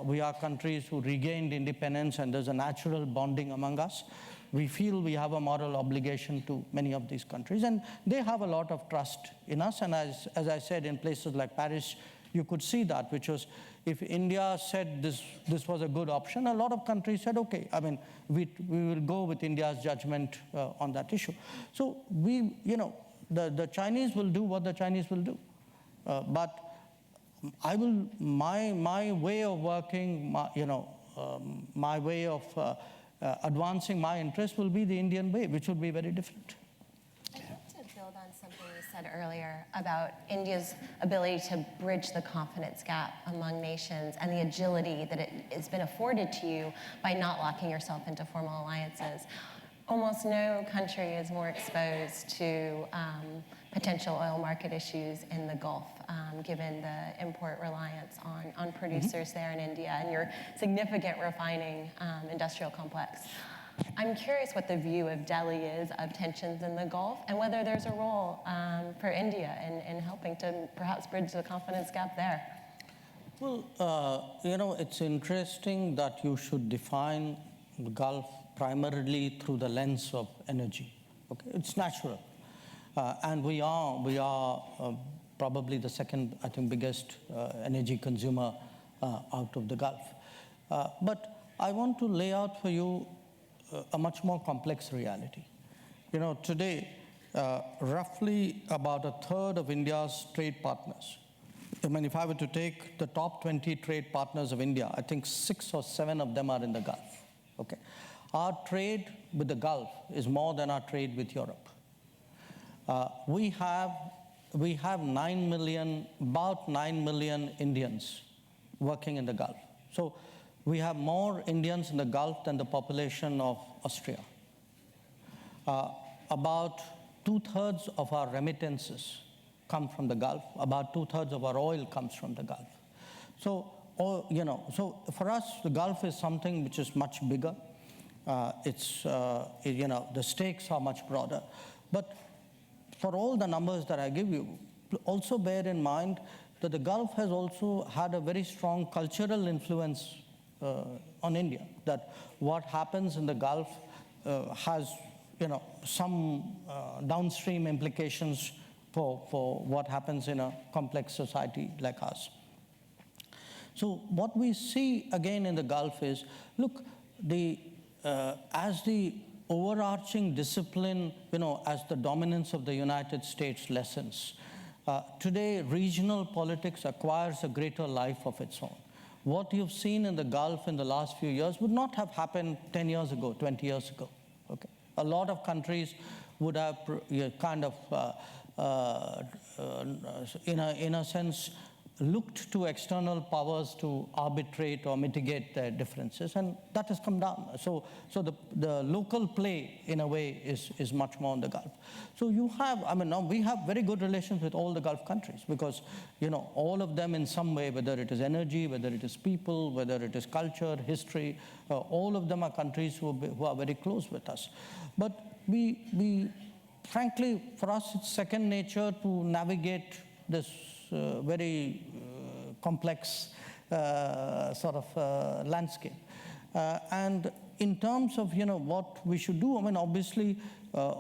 We are countries who regained independence, and there's a natural bonding among us. We feel we have a moral obligation to many of these countries, and they have a lot of trust in us. And as I said, in places like Paris, you could see that, which was, if India said this was a good option, a lot of countries said, okay, I mean, we will go with India's judgment on that issue. So the Chinese will do what the Chinese will do. But my way of working, my way of advancing my interest will be the Indian way, which will be very different. I'd like to build on something you said earlier about India's ability to bridge the confidence gap among nations and the agility that has been afforded to you by not locking yourself into formal alliances. Almost no country is more exposed to potential oil market issues in the Gulf, given the import reliance on producers there in India and your significant refining industrial complex. I'm curious what the view of Delhi is of tensions in the Gulf and whether there's a role for India in helping to perhaps bridge the confidence gap there. Well, it's interesting that you should define the Gulf primarily through the lens of energy. Okay, it's natural, and we are probably the second, I think, biggest energy consumer out of the Gulf. But I want to lay out for you a much more complex reality. Today, roughly about a third of India's trade partners. I mean, if I were to take the top 20 trade partners of India, I think 6 or 7 of them are in the Gulf. Okay. Our trade with the Gulf is more than our trade with Europe. We have about 9 million Indians working in the Gulf. So we have more Indians in the Gulf than the population of Austria. About 2/3 of our remittances come from the Gulf. About 2/3 of our oil comes from the Gulf. So, so for us, the Gulf is something which is much bigger. The stakes are much broader. But for all the numbers that I give you, also bear in mind that the Gulf has also had a very strong cultural influence on India, that what happens in the Gulf has, some downstream implications for what happens in a complex society like ours. So what we see again in the Gulf is, look, as the overarching discipline, as the dominance of the United States lessens, today regional politics acquires a greater life of its own. What you've seen in the Gulf in the last few years would not have happened 10 years ago, 20 years ago. Okay, a lot of countries would have kind of, in a sense, looked to external powers to arbitrate or mitigate their differences, and that has come down. So the local play, in a way, is much more in the Gulf. So you have, I mean, now we have very good relations with all the Gulf countries because, you know, all of them in some way, whether it is energy, whether it is people, whether it is culture, history, all of them are countries who are very close with us. But we frankly, for us, it's second nature to navigate this very complex sort of landscape. And in terms of, you know, what we should do, I mean, obviously,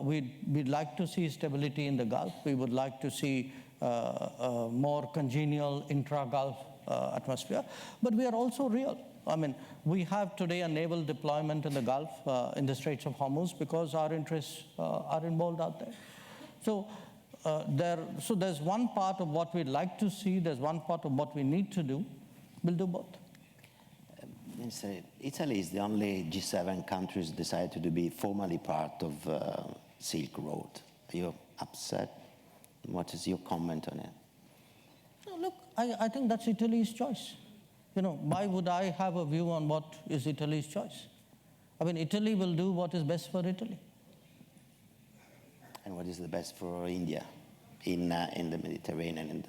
we'd like to see stability in the Gulf. We would like to see more congenial intra-Gulf atmosphere. But we are also real. I mean, we have today a naval deployment in the Gulf, in the Straits of Hormuz, because our interests are involved out there. So there's one part of what we'd like to see, there's one part of what we need to do. We'll do both. Italy is the only G7 countries decided to be formally part of Silk Road. Are you upset? What is your comment on it? No, look, I think that's Italy's choice. You know, why would I have a view on what is Italy's choice? I mean, Italy will do what is best for Italy. And what is the best for India in the Mediterranean?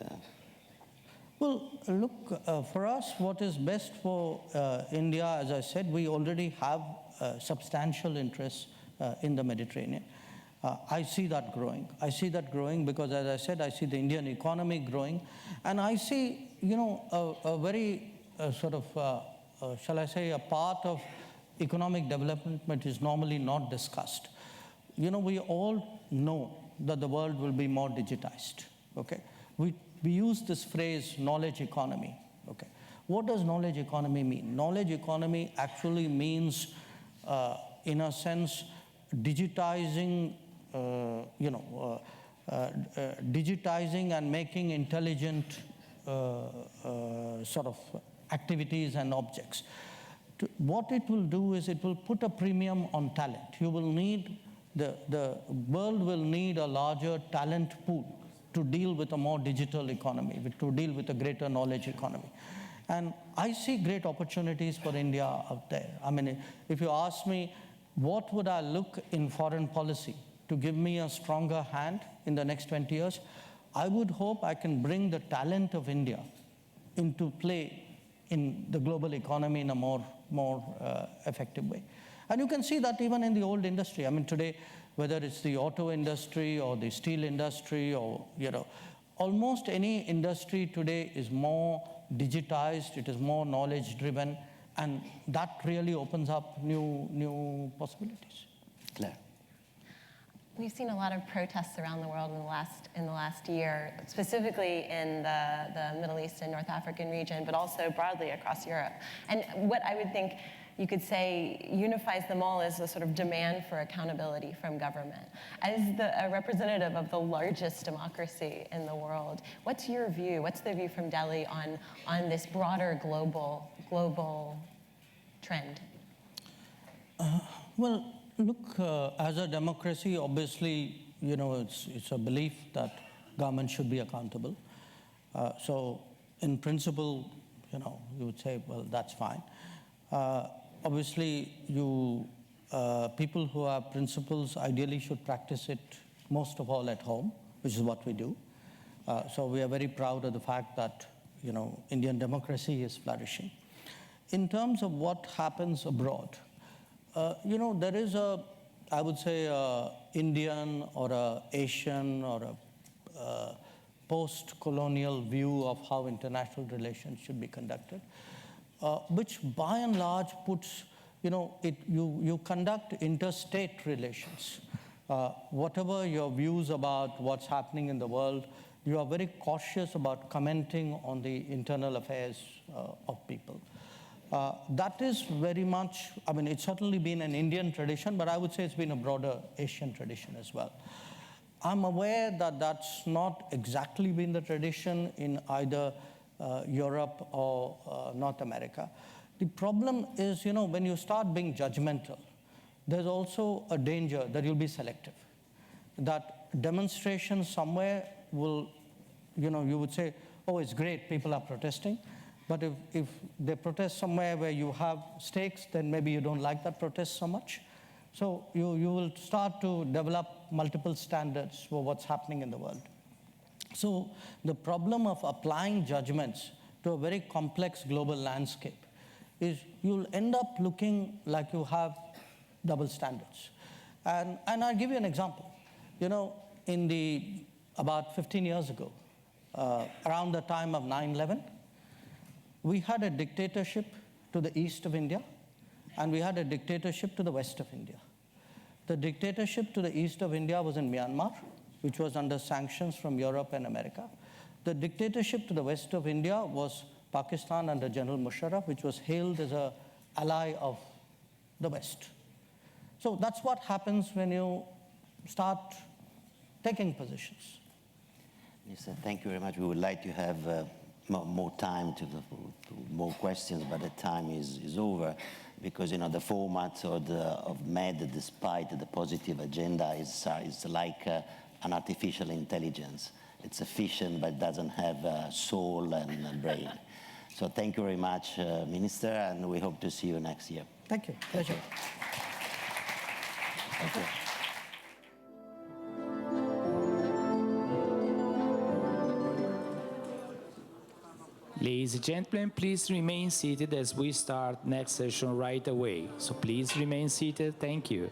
Well, look, for us, what is best for India, as I said, we already have substantial interests in the Mediterranean. I see that growing. I see that growing because, as I said, I see the Indian economy growing. And I see, you know, a very sort of, shall I say, a part of economic development which is normally not discussed. You know, we all know that the world will be more digitized, okay? We use this phrase, knowledge economy, okay? What does knowledge economy mean? Knowledge economy actually means, in a sense, digitizing, digitizing and making intelligent sort of activities and objects. What it will do is it will put a premium on talent. You will need, the world will need a larger talent pool to deal with a more digital economy, to deal with a greater knowledge economy. And I see great opportunities for India out there. I mean, if you ask me, what would I look in foreign policy to give me a stronger hand in the next 20 years? I would hope I can bring the talent of India into play in the global economy in a more effective way. And you can see that even in the old industry. I mean, today, whether it's the auto industry or the steel industry or, you know, almost any industry today is more digitized, it is more knowledge-driven, and that really opens up new possibilities. Claire. We've seen a lot of protests around the world in the last year, specifically in the Middle East and North African region, but also broadly across Europe. And what I would think you could say unifies them all is the sort of demand for accountability from government. As a representative of the largest democracy in the world, what's your view? What's the view from Delhi on this broader global trend? Well, look, as a democracy, obviously, you know, it's a belief that government should be accountable. So, in principle, you know, you would say, well, that's fine. Obviously, people who have principles ideally should practice it most of all at home, which is what we do. So we are very proud of the fact that, you know, Indian democracy is flourishing. In terms of what happens abroad, you know, there is I would say, Indian or a Asian or a post-colonial view of how international relations should be conducted, which by and large puts, you know, you conduct interstate relations. Whatever your views about what's happening in the world, you are very cautious about commenting on the internal affairs of people. That is very much, I mean, it's certainly been an Indian tradition, but I would say it's been a broader Asian tradition as well. I'm aware that that's not exactly been the tradition in either Europe or North America. The problem is, you know, when you start being judgmental, there's also a danger that you'll be selective. That demonstration somewhere will, you know, you would say, oh, it's great, people are protesting. But if they protest somewhere where you have stakes, then maybe you don't like that protest so much. So you will start to develop multiple standards for what's happening in the world. So the problem of applying judgments to a very complex global landscape is you'll end up looking like you have double standards. And I'll give you an example. You know, about 15 years ago, around the time of 9/11, we had a dictatorship to the east of India, and we had a dictatorship to the west of India. The dictatorship to the east of India was in Myanmar, which was under sanctions from Europe and America. The dictatorship to the west of India was Pakistan under General Musharraf, which was hailed as an ally of the West. So that's what happens when you start taking positions. Yes, thank you very much. We would like to have more time to more questions, but the time is over because the format of MED, despite the positive agenda, is like an artificial intelligence. It's efficient, but doesn't have a soul and brain. So thank you very much, Minister, and we hope to see you next year. Thank you. Pleasure. Thank you. Ladies and gentlemen, please remain seated as we start next session right away. So please remain seated. Thank you.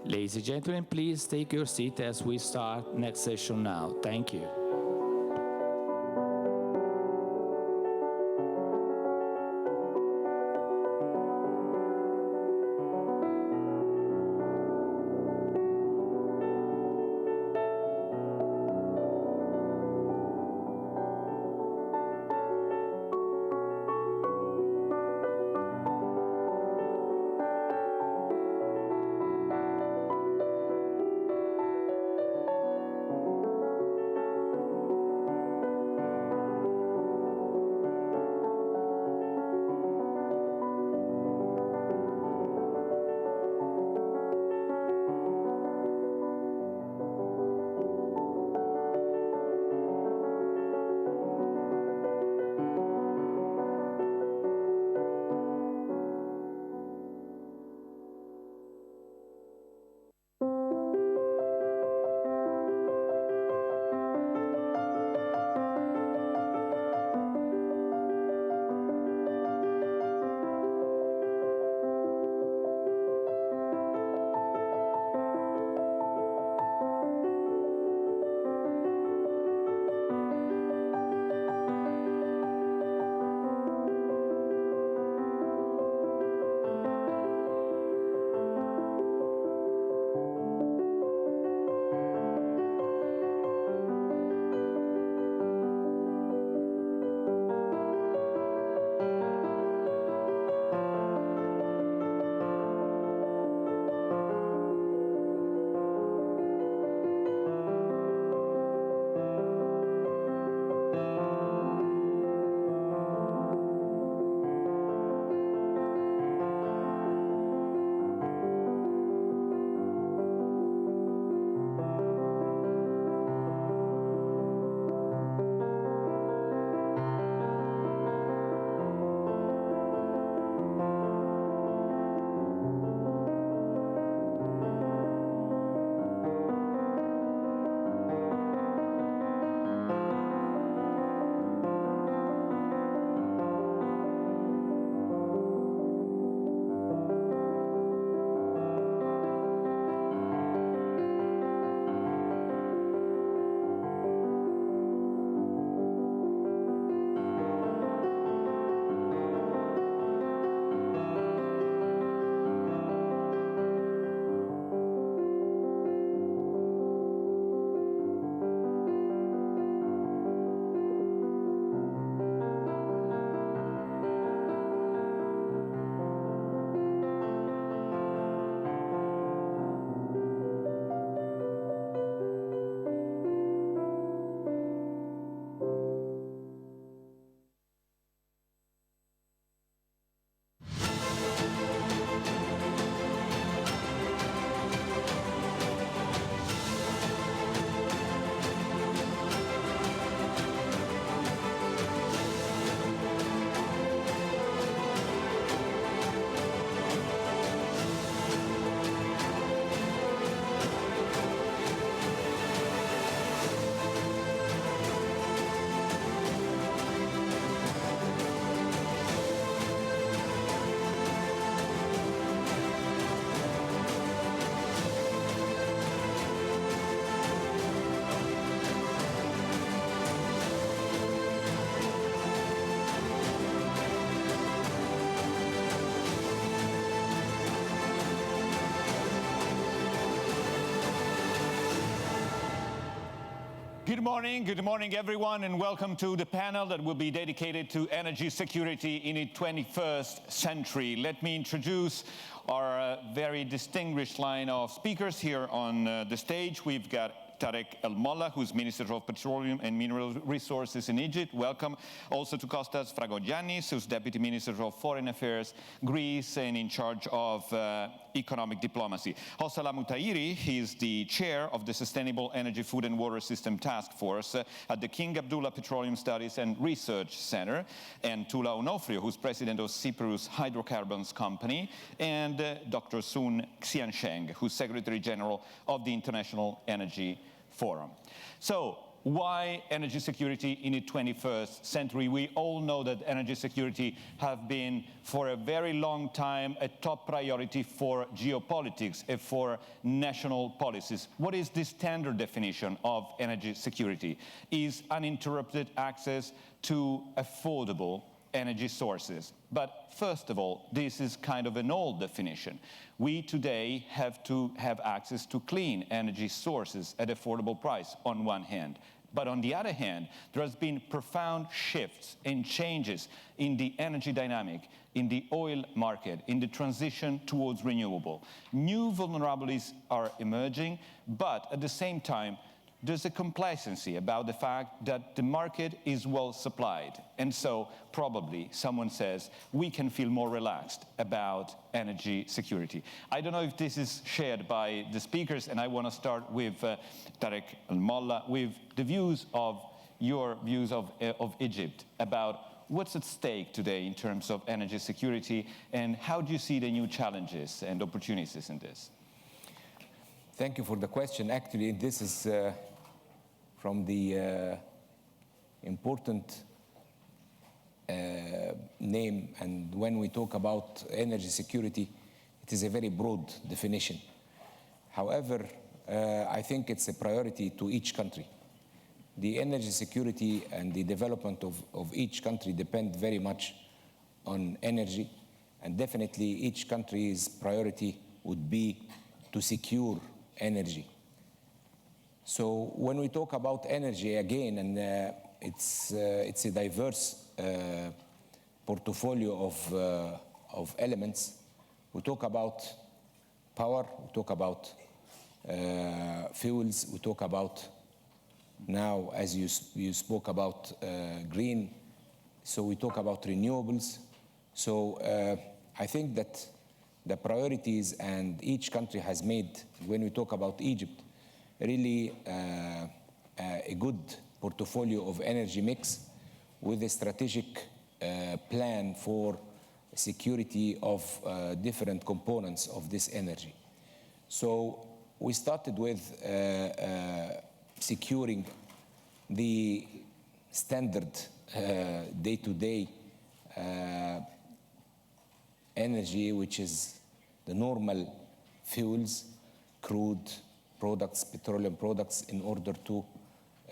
Ladies and gentlemen, please take your seat as we start next session now. Thank you. Good morning everyone, and welcome to the panel that will be dedicated to energy security in the 21st century. Let me introduce our very distinguished line of speakers here on the stage. We've got Tarek El Molla, who's Minister of Petroleum and Mineral Resources in Egypt. Welcome. Also to Kostas Fragogiannis, who's Deputy Minister of Foreign Affairs, Greece, and in charge of economic diplomacy. Hossam Mutairi, he's the chair of the Sustainable Energy, Food and Water System Task Force at the King Abdullah Petroleum Studies and Research Center, and Tula Onofrio, who's president of Cyprus Hydrocarbons Company, and Dr. Sun Xiansheng, who's Secretary General of the International Energy Forum. So, why energy security in the 21st century? We all know that energy security has been for a very long time a top priority for geopolitics and for national policies. What is the standard definition of energy security? Is uninterrupted access to affordable energy sources. But first of all, this is kind of an old definition. We today have to have access to clean energy sources at affordable price on one hand. But on the other hand, there has been profound shifts and changes in the energy dynamic, in the oil market, in the transition towards renewable. New vulnerabilities are emerging, but at the same time, there's a complacency about the fact that the market is well supplied. And so probably someone says we can feel more relaxed about energy security. I don't know if this is shared by the speakers, and I want to start with Tarek El Molla, with the views of your views of Egypt about what's at stake today in terms of energy security, and how do you see the new challenges and opportunities in this? Thank you for the question. Actually, this is from the important name, and when we talk about energy security, it is a very broad definition. However, I think it's a priority to each country. The energy security and the development of each country depend very much on energy, and definitely each country's priority would be to secure energy. So when we talk about energy again, and it's a diverse portfolio of elements. We talk about power, we talk about fuels, we talk about now, as you spoke about green, so we talk about renewables. So I think that the priorities and each country has made, when we talk about Egypt, really a good portfolio of energy mix with a strategic plan for security of different components of this energy. So we started with securing the standard day-to-day energy, which is the normal fuels, crude products, petroleum products, in order to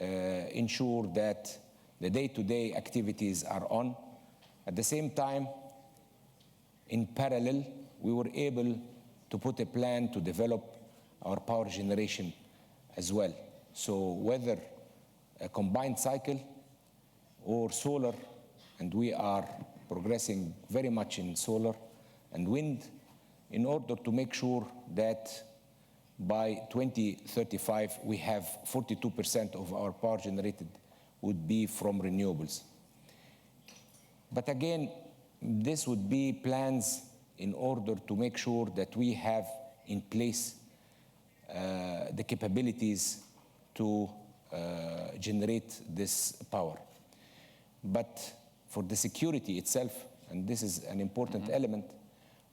ensure that the day-to-day activities are on. At the same time, in parallel, we were able to put a plan to develop our power generation as well. So whether a combined cycle or solar, and we are progressing very much in solar and wind, in order to make sure that by 2035, we have 42% of our power generated would be from renewables. But again, this would be plans in order to make sure that we have in place the capabilities to generate this power. But for the security itself, and this is an important element,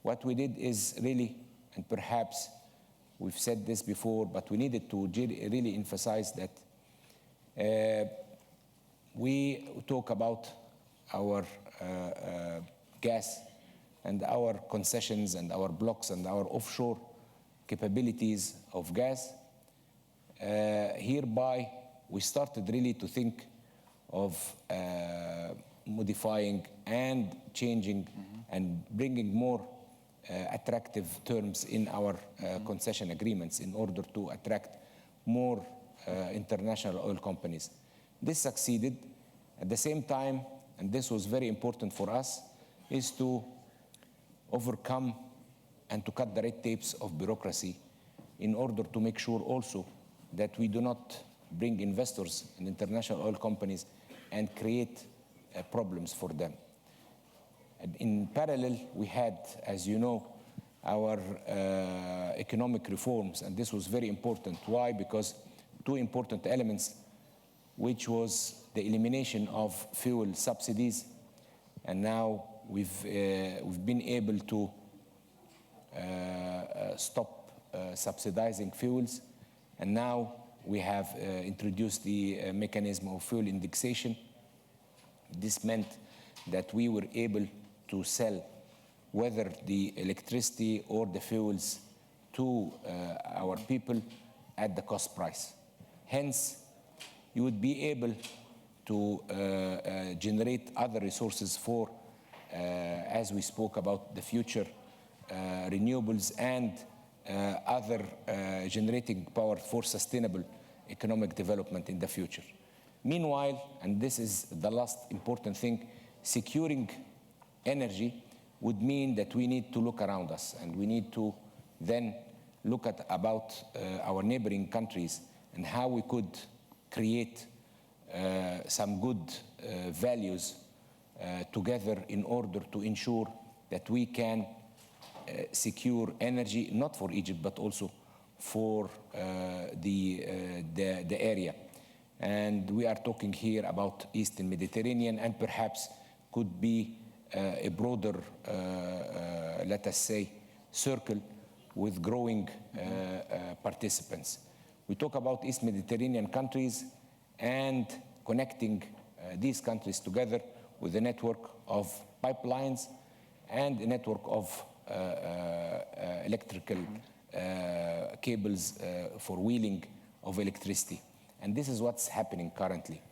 what we did is really, and perhaps we've said this before, but we needed to really emphasize that we talk about our gas and our concessions and our blocks and our offshore capabilities of gas. Hereby, we started really to think of modifying and changing and bringing more attractive terms in our concession agreements in order to attract more international oil companies. This succeeded. At the same time, and this was very important for us, is to overcome and to cut the red tapes of bureaucracy in order to make sure also that we do not bring investors and international oil companies and create problems for them. And in parallel, we had, as you know, our economic reforms, and this was very important. Why? Because two important elements, which was the elimination of fuel subsidies, and now we've been able to stop subsidizing fuels, and now we have introduced the mechanism of fuel indexation. This meant that we were able to sell whether the electricity or the fuels to our people at the cost price. Hence, you would be able to generate other resources for, as we spoke about, the future renewables and other generating power for sustainable economic development in the future. Meanwhile, and this is the last important thing, securing energy would mean that we need to look around us, and we need to then look at about our neighboring countries and how we could create some good values together in order to ensure that we can secure energy, not for Egypt, but also for the area. And we are talking here about Eastern Mediterranean, and perhaps could be a broader, let us say, circle with growing participants. We talk about East Mediterranean countries and connecting these countries together with a network of pipelines and a network of electrical cables for wheeling of electricity. And this is what's happening currently.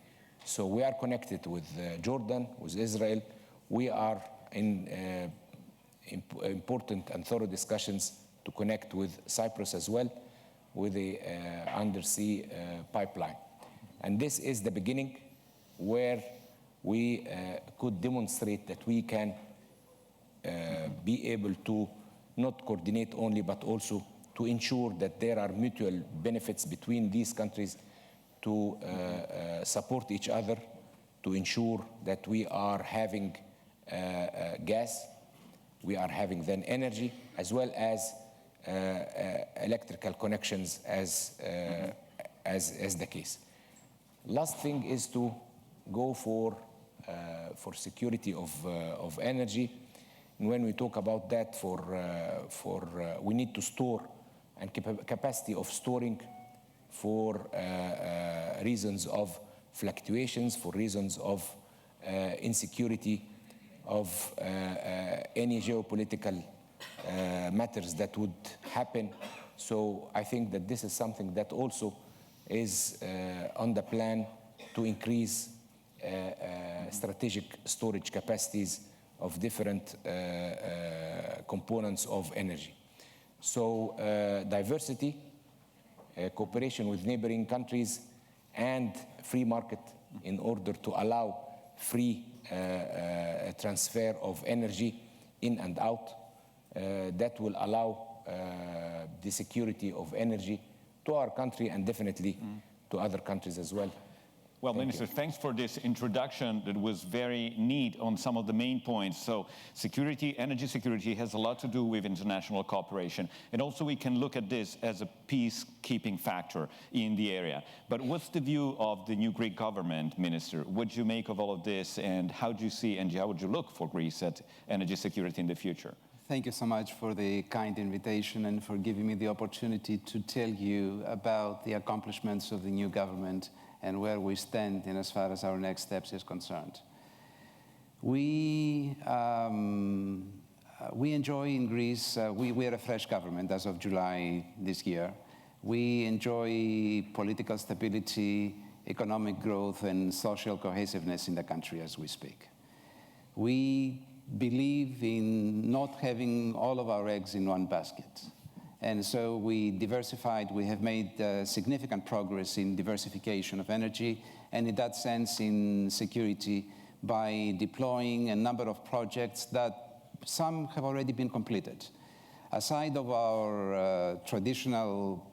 So we are connected with Jordan, with Israel. We are in important and thorough discussions to connect with Cyprus as well, with the undersea pipeline. And this is the beginning where we could demonstrate that we can be able to not coordinate only, but also to ensure that there are mutual benefits between these countries to support each other, to ensure that we are having gas, we are having then energy, as well as electrical connections as the case. Last thing is to go for security of energy. And when we talk about that, we need to store and capacity of storing for reasons of fluctuations, for reasons of insecurity, of any geopolitical matters that would happen. So I think that this is something that also is on the plan to increase strategic storage capacities of different components of energy. So diversity, cooperation with neighboring countries, and free market in order to allow free transfer of energy in and out. That will allow the security of energy to our country and definitely to other countries as well. Well, Minister, thanks for this introduction that was very neat on some of the main points. So security, energy security has a lot to do with international cooperation. And also we can look at this as a peacekeeping factor in the area. But what's the view of the new Greek government, Minister? What do you make of all of this, and how do you see and how would you look for Greece at energy security in the future? Thank you so much for the kind invitation and for giving me the opportunity to tell you about the accomplishments of the new government and where we stand in as far as our next steps is concerned. We enjoy in Greece, we are a fresh government as of July this year. We enjoy political stability, economic growth, and social cohesiveness in the country as we speak. We believe in not having all of our eggs in one basket. And so we diversified, we have made significant progress in diversification of energy, and in that sense in security by deploying a number of projects that some have already been completed. Aside of our traditional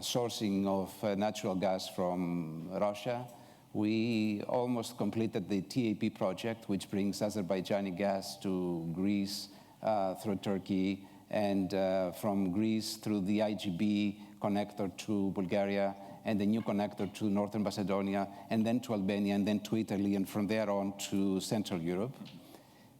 sourcing of natural gas from Russia, we almost completed the TAP project, which brings Azerbaijani gas to Greece through Turkey, and from Greece through the IGB connector to Bulgaria, and the new connector to Northern Macedonia, and then to Albania, and then to Italy, and from there on to Central Europe.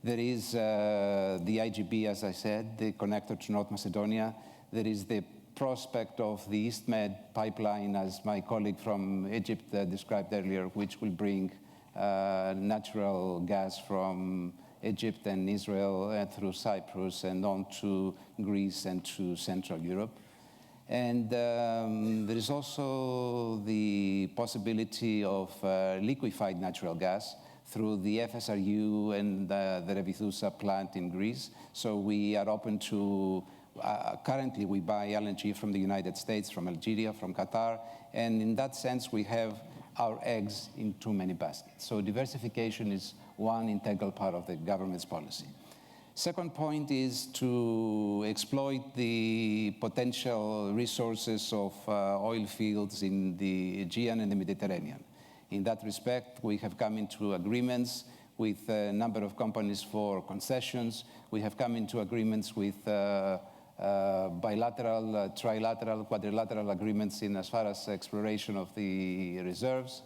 There is the IGB, as I said, the connector to North Macedonia. There is the prospect of the EastMed pipeline, as my colleague from Egypt described earlier, which will bring natural gas from Egypt and Israel through Cyprus and on to Greece and to Central Europe. And there is also the possibility of liquefied natural gas through the FSRU and the Revithousa plant in Greece. So we are open to, currently we buy LNG from the United States, from Algeria, from Qatar, and in that sense we have our eggs in too many baskets. So diversification is one integral part of the government's policy. Second point is to exploit the potential resources of oil fields in the Aegean and the Mediterranean. In that respect, we have come into agreements with a number of companies for concessions. We have come into agreements with bilateral, trilateral, quadrilateral agreements in as far as exploration of the reserves.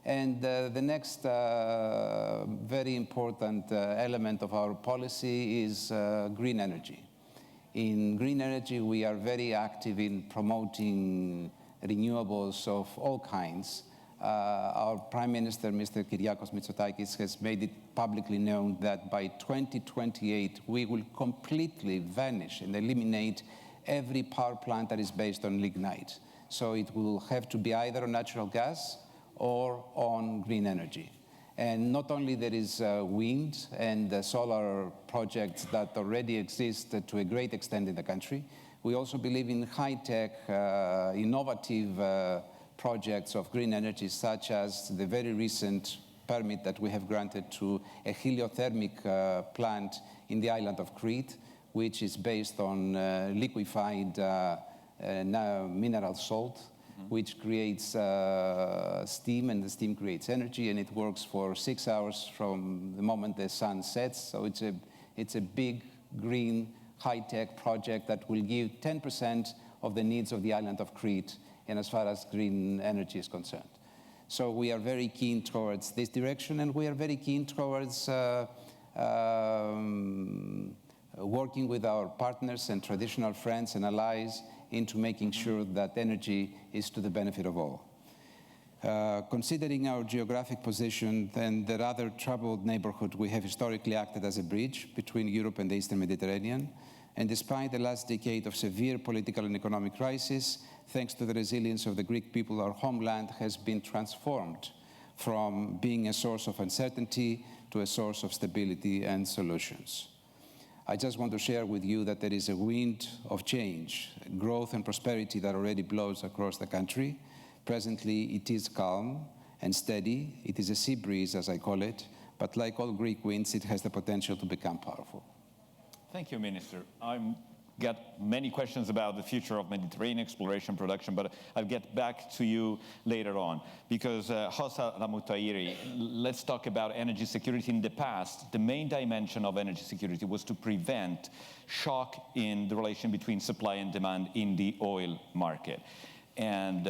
And the next very important element of our policy is green energy. In green energy, we are very active in promoting renewables of all kinds. Our Prime Minister, Mr. Kyriakos Mitsotakis, has made it publicly known that by 2028, we will completely vanish and eliminate every power plant that is based on lignite. So it will have to be either on natural gas or on green energy. And not only there is wind and solar projects that already exist to a great extent in the country, we also believe in high-tech, innovative projects of green energy, such as the very recent permit that we have granted to a heliothermic plant in the island of Crete, which is based on liquefied mineral salt, which creates steam, and the steam creates energy, and it works for 6 hours from the moment the sun sets. So it's a big, green, high-tech project that will give 10% of the needs of the island of Crete, and as far as green energy is concerned. So we are very keen towards this direction, and we are very keen towards working with our partners and traditional friends and allies into making sure that energy is to the benefit of all. Considering our geographic position and the rather troubled neighborhood, we have historically acted as a bridge between Europe and the Eastern Mediterranean. And despite the last decade of severe political and economic crisis, thanks to the resilience of the Greek people, our homeland has been transformed from being a source of uncertainty to a source of stability and solutions. I just want to share with you that there is a wind of change, growth and prosperity that already blows across the country. Presently, it is calm and steady. It is a sea breeze, as I call it, but like all Greek winds, it has the potential to become powerful. Thank you, Minister. I've got many questions about the future of Mediterranean exploration production, but I'll get back to you later on. Because, Hossa Ramutairi, let's talk about energy security. In the past, the main dimension of energy security was to prevent shock in the relation between supply and demand in the oil market. And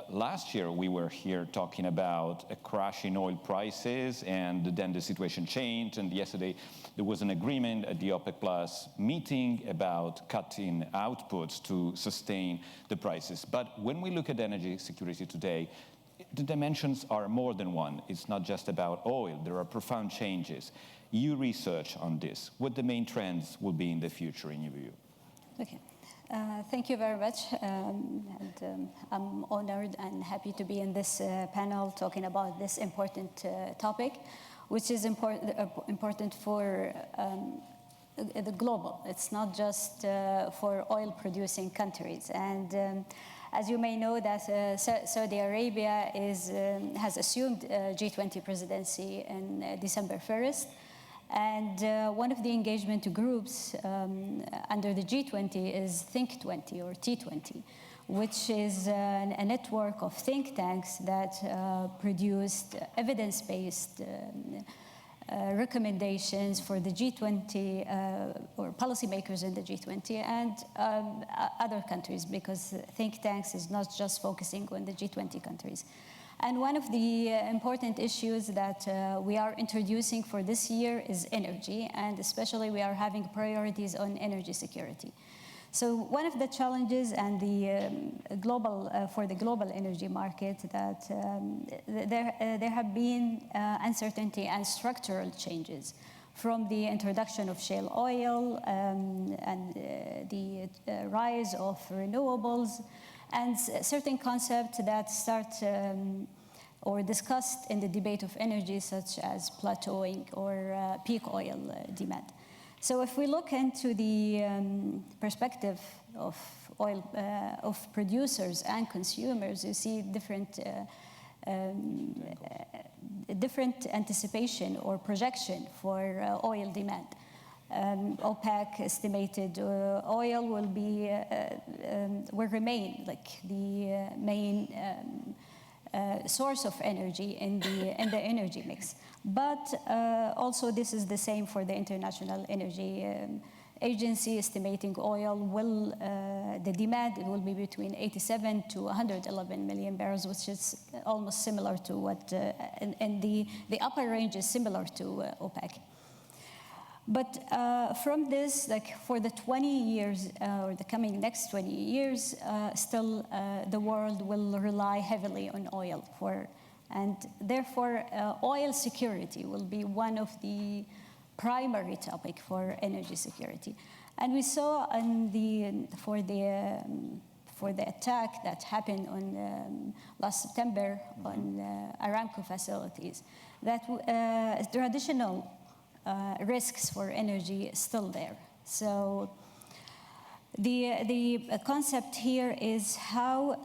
last year, we were here talking about a crash in oil prices, and then the situation changed. And yesterday, there was an agreement at the OPEC Plus meeting about cutting outputs to sustain the prices. But when we look at energy security today, the dimensions are more than one. It's not just about oil. There are profound changes. You research on this. What the main trends will be in the future, in your view? Okay. Thank you very much. I'm honored and happy to be in this panel talking about this important topic, which is important for the global. It's not just for oil-producing countries. And as you may know, that Saudi Arabia has assumed G20 presidency in December 1st. And one of the engagement groups under the G20 is Think 20 or T20, which is a network of think tanks that produced evidence-based recommendations for the G20 or policymakers in the G20 and other countries, because think tanks is not just focusing on the G20 countries. And one of the important issues that we are introducing for this year is energy, and especially we are having priorities on energy security. So one of the challenges and the for the global energy market that there have been uncertainty and structural changes from the introduction of shale oil and the rise of renewables and certain concepts that start or discussed in the debate of energy, such as plateauing or peak oil demand. So if we look into the perspective of oil, of producers and consumers, you see different anticipation or projection for oil demand. OPEC estimated oil will remain like the main source of energy in the energy mix. But also this is the same for the International Energy Agency, estimating oil the demand will be between 87 to 111 million barrels, which is almost similar to what, and the upper range is similar to OPEC. But from this, like for the 20 years or the coming next 20 years, still the world will rely heavily on oil and therefore oil security will be one of the primary topic for energy security. And we saw for the attack that happened on last September on Aramco facilities, that traditional risks for energy is still there. So the concept here is how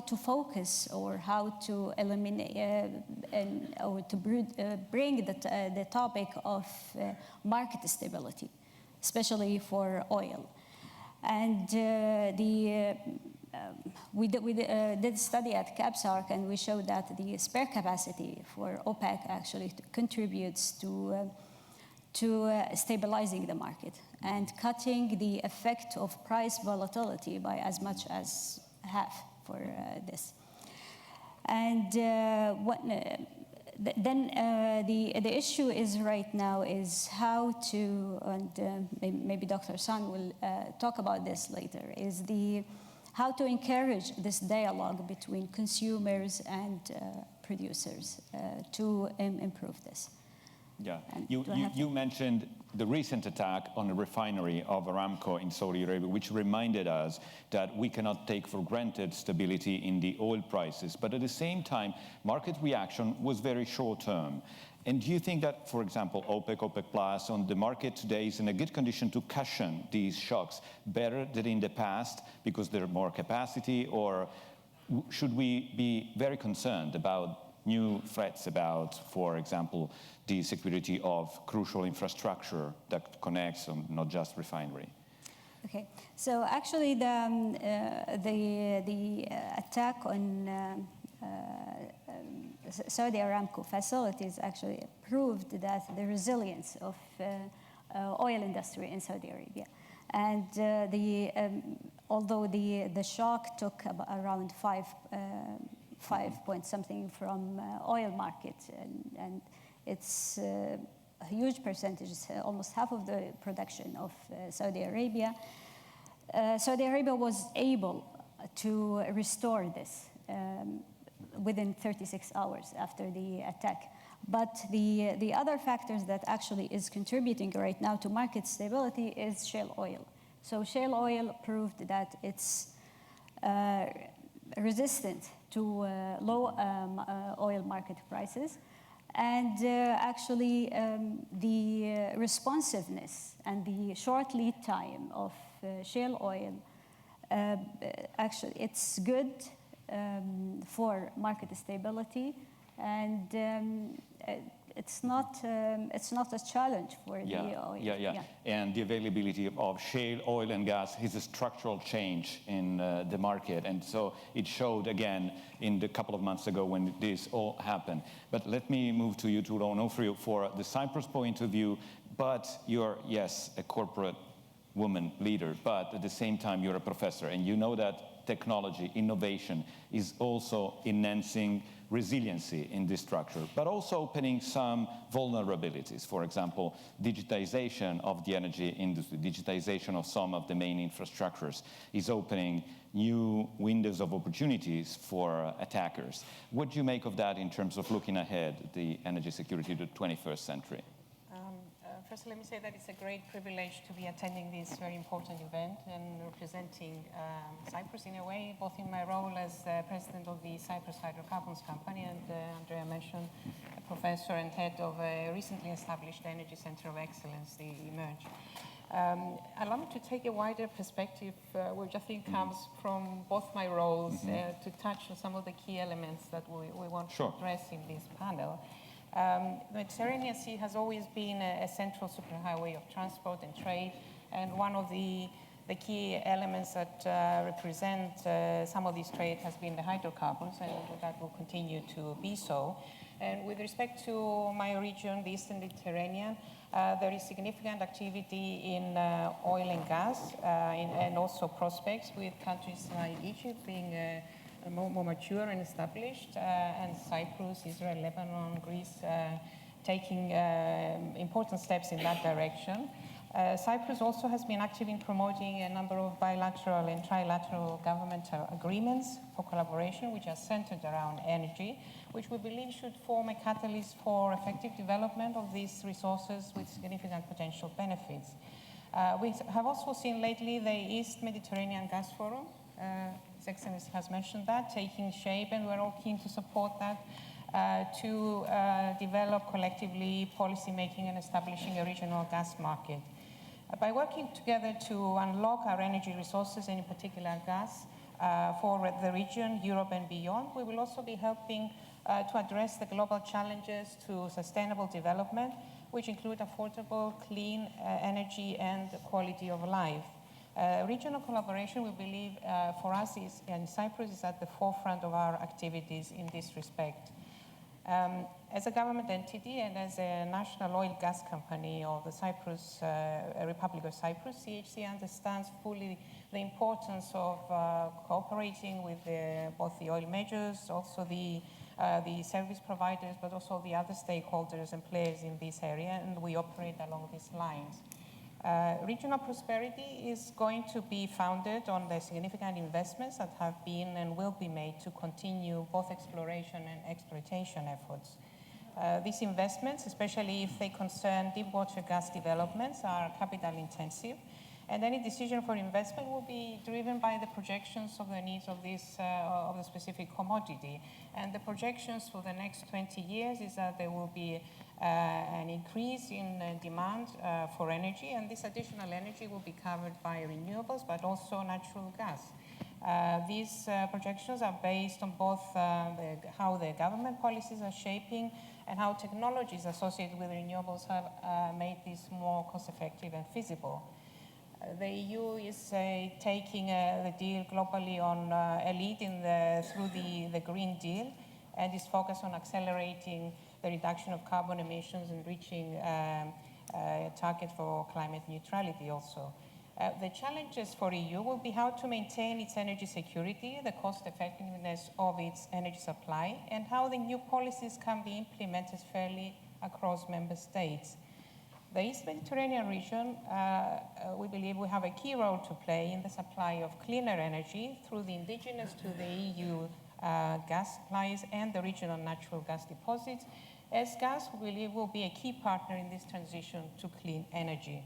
to focus or how to eliminate or to bring the topic of market stability, especially for oil. And we did a study at CAPSARC, and we showed that the spare capacity for OPEC actually contributes to stabilizing the market and cutting the effect of price volatility by as much as half for this. And the issue is right now is how to, and maybe Dr. San will talk about this later, is how to encourage this dialogue between consumers and producers to improve this. Yeah, you mentioned the recent attack on the refinery of Aramco in Saudi Arabia, which reminded us that we cannot take for granted stability in the oil prices. But at the same time, market reaction was very short term. And do you think that, for example, OPEC Plus on the market today is in a good condition to cushion these shocks better than in the past because there's more capacity? Or should we be very concerned about new threats about, for example, the security of crucial infrastructure that connects not just refinery? Okay, so actually the attack on Saudi Aramco facilities actually proved that the resilience of oil industry in Saudi Arabia. And although the shock took around 5 point something from oil market, and it's a huge percentage, almost half of the production of Saudi Arabia. Saudi Arabia was able to restore this within 36 hours after the attack. But the other factors that actually is contributing right now to market stability is shale oil. So shale oil proved that it's resistant to low oil market prices. And actually, the responsiveness and the short lead time of shale oil, actually, it's good for market stability, and it's not a challenge for the oil. Yeah. And the availability of shale oil and gas is a structural change in the market. And so it showed again in the couple of months ago when this all happened. But let me move to you, Onofrio, for the Cyprus point of view. But you're, yes, a corporate woman leader, but at the same time you're a professor. And you know that technology, innovation is also enhancing resiliency in this structure, but also opening some vulnerabilities. For example, digitization of the energy industry, digitization of some of the main infrastructures is opening new windows of opportunities for attackers. What do you make of that in terms of looking ahead the energy security to the 21st century? First, let me say that it's a great privilege to be attending this very important event and representing Cyprus in a way, both in my role as president of the Cyprus Hydrocarbons Company and, Andrea mentioned, a professor and head of a recently established Energy Center of Excellence, the EMERGE. Allow me to take a wider perspective, which I think comes from both my roles, to touch on some of the key elements that we want to address in this panel. The Mediterranean Sea has always been a central superhighway of transport and trade, and one of the key elements that represent some of this trade has been the hydrocarbons, and that will continue to be so. And with respect to my region, the Eastern Mediterranean, there is significant activity in oil and gas, and also prospects, with countries like Egypt being more mature and established, and Cyprus, Israel, Lebanon, Greece taking important steps in that direction. Cyprus also has been active in promoting a number of bilateral and trilateral governmental agreements for collaboration, which are centered around energy, which we believe should form a catalyst for effective development of these resources with significant potential benefits. We have also seen lately the East Mediterranean Gas Forum, His Excellency has mentioned that, taking shape, and we're all keen to support that, to develop collectively policy making and establishing a regional gas market. By working together to unlock our energy resources, and in particular gas, for the region, Europe and beyond, we will also be helping to address the global challenges to sustainable development, which include affordable, clean energy and quality of life. Regional collaboration, we believe, for us in Cyprus is at the forefront of our activities in this respect. As a government entity and as a national oil gas company of the Cyprus, Republic of Cyprus, CHC understands fully the importance of cooperating with both the oil majors, also the service providers, but also the other stakeholders and players in this area, and we operate along these lines. Regional prosperity is going to be founded on the significant investments that have been and will be made to continue both exploration and exploitation efforts. These investments, especially if they concern deep water gas developments, are capital intensive, and any decision for investment will be driven by the projections of the needs of this of the specific commodity. And the projections for the next 20 years is that there will be an increase in demand for energy, and this additional energy will be covered by renewables, but also natural gas. These projections are based on both how the government policies are shaping and how technologies associated with renewables have made this more cost-effective and feasible. The EU is taking the deal globally on a lead through the Green Deal, and is focused on accelerating the reduction of carbon emissions and reaching a target for climate neutrality also. The challenges for EU will be how to maintain its energy security, the cost effectiveness of its energy supply, and how the new policies can be implemented fairly across member states. The East Mediterranean region, we believe we have a key role to play in the supply of cleaner energy through the indigenous to the EU gas supplies and the regional natural gas deposits, as gas, we believe, will be a key partner in this transition to clean energy.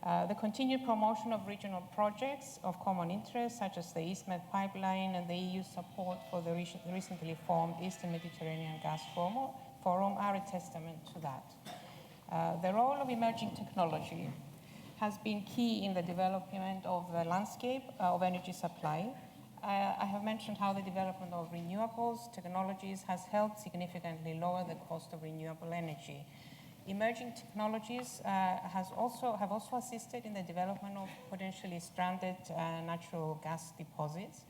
The continued promotion of regional projects of common interest, such as the EastMed pipeline and the EU support for the recently formed Eastern Mediterranean Gas forum are a testament to that. The role of emerging technology has been key in the development of the landscape of energy supply. I have mentioned how the development of renewables technologies has helped significantly lower the cost of renewable energy. Emerging technologies have also assisted in the development of potentially stranded natural gas deposits.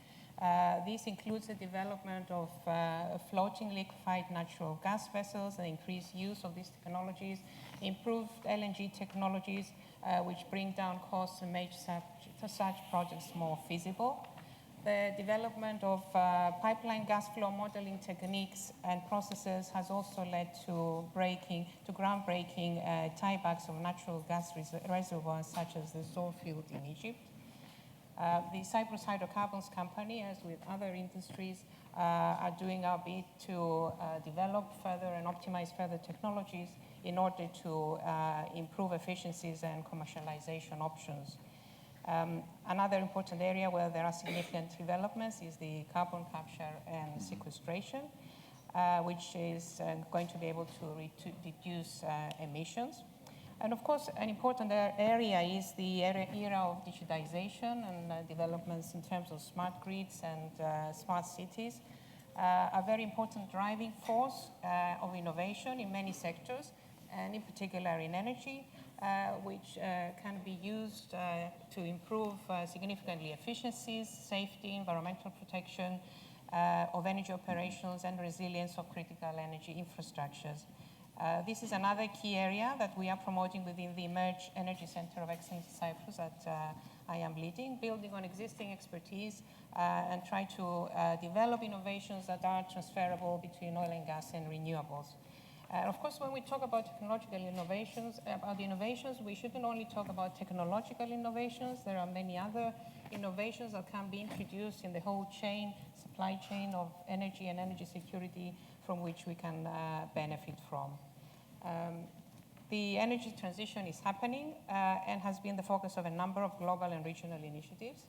This includes the development of floating liquefied natural gas vessels and increased use of these technologies, improved LNG technologies, which bring down costs and make such projects more feasible. The development of pipeline gas flow modeling techniques and processes has also led to groundbreaking tiebacks of natural gas reservoirs, such as the Zohr field in Egypt. The Cyprus Hydrocarbons Company, as with other industries, are doing our bit to develop further and optimize further technologies in order to improve efficiencies and commercialization options. Another important area where there are significant developments is the carbon capture and sequestration, which is going to be able to reduce emissions. And of course, an important area is the era of digitization and developments in terms of smart grids and smart cities, a very important driving force of innovation in many sectors, and in particular in energy, which can be used to improve significantly efficiencies, safety, environmental protection of energy operations, and resilience of critical energy infrastructures. This is another key area that we are promoting within the Emerge Energy Center of Excellence in Cyprus that I am leading, building on existing expertise and try to develop innovations that are transferable between oil and gas and renewables. Of course, when we talk about technological innovations, we shouldn't only talk about technological innovations. There are many other innovations that can be introduced in the whole supply chain of energy and energy security from which we can benefit from. The energy transition is happening and has been the focus of a number of global and regional initiatives.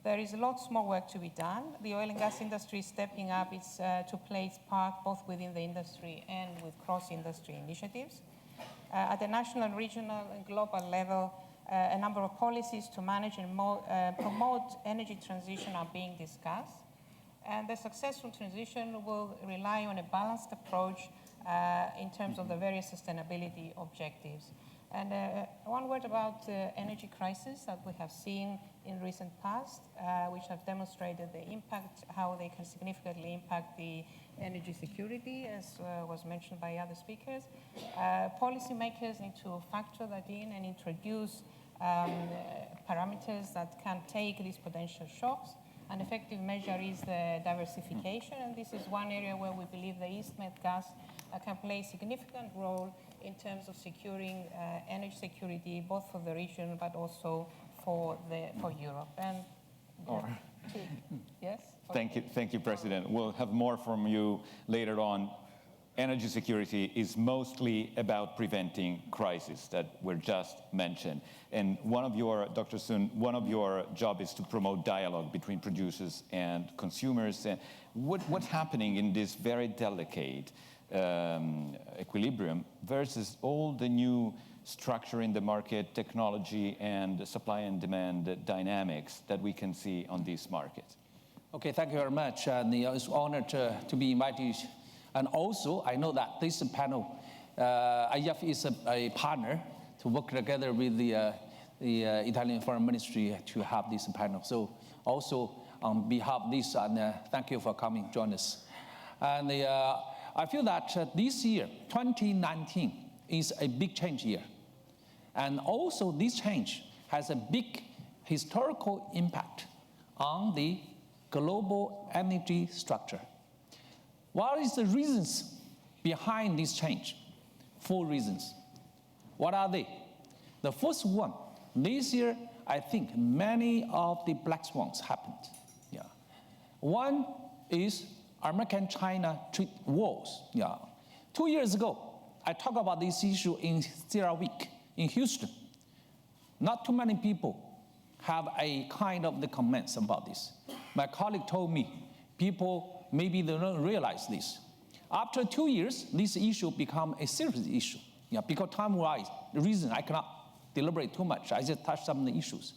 There is lots more work to be done. The oil and gas industry is stepping up to play its part both within the industry and with cross-industry initiatives. At the national, regional, and global level, a number of policies to manage and promote energy transition are being discussed. And the successful transition will rely on a balanced approach in terms of the various sustainability objectives. And one word about the energy crisis that we have seen in recent past, which have demonstrated the impact, how they can significantly impact the energy security, as was mentioned by other speakers. Policymakers need to factor that in and introduce parameters that can take these potential shocks. An effective measure is the diversification, and this is one area where we believe the EastMed gas can play a significant role in terms of securing energy security, both for the region but also for Europe. And yes. Thank you, President. We'll have more from you later on. Energy security is mostly about preventing crises that were just mentioned. And Dr. Sun, one of your job is to promote dialogue between producers and consumers. And what's happening in this very delicate equilibrium versus all the new structure in the market, technology, and supply and demand dynamics that we can see on these markets? Okay, thank you very much. And it's an honor to be invited. And also, I know that this panel, IEF is a partner to work together with the Italian Foreign Ministry to have this panel. So also, on behalf of this, thank you for coming, join us. And I feel that this year, 2019, is a big change year. And also, this change has a big historical impact on the global energy structure. What is the reasons behind this change? 4 reasons. What are they? The first one, this year, I think many of the black swans happened. Yeah. One is American-China trade wars. Yeah. 2 years ago, I talked about this issue in Sierra Week in Houston. Not too many people have a kind of the comments about this. My colleague told me, people maybe they don't realize this. After 2 years, this issue become a serious issue. Because time-wise, the reason I cannot deliberate too much, I just touch some of the issues.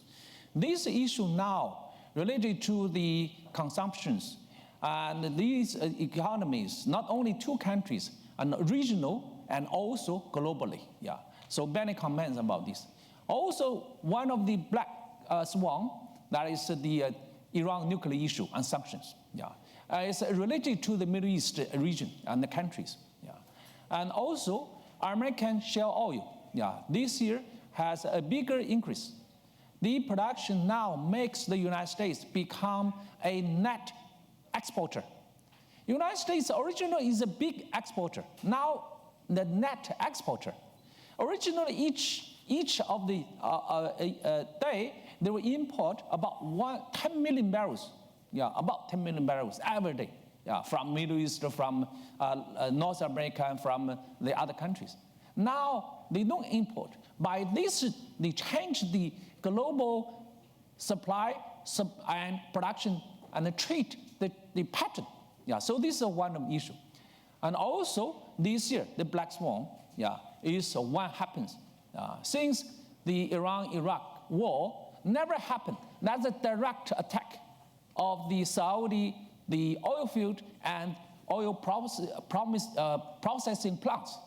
This issue now related to the consumptions and these economies, not only two countries, and regional and also globally. So many comments about this. Also, one of the black swan, that is the Iran nuclear issue and sanctions. It's related to the Middle East region and the countries. And also, American shale oil, this year has a bigger increase. The production now makes the United States become a net exporter. United States originally is a big exporter. Now, the net exporter. Originally, each of the day, they will import about 10 million barrels. About 10 million barrels every day. From Middle East, from North America, and from the other countries. Now, they don't import. By this, they change the global supply and production and treat the pattern. So this is one issue. And also, this year, the black swan, is what happens. Since the Iran-Iraq war never happened, that's a direct attack of the Saudi, the oil field and oil processing plants,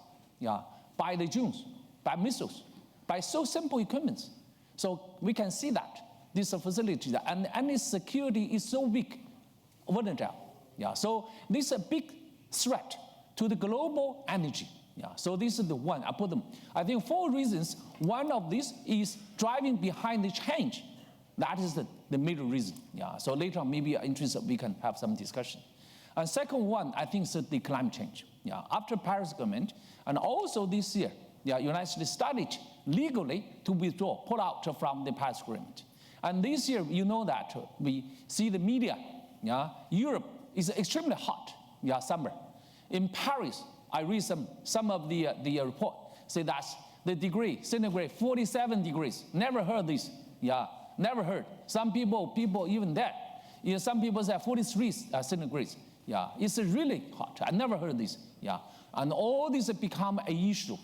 by the drones, by missiles, by so simple equipment. So we can see that this facility and any security is so weak, vulnerable. So this is a big threat to the global energy. So this is the one I put them. I think 4 reasons. One of these is driving behind the change. That is the middle reason. So later on, maybe interested, we can have some discussion. And second one, I think, is the climate change. After Paris Agreement, and also this year, United States started legally to withdraw, pull out from the Paris Agreement. And this year, you know that we see the media. Europe is extremely hot. Summer. In Paris, I read some of the report say that the degree centigrade 47 degrees. Never heard this. Never heard. Some people even there. Some people say 43 centigrades. It's really hot. I never heard this. And all this become an issue.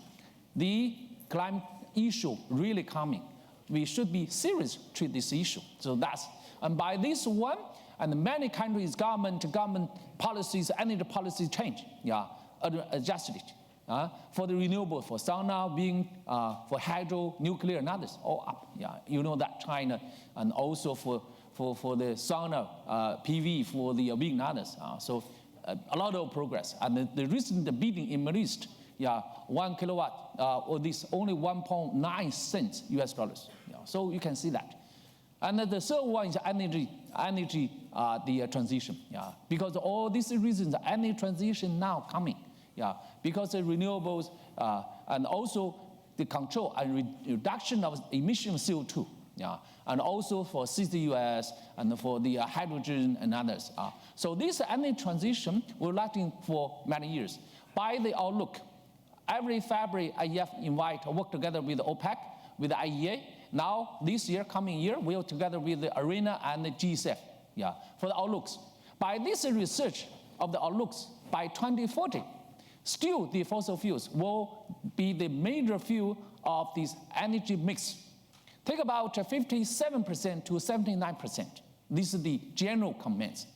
The climate issue really coming. We should be serious treat this issue. So and by this one, and many countries, government policies, energy policy change. Adjusted it. For the renewable, for solar, wind, for hydro, nuclear, and others, all up. You know that China, and also for the solar, PV, for the wind and others. So a lot of progress. And the recent bidding in Middle East, 1 kilowatt, or this only 1.9 cents US dollars. So you can see that. And the third one is energy, the transition. Because all these reasons, energy transition now coming. Because the renewables and also the control and reduction of emission of CO2. And also for CCUS and for the hydrogen and others. So this energy transition will last for many years. By the outlook, every February, IEF work together with OPEC, with the IEA. Now, this year, coming year, we'll together with the ARENA and the GSF, for the outlooks. By this research of the outlooks, by 2040, still the fossil fuels will be the major fuel of this energy mix. Take about 57% to 79%. This is the general comments.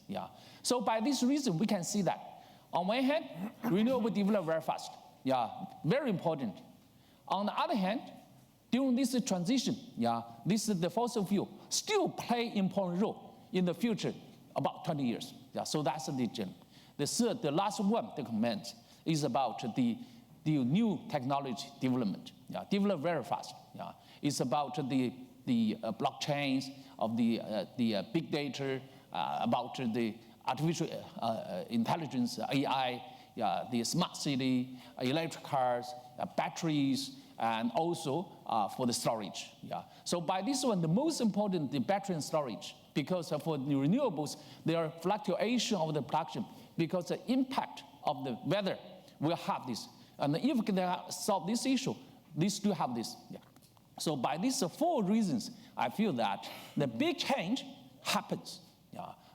So by this reason, we can see that. On one hand, renewable develop very fast. Very important. On the other hand, during this transition, this is the fossil fuel still play important role in the future, about 20 years. So that's the general. The third, the last one, the comment is about the new technology development. Develop very fast. It's about the blockchains of the big data, about the artificial intelligence, AI, the smart city, electric cars, batteries, and also for the storage. So by this one, the most important, the battery and storage, because for the renewables, there are fluctuation of the production, because the impact of the weather will have this. And if they solve this issue, these do have this. So by these 4 reasons, I feel that the big change happens.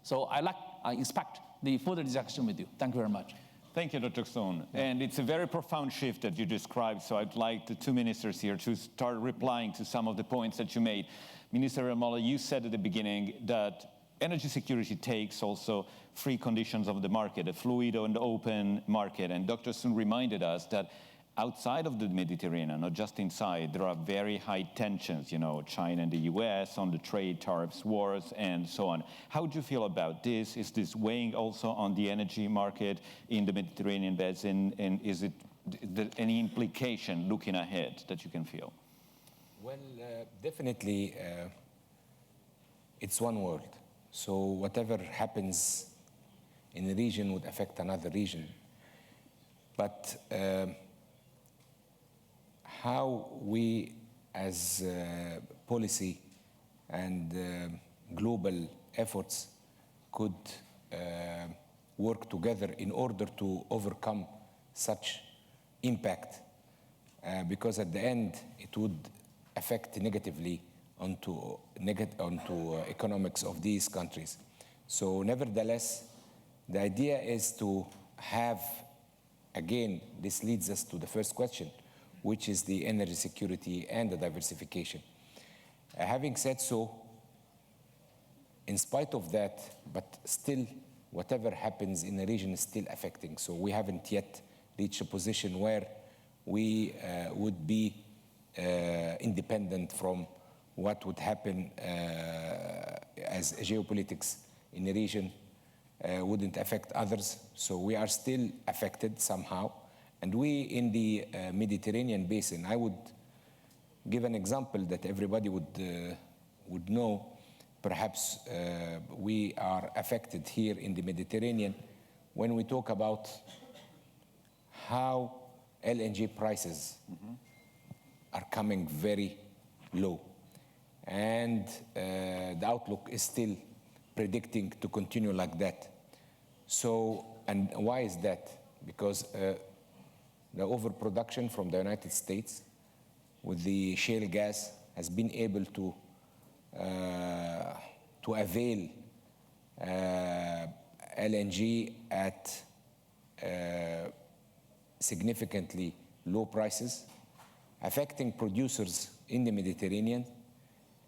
So I expect the further discussion with you. Thank you very much. Thank you, Dr. Stone. And it's a very profound shift that you described, so I'd like the two ministers here to start replying to some of the points that you made. Minister Ramola, you said at the beginning that energy security takes also free conditions of the market, a fluid and open market. And Dr. Stone reminded us that outside of the Mediterranean, not just inside, there are very high tensions, you know, China and the US on the trade, tariffs, wars, and so on. How do you feel about this? Is this weighing also on the energy market in the Mediterranean basin? And is it any implication looking ahead that you can feel? Well, definitely, it's one world. So whatever happens in a region would affect another region. But how we as policy and global efforts could work together in order to overcome such impact, because at the end it would affect negatively onto economics of these countries. So nevertheless, the idea is to have, again, this leads us to the first question, which is the energy security and the diversification. Having said so, in spite of that, but still, whatever happens in the region is still affecting. So we haven't yet reached a position where we would be independent from what would happen as geopolitics in the region wouldn't affect others. So we are still affected somehow. And we in the Mediterranean basin, I would give an example that everybody would know. Perhaps we are affected here in the Mediterranean when we talk about how LNG prices are coming very low. And the outlook is still predicting to continue like that. So, and why is that? Because the overproduction from the United States with the shale gas has been able to avail LNG at significantly low prices, affecting producers in the Mediterranean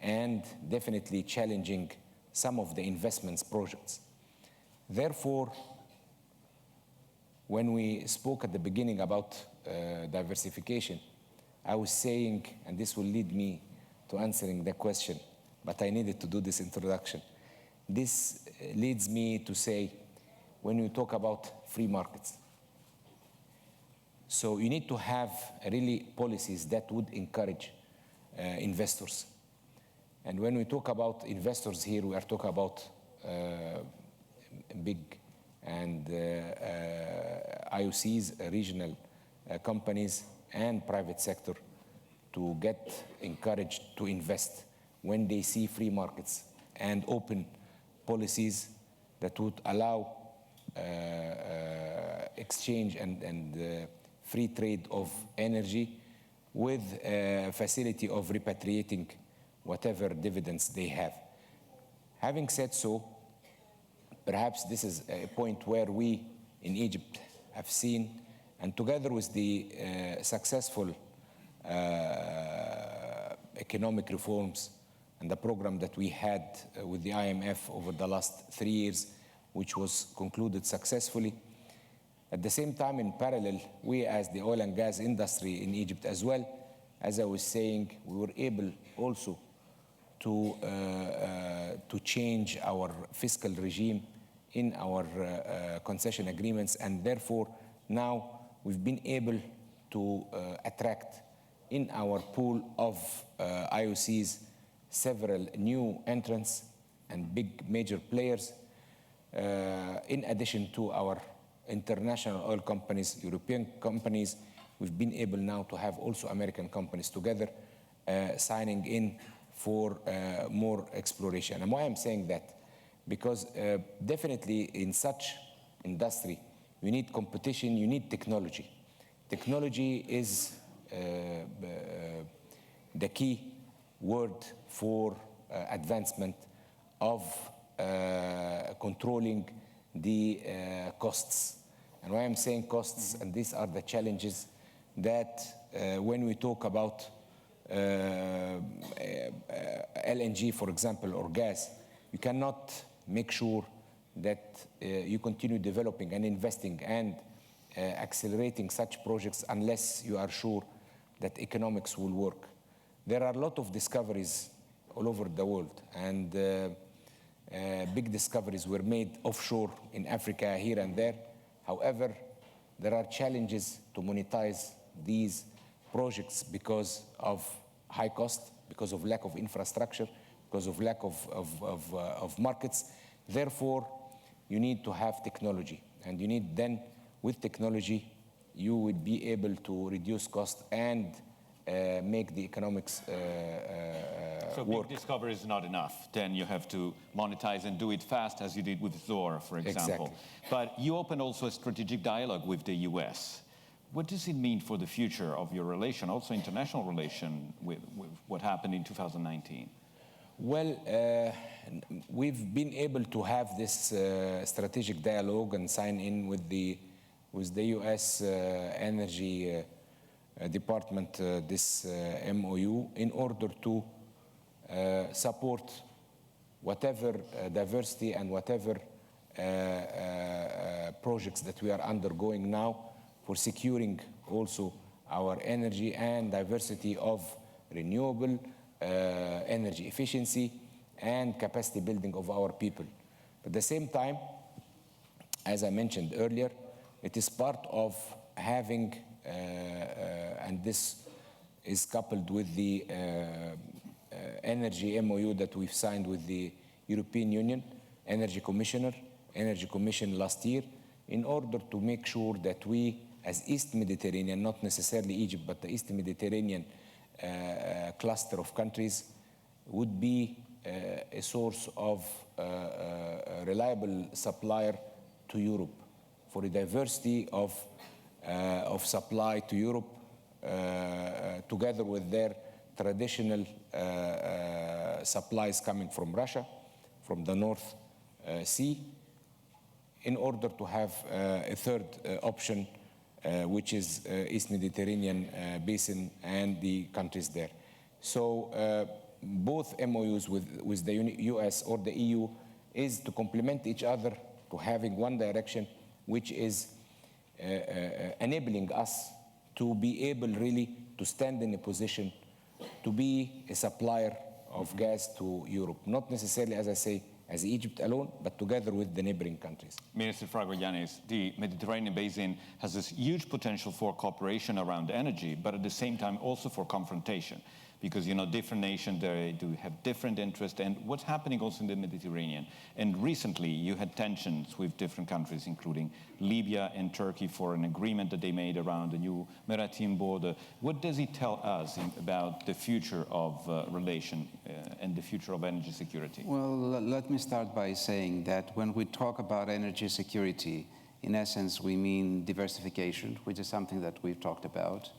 and definitely challenging some of the investments projects. Therefore, when we spoke at the beginning about diversification, I was saying, and this will lead me to answering the question, but I needed to do this introduction. This leads me to say, when we talk about free markets, so you need to have really policies that would encourage investors. And when we talk about investors here, we are talking about big and IOCs, regional companies, and private sector to get encouraged to invest when they see free markets and open policies that would allow exchange and free trade of energy with a facility of repatriating whatever dividends they have. Having said so, perhaps this is a point where we in Egypt have seen, and together with the successful economic reforms and the program that we had with the IMF over the last 3 years, which was concluded successfully. At the same time, in parallel, we as the oil and gas industry in Egypt as well, as I was saying, we were able also to change our fiscal regime in our concession agreements, and therefore now we've been able to attract in our pool of IOCs several new entrants and big major players, in addition to our international oil companies, European companies. We've been able now to have also American companies together signing in for more exploration. And why I'm saying that? Because definitely in such industry, you need competition, you need technology. Technology is the key word for advancement of controlling the costs And why I'm saying costs, and these are the challenges that when we talk about LNG, for example, or gas, you cannot make sure that you continue developing and investing and accelerating such projects unless you are sure that economics will work. There are a lot of discoveries all over the world, and big discoveries were made offshore in Africa here and there. However, there are challenges to monetize these projects because of high cost, because of lack of infrastructure, because of lack of markets. Therefore, you need to have technology, and you need then, with technology, you would be able to reduce cost and make the economics so work. big discovery is not enough. Then you have to monetize and do it fast, as you did with Zohr, for example. Exactly. But you opened also a strategic dialogue with the US. What does it mean for the future of your relation, also international relation, with what happened in 2019? Well, we've been able to have this strategic dialogue and sign in with the US Energy Department, this MOU, in order to support whatever diversity and whatever projects that we are undergoing now for securing also our energy and diversity of renewable energy efficiency and capacity building of our people. At the same time, as I mentioned earlier, it is part of having, and this is coupled with the energy MOU that we've signed with the European Union, Energy Commission last year, in order to make sure that we, as East Mediterranean, not necessarily Egypt, but the East Mediterranean cluster of countries, would be a source of a reliable supplier to Europe, for a diversity of supply to Europe, together with their traditional supplies coming from Russia, from the North Sea, in order to have a third option, which is East Mediterranean basin and the countries there. So both MOUs with the US or the EU is to complement each other, to having one direction, which is enabling us to be able really to stand in a position to be a supplier of gas to Europe. Not necessarily, as I say, as Egypt alone, but together with the neighboring countries. Minister Fragoyanis, the Mediterranean basin has this huge potential for cooperation around energy, but at the same time also for confrontation. Because, you know, different nations, they do have different interests, and what's happening also in the Mediterranean. And recently, you had tensions with different countries, including Libya and Turkey, for an agreement that they made around the new maritime border. What does it tell us about the future of relation and the future of energy security? Well, let me start by saying that when we talk about energy security, in essence, we mean diversification, which is something that we've talked about.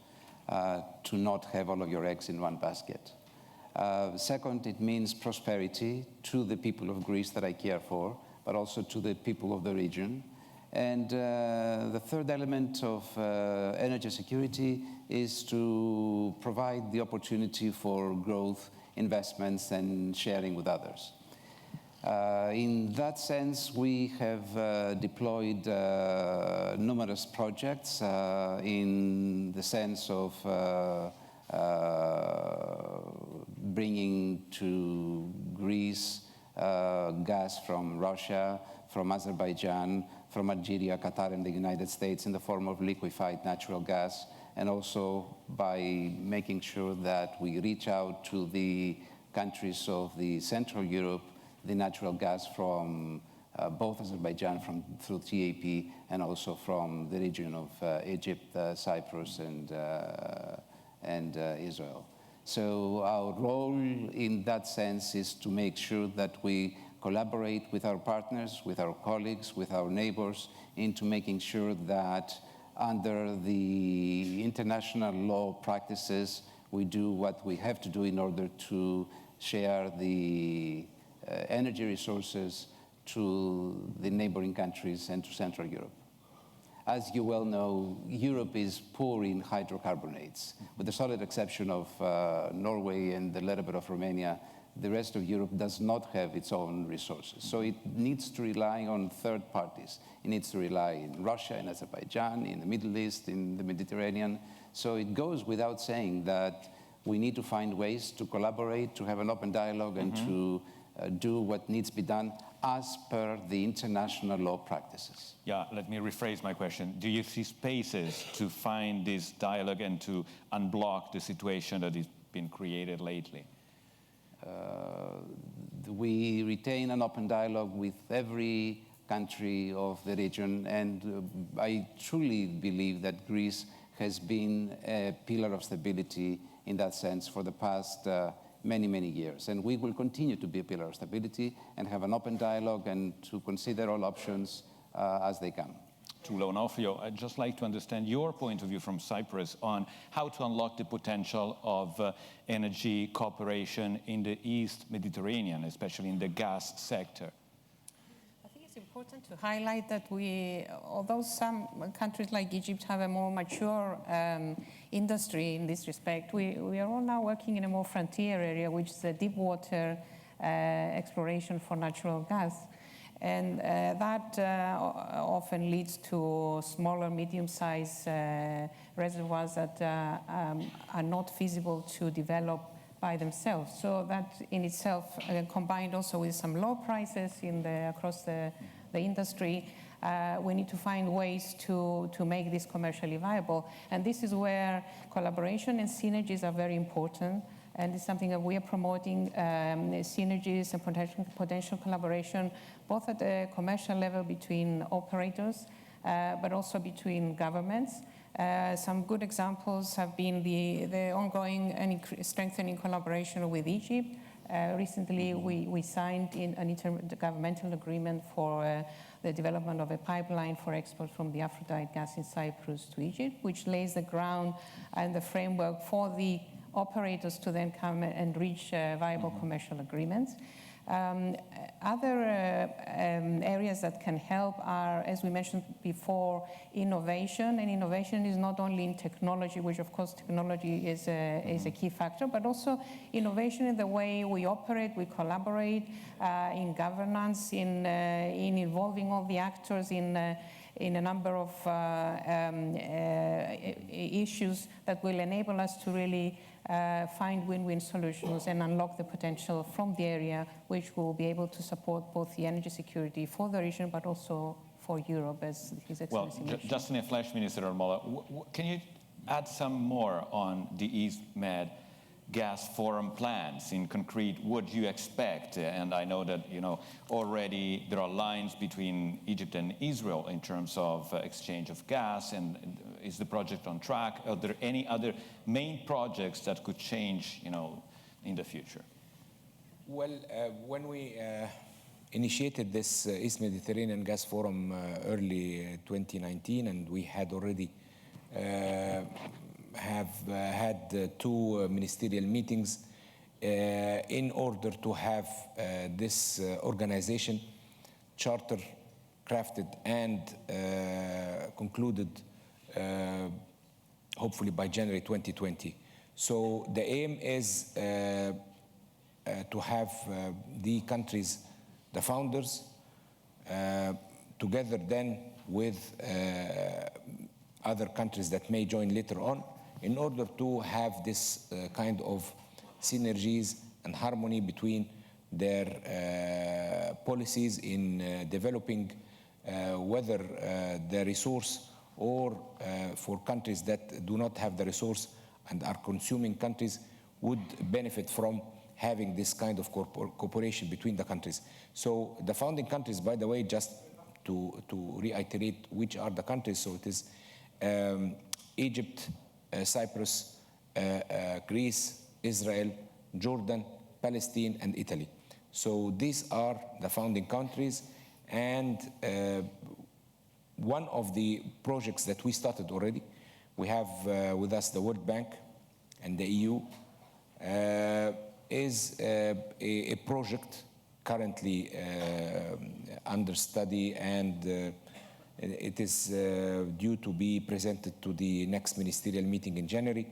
To not have all of your eggs in one basket. Second, it means prosperity to the people of Greece that I care for, but also to the people of the region. And the third element of energy security is to provide the opportunity for growth, investments, and sharing with others. In that sense, we have deployed numerous projects in the sense of bringing to Greece gas from Russia, from Azerbaijan, from Algeria, Qatar, and the United States in the form of liquefied natural gas, and also by making sure that we reach out to the countries of the Central Europe, the natural gas from both Azerbaijan through TAP and also from the region of Egypt, Cyprus, and Israel. So our role in that sense is to make sure that we collaborate with our partners, with our colleagues, with our neighbors, into making sure that under the international law practices, we do what we have to do in order to share the energy resources to the neighboring countries and to Central Europe. As you well know, Europe is poor in hydrocarbons. With the solid exception of Norway and a little bit of Romania, the rest of Europe does not have its own resources. So it needs to rely on third parties. It needs to rely in Russia, in Azerbaijan, in the Middle East, in the Mediterranean. So it goes without saying that we need to find ways to collaborate, to have an open dialogue, and to do what needs to be done as per the international law practices. Yeah, let me rephrase my question. Do you see spaces to find this dialogue and to unblock the situation that has been created lately? We retain an open dialogue with every country of the region, and I truly believe that Greece has been a pillar of stability in that sense for the past many, many years. And we will continue to be a pillar of stability and have an open dialogue and to consider all options as they come. Tulo Onofrio, I'd just like to understand your point of view from Cyprus on how to unlock the potential of energy cooperation in the East Mediterranean, especially in the gas sector. It's important to highlight that although some countries like Egypt have a more mature industry in this respect, we are all now working in a more frontier area, which is the deep water exploration for natural gas. And that often leads to smaller, medium-sized reservoirs that are not feasible to develop by themselves. So that in itself, combined also with some low prices across the industry, we need to find ways to make this commercially viable. And this is where collaboration and synergies are very important. And it's something that we are promoting, synergies and potential collaboration, both at the commercial level between operators, but also between governments. Some good examples have been the ongoing and strengthening collaboration with Egypt. Recently, we signed an intergovernmental agreement for the development of a pipeline for export from the Aphrodite gas in Cyprus to Egypt, which lays the ground and the framework for the operators to then come and reach viable commercial agreements. Other areas that can help are, as we mentioned before, innovation. And innovation is not only in technology, which of course technology is a key factor, but also innovation in the way we operate, we collaborate, in governance, in involving all the actors in a number of issues that will enable us to really find win-win solutions and unlock the potential from the area, which will be able to support both the energy security for the region, but also for Europe, as His Excellency mentioned. Just in a flash, Minister Armola, can you add some more on the East Med gas forum plans in concrete? What do you expect? And I know that already there are lines between Egypt and Israel in terms of exchange of gas, and is the project on track? Are there any other main projects that could change in the future? Well, when we initiated this East Mediterranean Gas Forum early 2019, and we had already have had two ministerial meetings in order to have this organization charter crafted and concluded hopefully by January 2020. So the aim is to have the countries, the founders, together then with other countries that may join later on, in order to have this kind of synergies and harmony between their policies in developing whether the resource or for countries that do not have the resource and are consuming countries would benefit from having this kind of cooperation between the countries. So the founding countries, by the way, just to reiterate which are the countries, so it is Egypt, Cyprus, Greece, Israel, Jordan, Palestine, and Italy. So these are the founding countries, and one of the projects that we started already, we have with us the World Bank and the EU, is a project currently under study and It is due to be presented to the next ministerial meeting in January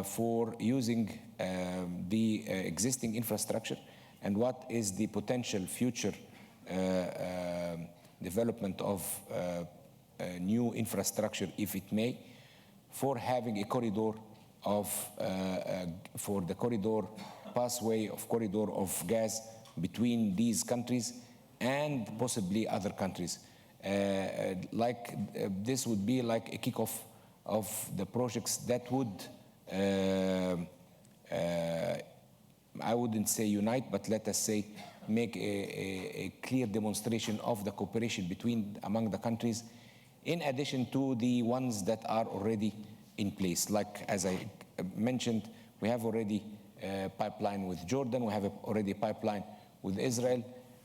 for using the existing infrastructure and what is the potential future development of new infrastructure, if it may, for having a corridor of, for the corridor pathway of corridor of gas between these countries and possibly other countries. This would be like a kickoff of the projects that would, I wouldn't say unite, but let us say make a clear demonstration of the cooperation among the countries, in addition to the ones that are already in place. Like, as I mentioned, we have already a pipeline with Jordan, we have already a pipeline with Israel,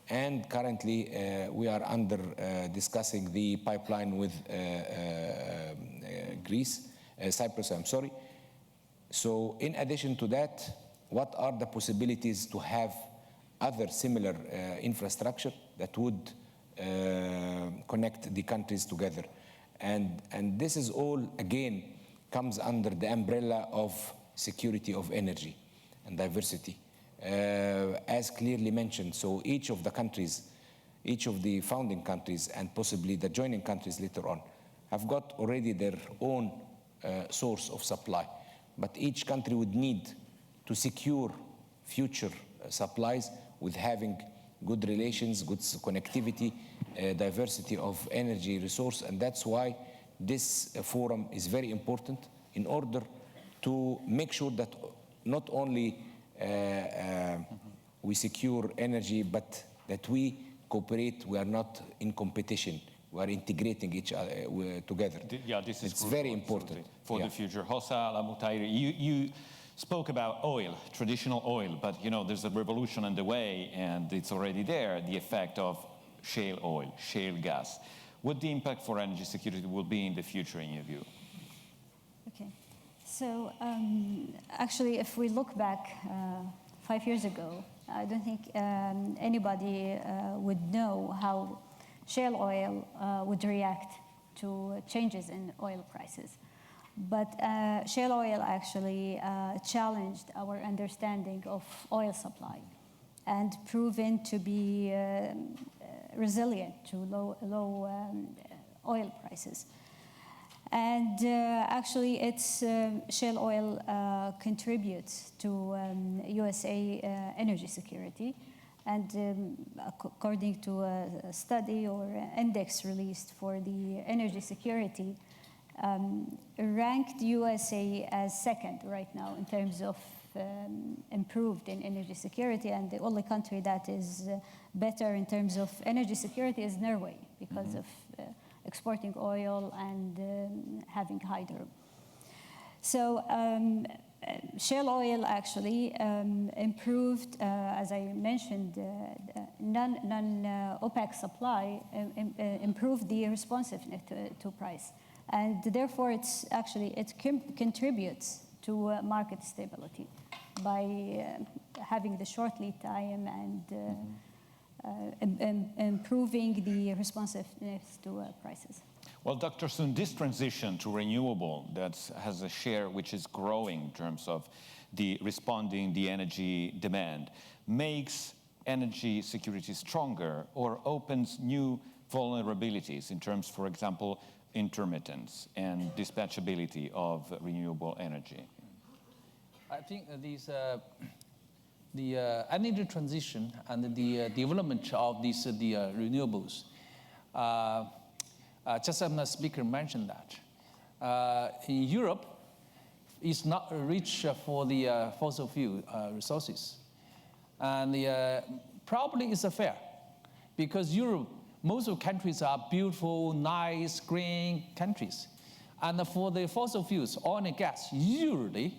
and currently we are under discussing the pipeline with Cyprus, I'm sorry. So in addition to that, what are the possibilities to have other similar infrastructure that would connect the countries together? And this is all, again, comes under the umbrella of security of energy and diversity. As clearly mentioned, so each of the countries, each of the founding countries and possibly the joining countries later on have got already their own source of supply. But each country would need to secure future supplies with having good relations, good connectivity, diversity of energy resource, and that's why this forum is very important in order to make sure that not only we secure energy, but that we cooperate, we are not in competition, we are integrating each other together. Yeah, this is it's very important for the future. Hossa Al-Mutairi, you spoke about oil, traditional oil, but you know there's a revolution underway and it's already there, the effect of shale oil, shale gas. What the impact for energy security will be in the future in your view? Okay, so actually if we look back 5 years ago, I don't think anybody would know how shale oil would react to changes in oil prices. But shale oil actually challenged our understanding of oil supply and proven to be resilient to low oil prices. And actually, shale oil contributes to USA energy security. And according to a study or index released for the energy security, ranked USA as second right now in terms of improved in energy security, and the only country that is better in terms of energy security is Norway because of exporting oil and having hydro. So shale oil actually improved, as I mentioned, non-OPEC supply improved the responsiveness to price. And therefore, it contributes to market stability by having the short lead time and improving the responsiveness to prices. Well, Dr. Sun, this transition to renewable that has a share which is growing in terms of the responding the energy demand makes energy security stronger or opens new vulnerabilities in terms, for example, intermittence and dispatchability of renewable energy. I think the energy transition and the development of these renewables, just as the speaker mentioned that, in Europe, it's not rich for the fossil fuel resources. And probably it's fair, because Europe, most of the countries are beautiful, nice, green countries. And for the fossil fuels, oil and gas usually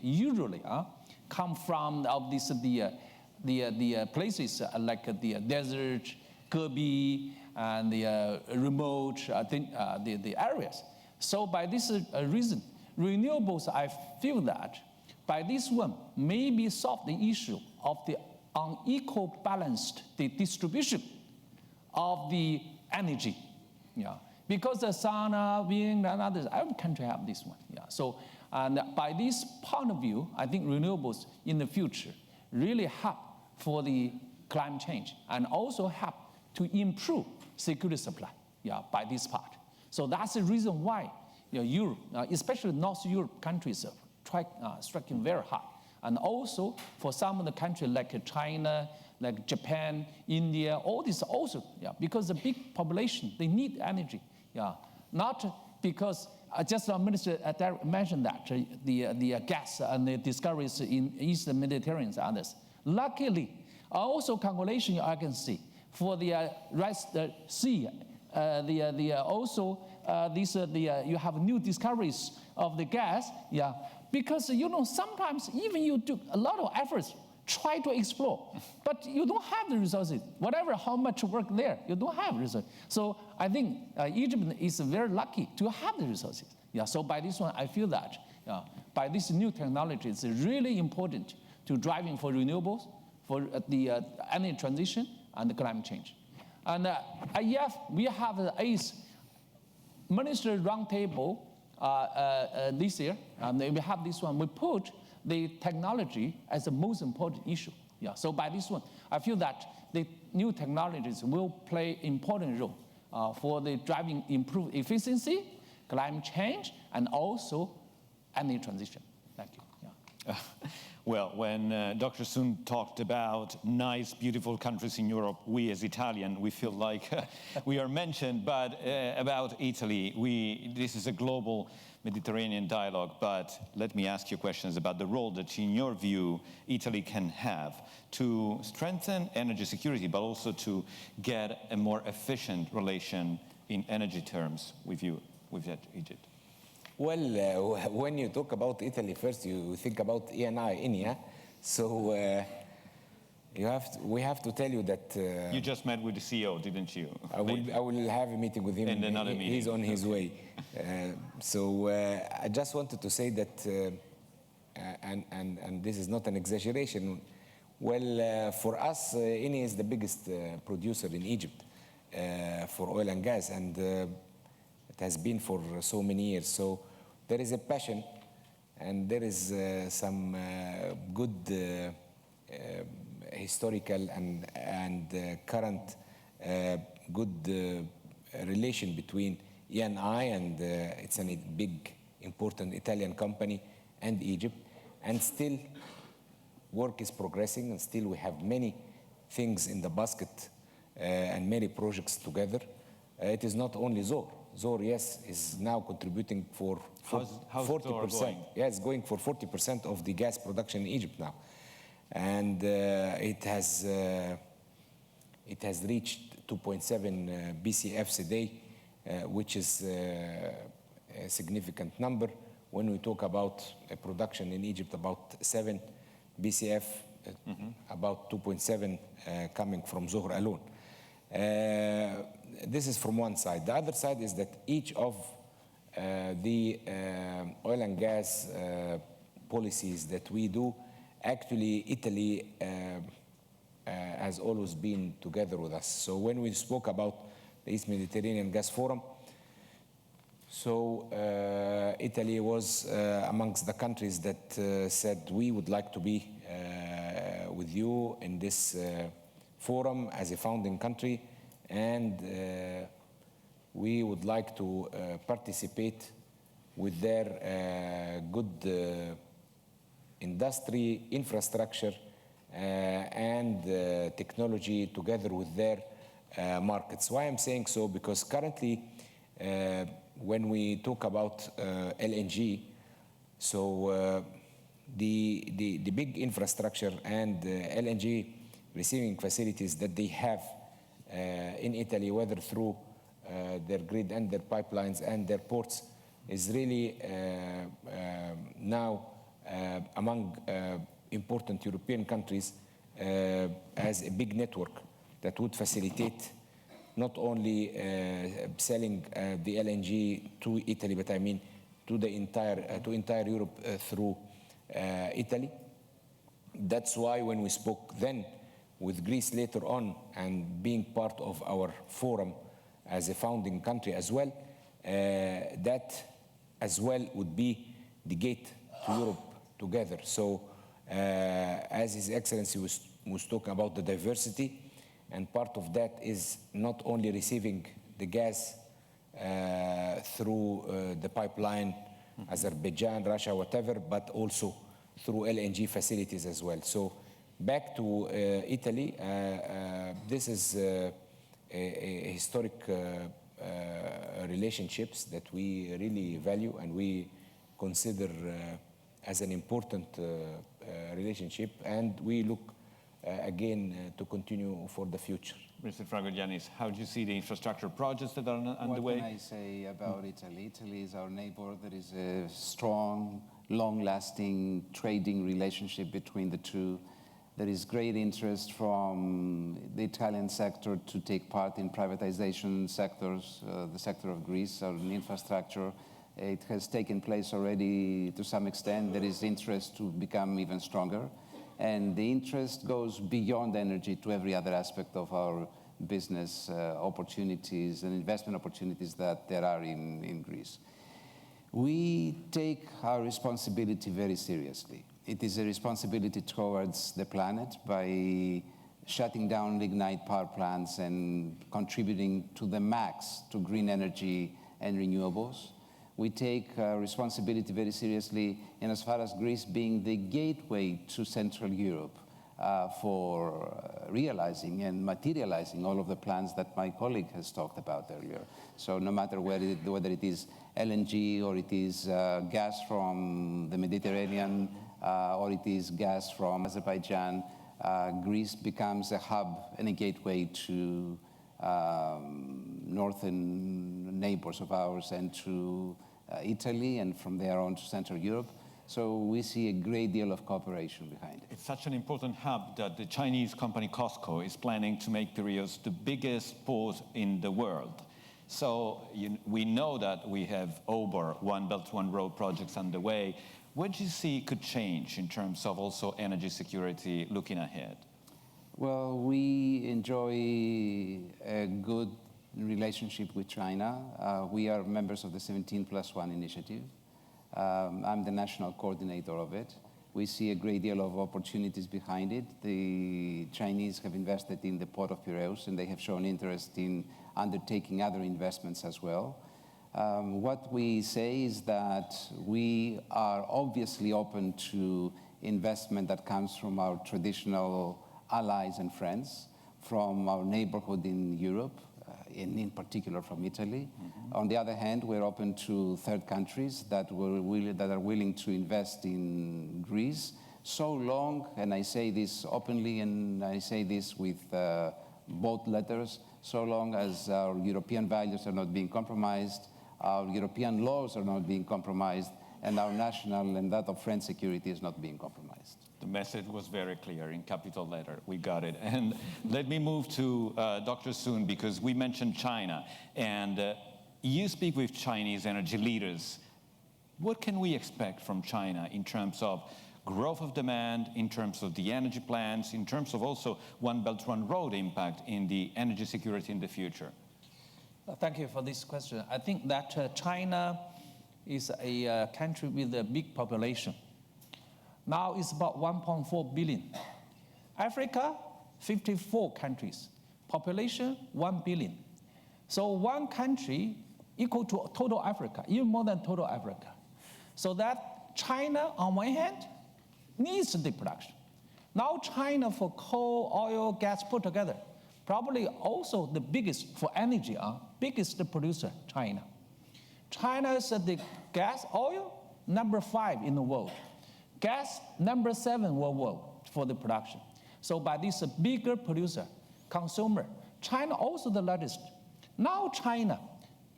come from the places like the desert, Gobi, and the remote the areas. So by this reason, renewables, I feel that by this one maybe solve the issue of the unequal balanced the distribution of the energy. Yeah. Because the sun, wind, and others, every country have this one. Yeah. So, and by this point of view, I think renewables in the future really help for the climate change and also help to improve security supply. Yeah, by this part. So that's the reason why Europe, especially North Europe countries, striking very hard. And also for some of the countries like China, like Japan, India, all this also, because the big population, they need energy. Not because, just the Minister mentioned that, the gas and the discoveries in Eastern Mediterranean and others. Luckily, also calculation I can see, for the Red Sea, you have new discoveries of the gas, because sometimes even you do a lot of efforts try to explore, but you don't have the resources. Whatever, how much work there, you don't have resources. So I think Egypt is very lucky to have the resources. So by this one, I feel that by this new technology, it's really important to driving for renewables, for the energy transition and the climate change. And we have the 8th Minister Roundtable this year, and we have this one. We put the technology as the most important issue. So by this one, I feel that the new technologies will play an important role for the driving improved efficiency, climate change, and also energy transition. Thank you. Well, when Dr. Sun talked about nice, beautiful countries in Europe, we as Italian, we feel like we are mentioned, but about Italy, this is a global Mediterranean dialogue, but let me ask you questions about the role that, in your view, Italy can have to strengthen energy security, but also to get a more efficient relation in energy terms with Egypt. Well, when you talk about Italy, first you think about ENI. So we have to tell you that... you just met with the CEO, didn't you? I will have a meeting with him. And another meeting. He's on his way. So I just wanted to say that, and this is not an exaggeration, well, for us, Eni is the biggest producer in Egypt for oil and gas, and it has been for so many years. So there is a passion, and there is some good historical and current good relation between ENI and it's a big, important Italian company and Egypt. And still, work is progressing, and still we have many things in the basket and many projects together. It is not only Zohr. Zohr, yes, is now contributing for 40%. Yeah, it's going for 40% of the gas production in Egypt now. And it has reached 2.7 BCFs a day, which is a significant number. When we talk about a production in Egypt, about 7 BCF, about 2.7 coming from Zohr alone. This is from one side. The other side is that each of the oil and gas policies that we do, actually Italy has always been together with us. So when we spoke about the East Mediterranean Gas Forum, so Italy was amongst the countries that said we would like to be with you in this forum as a founding country, and we would like to participate with their good industry, infrastructure, and technology together with their markets. Why I'm saying so? Because currently, when we talk about LNG, so the big infrastructure and LNG receiving facilities that they have in Italy, whether through their grid and their pipelines and their ports, is really now among important European countries as a big network that would facilitate not only selling the LNG to Italy, but I mean to the entire Europe through Italy. That's why when we spoke then with Greece later on and being part of our forum as a founding country as well, that as well would be the gate to Europe together. So as His Excellency was talking about the diversity, and part of that is not only receiving the gas through the pipeline, Azerbaijan, Russia, whatever, but also through LNG facilities as well. So back to Italy, this is a historic relationships that we really value and we consider as an important relationship, and we look again to continue for the future. Mr. Fragogiannis, how do you see the infrastructure projects that are underway? What can I say about Italy? Italy is our neighbor. There is a strong, long-lasting trading relationship between the two. There is great interest from the Italian sector to take part in privatization sectors, the sector of Greece, or in infrastructure. It has taken place already to some extent. There is interest to become even stronger. And the interest goes beyond energy to every other aspect of our business opportunities and investment opportunities that there are in Greece. We take our responsibility very seriously. It is a responsibility towards the planet by shutting down lignite power plants and contributing to the max to green energy and renewables. We take responsibility very seriously in as far as Greece being the gateway to Central Europe for realizing and materializing all of the plans that my colleague has talked about earlier. So no matter whether it is LNG or it is gas from the Mediterranean or it is gas from Azerbaijan, Greece becomes a hub and a gateway to northern neighbors of ours and to Italy, and from there on to Central Europe. So we see a great deal of cooperation behind it. It's such an important hub that the Chinese company COSCO is planning to make Piraeus the biggest port in the world. So we know that we have over One Belt, One Road projects underway. What do you see could change in terms of also energy security looking ahead? Well, we enjoy a good relationship with China. We are members of the 17+1 initiative. I'm the national coordinator of it. We see a great deal of opportunities behind it. The Chinese have invested in the port of Piraeus, and they have shown interest in undertaking other investments as well. What we say is that we are obviously open to investment that comes from our traditional allies and friends, from our neighborhood in Europe, in particular from Italy. Mm-hmm. On the other hand, we're open to third countries that are willing to invest in Greece, so long, and I say this openly and I say this with bold letters, so long as our European values are not being compromised, our European laws are not being compromised, and our national and that of French security is not being compromised. The message was very clear in capital letter. We got it. And let me move to Dr. Sun, because we mentioned China. And you speak with Chinese energy leaders. What can we expect from China in terms of growth of demand, in terms of the energy plans, in terms of also One Belt, One Road impact in the energy security in the future? Thank you for this question. I think that China is a country with a big population. Now it's about 1.4 billion. Africa, 54 countries. Population, 1 billion. So one country equal to total Africa, even more than total Africa. So that China, on one hand, needs the production. Now China, for coal, oil, gas put together, probably also the biggest for energy, biggest producer, China. China is the gas, oil, number 5 in the world. Gas, number 7 worldwide for the production. So by this bigger producer, consumer, China also the largest. Now China,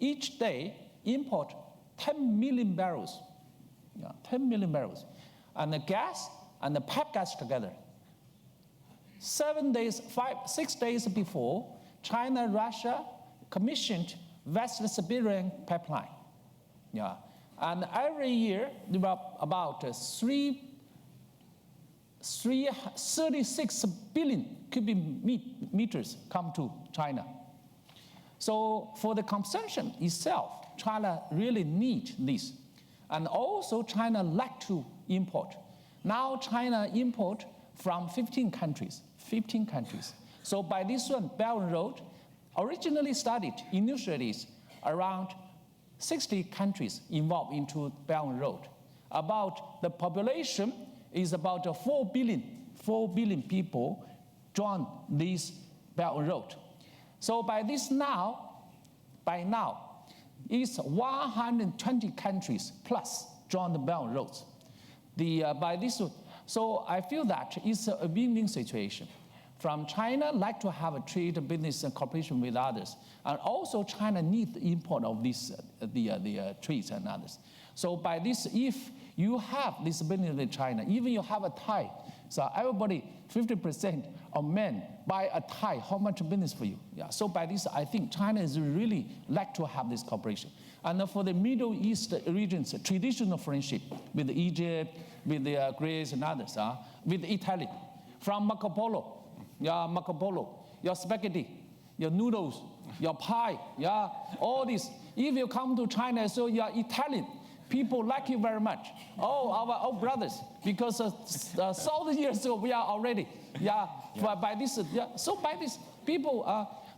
each day import 10 million barrels, 10 million barrels, and the gas and the pipe gas together. 6 days before, China and Russia commissioned West Siberian pipeline. Yeah. And every year, about 36 billion cubic meters come to China. So for the consumption itself, China really needs this. And also China like to import. Now China import from 15 countries. So by this one, Belt and Road originally started, initially around 60 countries involved into Belt and Road. About the population is about 4 billion people join this Belt and Road. So by now, it's 120 countries plus join the Belt and Roads. So I feel that it's a win-win situation. From China, like to have a trade, business, and cooperation with others, and also China needs the import of these the trees and others. So by this, if you have this business with China, even you have a tie, so everybody 50% of men buy a tie. How much business for you? Yeah. So by this, I think China is really like to have this cooperation. And for the Middle East regions, traditional friendship with Egypt, with the Greece and others, with Italy, from Marco Polo. Yeah, Marco Polo, your spaghetti, your noodles, your pie, yeah, all this. If you come to China, so you are Italian, people like you very much. Oh, our brothers, because 1,000 years ago we are already, yeah, by this, yeah. So by this, people,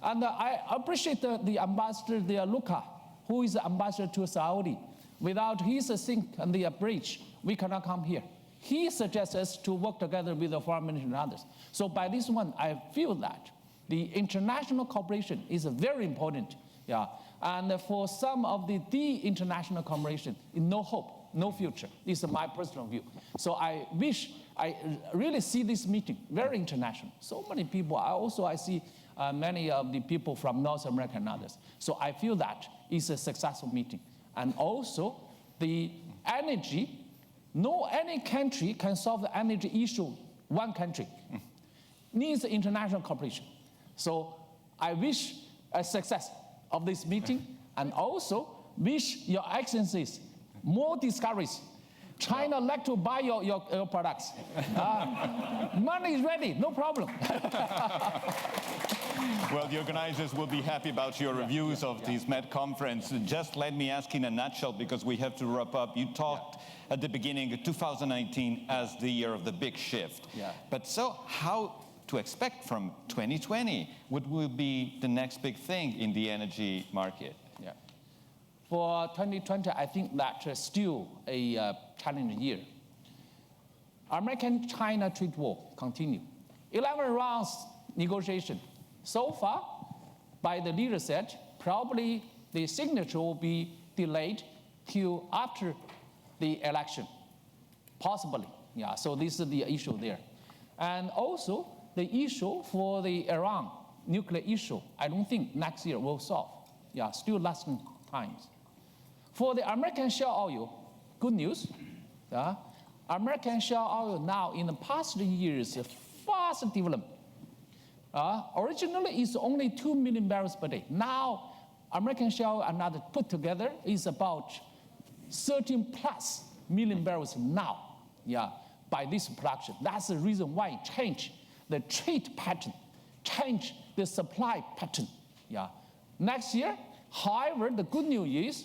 and I appreciate the ambassador, the Luca, who is the ambassador to Saudi. Without his sink and the bridge, we cannot come here. He suggests us to work together with the foreign ministry and others. So by this one, I feel that the international cooperation is very important. Yeah. And for some of the international cooperation, no hope, no future. This is my personal view. So I really see this meeting very international. So many people. I see many of the people from North America and others. So I feel that it's a successful meeting. And also the energy. No any country can solve the energy issue, one country. Needs international cooperation. So I wish a success of this meeting and also wish your excellencies more discoveries. China like to buy your products. Money is ready, no problem. Well, the organizers will be happy about your reviews of this Med conference. Just let me ask in a nutshell, because we have to wrap up. You talked at the beginning of 2019 as the year of the big shift. Yeah. But so how to expect from 2020? What will be the next big thing in the energy market? Yeah. For 2020, I think that still a challenging year. American-China trade war continue. 11 rounds negotiation. So far, by the leader said, probably the signature will be delayed till after the election, possibly. Yeah, so this is the issue there. And also, the issue for the Iran nuclear issue, I don't think next year will solve. Yeah, still lasting times. For the American shale oil, good news. Yeah, American shale oil now in the past years fast development. Originally, it's only 2 million barrels per day. Now, American shale and others put together is about 13 plus million barrels now, yeah, by this production. That's the reason why it changed the trade pattern, changed the supply pattern, yeah. Next year, however, the good news is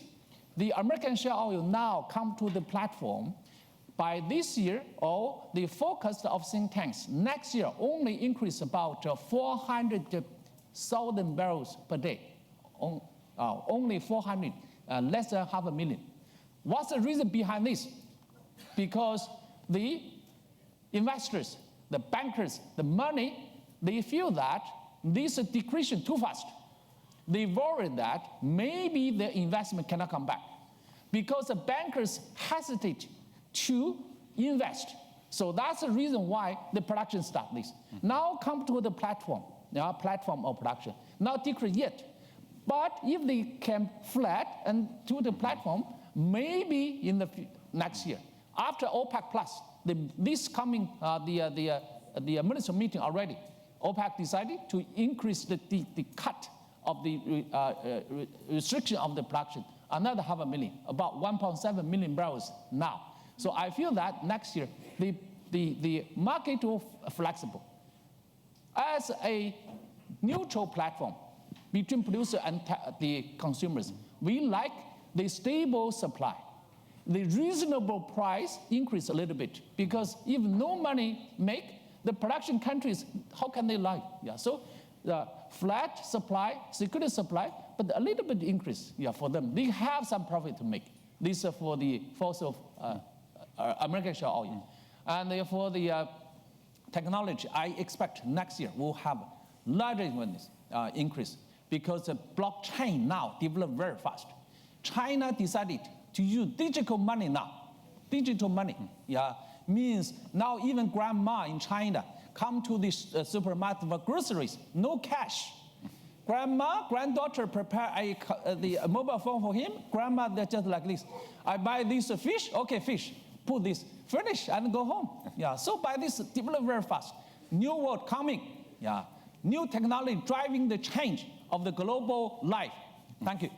the American shale oil now come to the platform. By this year, or the forecast of think tanks, next year only increase about 400,000 barrels per day. Only 400, less than 500,000. What's the reason behind this? Because the investors, the bankers, the money, they feel that this is decreasing too fast. They worry that maybe the investment cannot come back because the bankers hesitate to invest. So that's the reason why the production start this. Now come to the platform, platform of production. Not decrease yet. But if they can flat and to the platform, maybe in the next year, after OPEC Plus, this coming, the minister meeting already, OPEC decided to increase the cut of the restriction of the production, another 500,000, about 1.7 million barrels now. So I feel that next year, the market will be flexible. As a neutral platform, between producer and the consumers. We like the stable supply. The reasonable price increase a little bit, because if no money make, the production countries, how can they lie? Yeah, so the flat supply, security supply, but a little bit increase, yeah, for them. They have some profit to make. This is for the fossil American shale oil. And for the technology, I expect next year we'll have larger increase, because the blockchain now developed very fast. China decided to use digital money now. Digital money, yeah, means now even grandma in China come to this supermarket for groceries, no cash. Grandma, granddaughter prepare the mobile phone for him. Grandma, they're just like this. I buy this fish, okay, fish. Put this, finish, and go home. Yeah, so by this, develop very fast. New world coming, yeah. New technology driving the change of the global life. Thank you.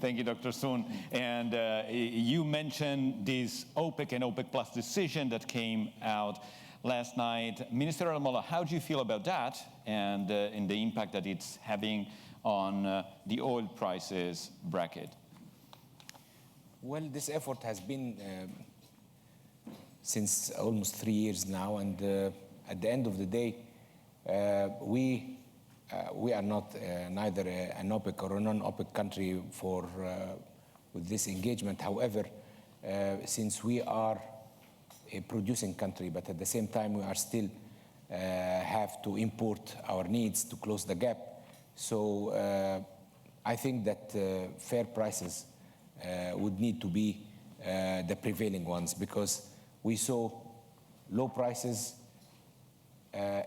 Thank you, Dr. Sun. And you mentioned this OPEC and OPEC Plus decision that came out last night. Minister Al-Molla, how do you feel about that and the impact that it's having on the oil prices bracket? Well, this effort has been since almost 3 years now, and at the end of the day, we are not neither an OPEC or a non-OPEC country with this engagement. However, since we are a producing country, but at the same time we are still have to import our needs to close the gap. So I think that fair prices would need to be the prevailing ones, because we saw low prices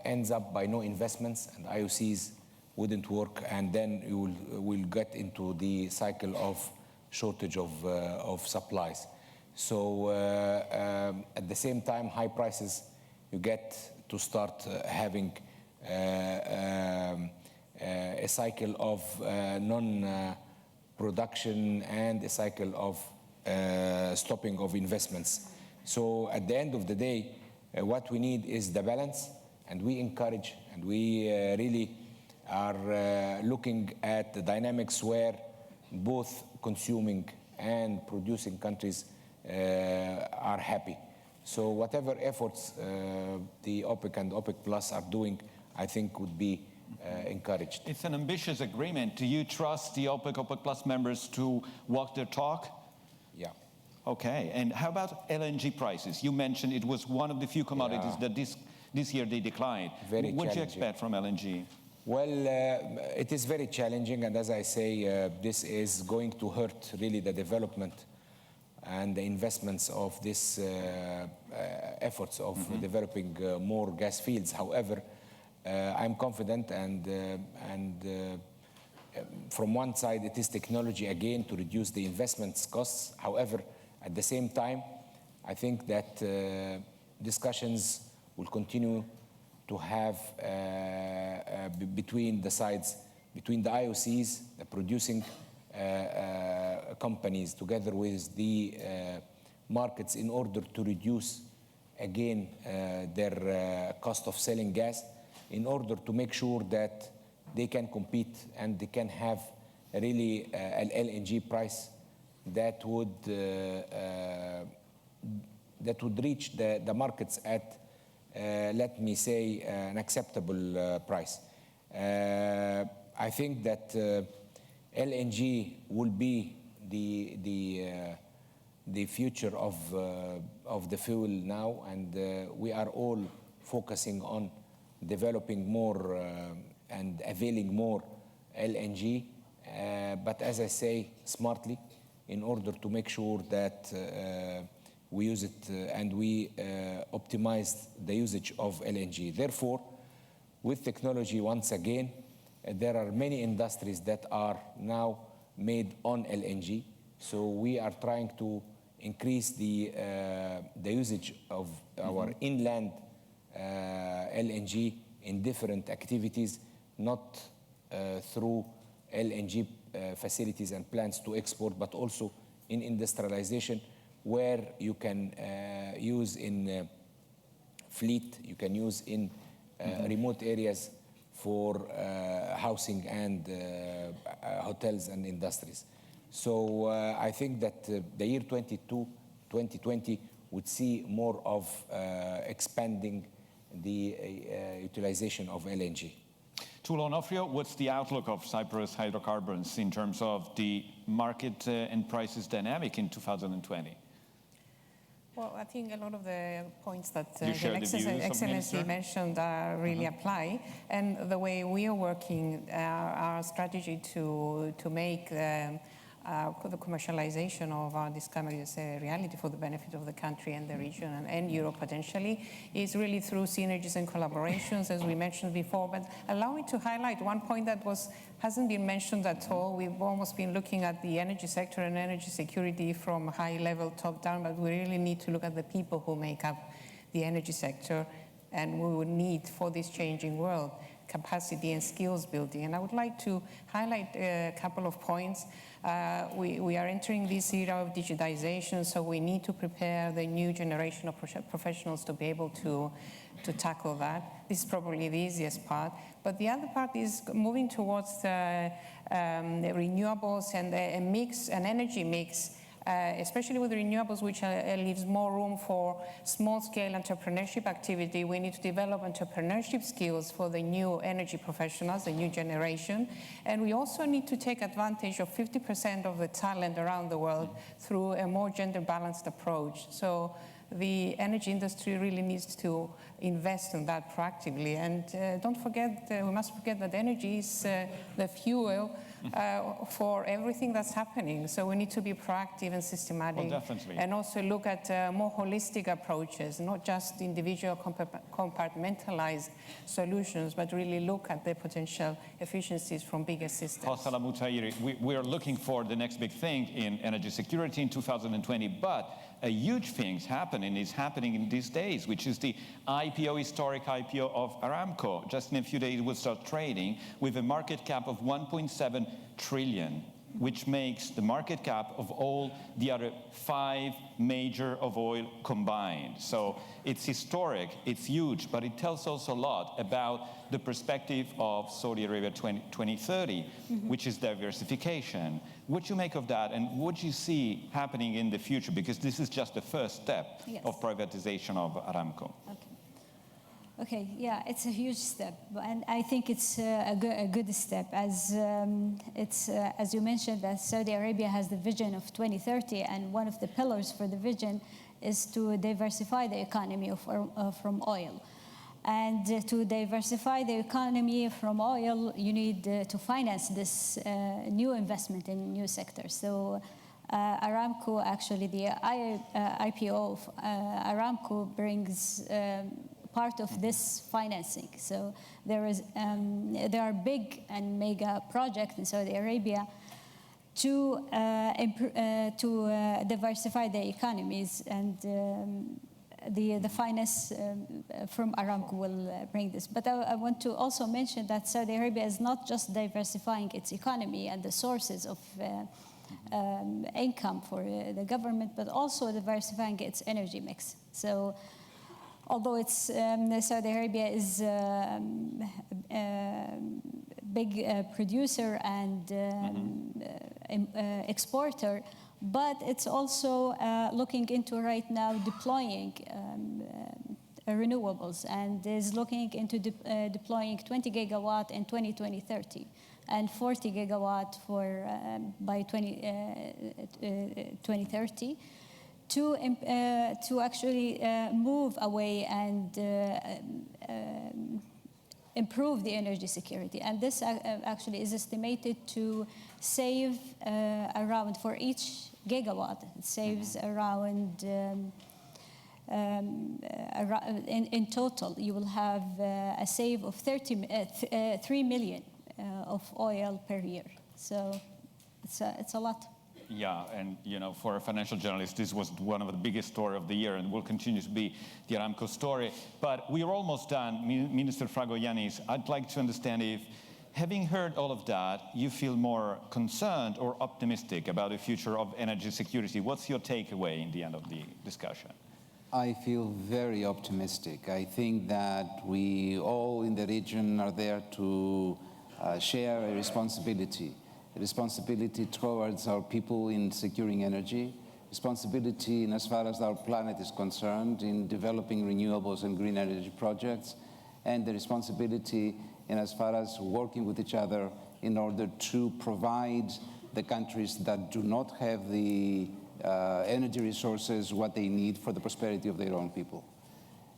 ends up by no investments, and IOCs wouldn't work, and then you will get into the cycle of shortage of supplies. So at the same time, high prices, you get to start having a cycle of non-production and a cycle of stopping of investments. So at the end of the day, what we need is the balance, and we encourage, and we really are looking at the dynamics where both consuming and producing countries are happy. So whatever efforts the OPEC and OPEC Plus are doing, I think would be encouraged. It's an ambitious agreement. Do you trust the OPEC, OPEC Plus members to walk their talk? Yeah. Okay, and how about LNG prices? You mentioned it was one of the few commodities that this year they declined. Very what do you expect from LNG? Well, it is very challenging, and as I say, this is going to hurt really the development and the investments of this efforts of developing more gas fields. However, I'm confident, and from one side, it is technology again to reduce the investments costs. However, at the same time, I think that discussions will continue to have between the sides, between the IOCs, the producing companies, together with the markets, in order to reduce again their cost of selling gas, in order to make sure that they can compete and they can have really an LNG price that would reach the markets at let me say an acceptable price. I think that LNG will be the future of the fuel now, and we are all focusing on developing more and availing more LNG, but as I say, smartly, in order to make sure that we use it and we optimize the usage of LNG. Therefore, with technology, once again, there are many industries that are now made on LNG. So we are trying to increase the usage of our inland LNG in different activities, not through LNG facilities and plants to export, but also in industrialization, where you can use in fleet, you can use in remote areas for housing and hotels and industries. So I think that the year 2020 would see more of expanding the utilization of LNG. Tulo Onofrio, what's the outlook of Cyprus hydrocarbons in terms of the market and prices dynamic in 2020? Well, I think a lot of the points that You share the views of Excellency Minister? mentioned really apply. And the way we are working, our strategy to make the commercialization of our discoveries a reality for the benefit of the country and the region and Europe potentially is really through synergies and collaborations, as we mentioned before. But allow me to highlight one point that hasn't been mentioned at all. We've almost been looking at the energy sector and energy security from high level top down, but we really need to look at the people who make up the energy sector, and we would need for this changing world capacity and skills building. And I would like to highlight a couple of points. We are entering this era of digitization, so we need to prepare the new generation of professionals to be able to tackle that. This is probably the easiest part. But the other part is moving towards the renewables and an energy mix, especially with renewables, which leaves more room for small-scale entrepreneurship activity. We need to develop entrepreneurship skills for the new energy professionals, the new generation. And we also need to take advantage of 50% of the talent around the world through a more gender-balanced approach. So the energy industry really needs to invest in that proactively. And don't forget, we must forget that energy is the fuel for everything that's happening. So we need to be proactive and systematic. Well, definitely. And also look at more holistic approaches, not just individual compartmentalized solutions, but really look at the potential efficiencies from bigger systems. Hosala Mutairi, we are looking for the next big thing in energy security in 2020, but a huge thing is happening in these days, which is the historic IPO of Aramco. Just in a few days, it will start trading with a market cap of 1.7 trillion, which makes the market cap of all the other 5 major of oil combined. So it's historic, it's huge, but it tells us a lot about the perspective of Saudi Arabia 2030, which is diversification. What do you make of that, and what do you see happening in the future? Because this is just the first step of privatization of Aramco. Okay, yeah, it's a huge step, and I think it's a good step. As you mentioned, that Saudi Arabia has the vision of 2030, and one of the pillars for the vision is to diversify the economy from oil. And to diversify the economy from oil, you need to finance this new investment in new sectors. So Aramco, actually, the IPO of Aramco brings part of this financing. So there are big and mega projects in Saudi Arabia to diversify the economies, and the finance from Aramco will bring this. But I want to also mention that Saudi Arabia is not just diversifying its economy and the sources of income for the government, but also diversifying its energy mix. So although Saudi Arabia is a big producer and exporter, but it's also looking into right now deploying renewables, and is looking into deploying 20 gigawatt in 2030 and 40 gigawatt by 2030 to actually move away and improve the energy security. And this actually is estimated to save around, for each gigawatt, it saves around, in total, you will have a save of 3 million of oil per year. So it's a lot. Yeah, and for a financial journalist, this was one of the biggest stories of the year, and will continue to be the Aramco story. But we are almost done. Minister Fragogiannis, I'd like to understand if, having heard all of that, you feel more concerned or optimistic about the future of energy security. What's your takeaway in the end of the discussion? I feel very optimistic. I think that we all in the region are there to share a responsibility towards our people in securing energy, responsibility in as far as our planet is concerned in developing renewables and green energy projects, and the responsibility in as far as working with each other in order to provide the countries that do not have the energy resources what they need for the prosperity of their own people.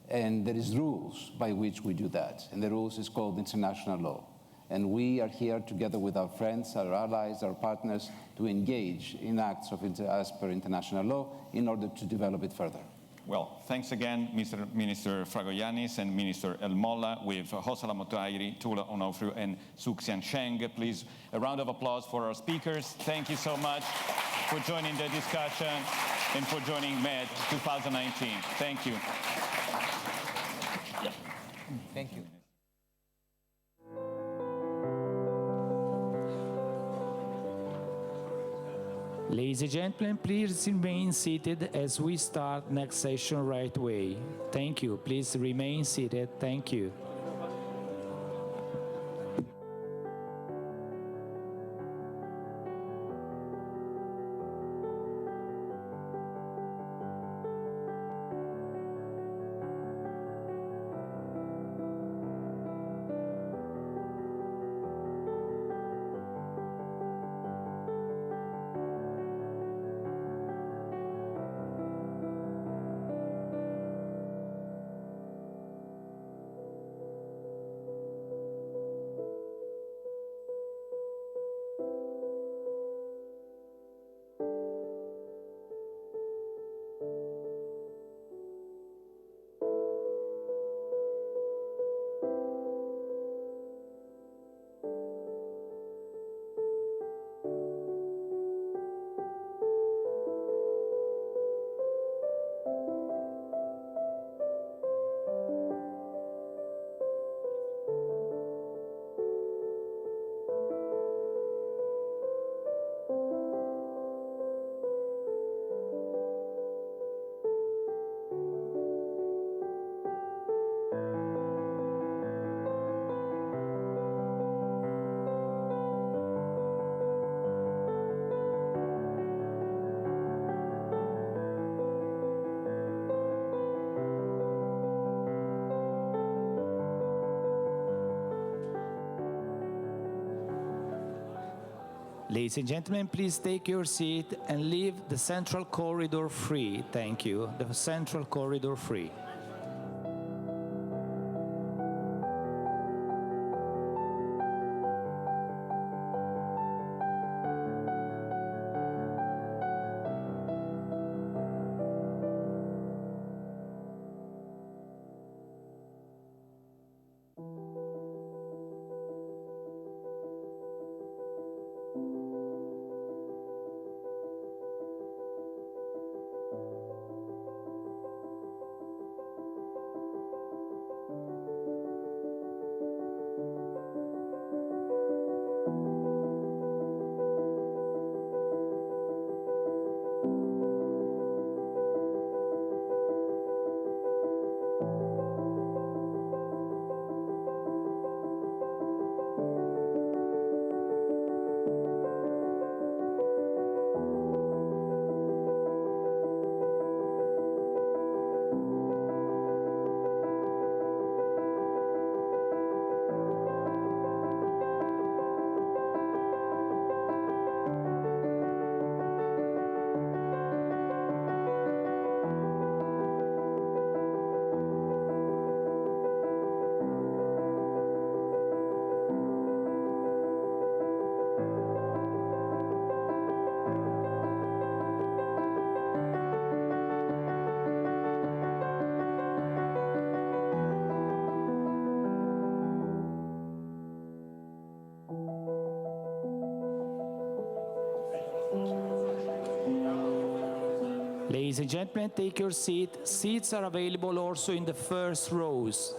And there is rules by which we do that, and the rules is called international law. And we are here together with our friends, our allies, our partners, to engage in acts as per international law in order to develop it further. Well, thanks again, Mr. Minister Fragoyanis and Minister El Molla, with Hosala Motairi, Tula Onofru, and Suxian Sheng. Please, a round of applause for our speakers. Thank you so much for joining the discussion and for joining MED 2019. Thank you. Thank you. Ladies and gentlemen, please remain seated as we start next session right away. Thank you. Please remain seated. Thank you. Ladies and gentlemen, please take your seat and leave the central corridor free. Thank you. The central corridor free. Ladies and gentlemen, take your seat. Seats are available also in the first rows.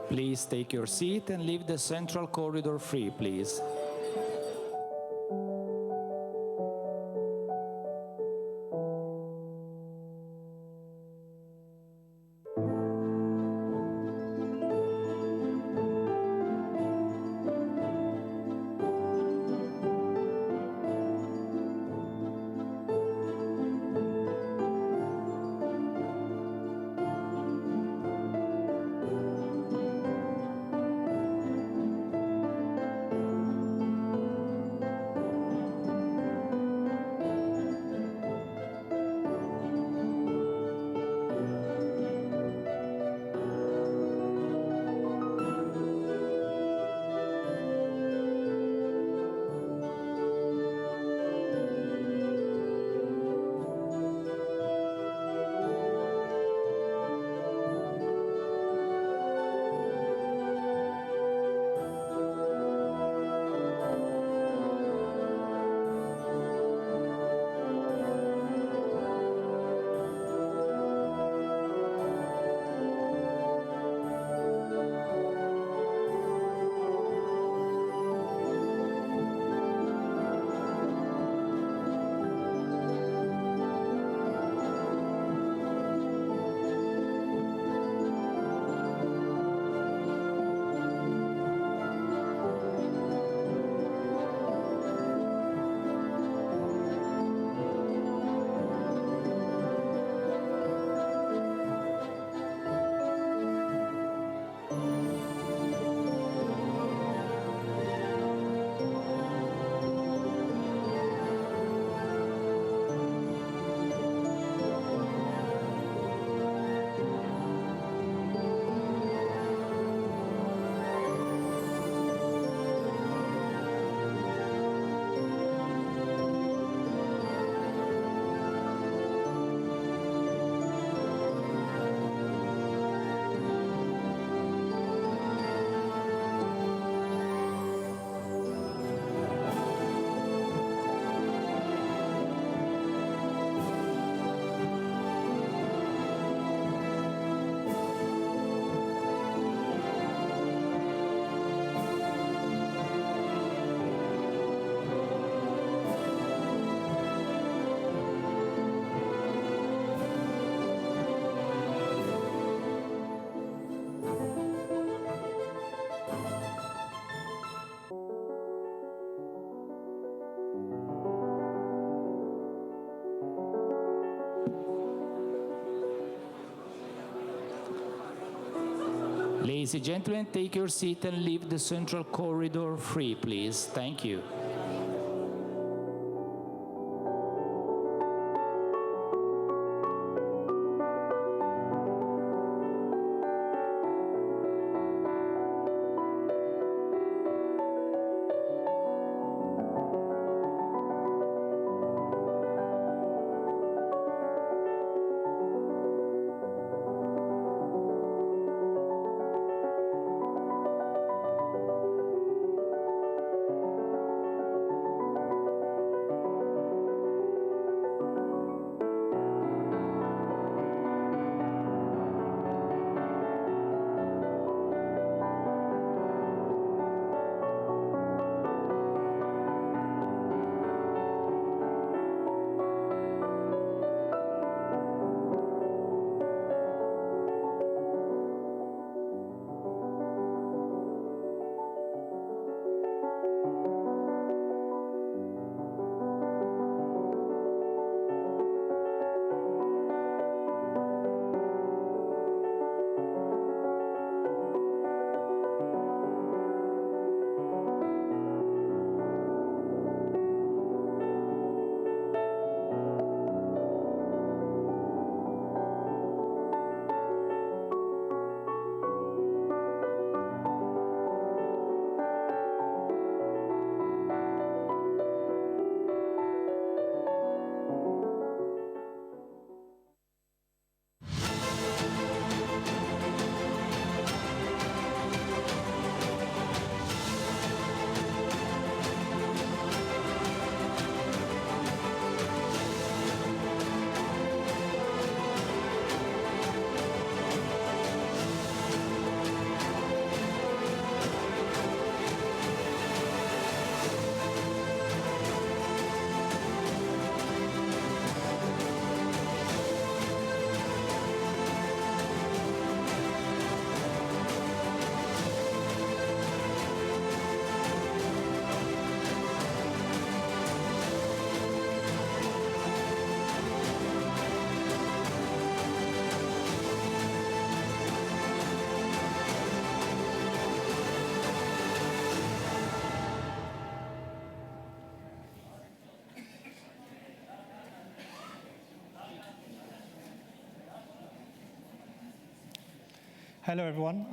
Please take your seat and leave the central corridor free, please. Ladies and gentlemen, take your seat and leave the central corridor free, please. Thank you. Hello, everyone.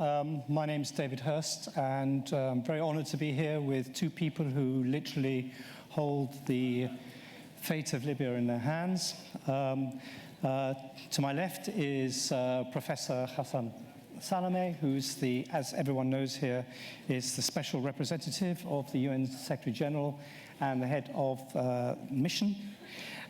My name is David Hurst, and I'm very honored to be here with two people who literally hold the fate of Libya in their hands. To my left is Professor Hassan Salameh, who's the, as everyone knows here, is the special representative of the UN Secretary General and the head of mission.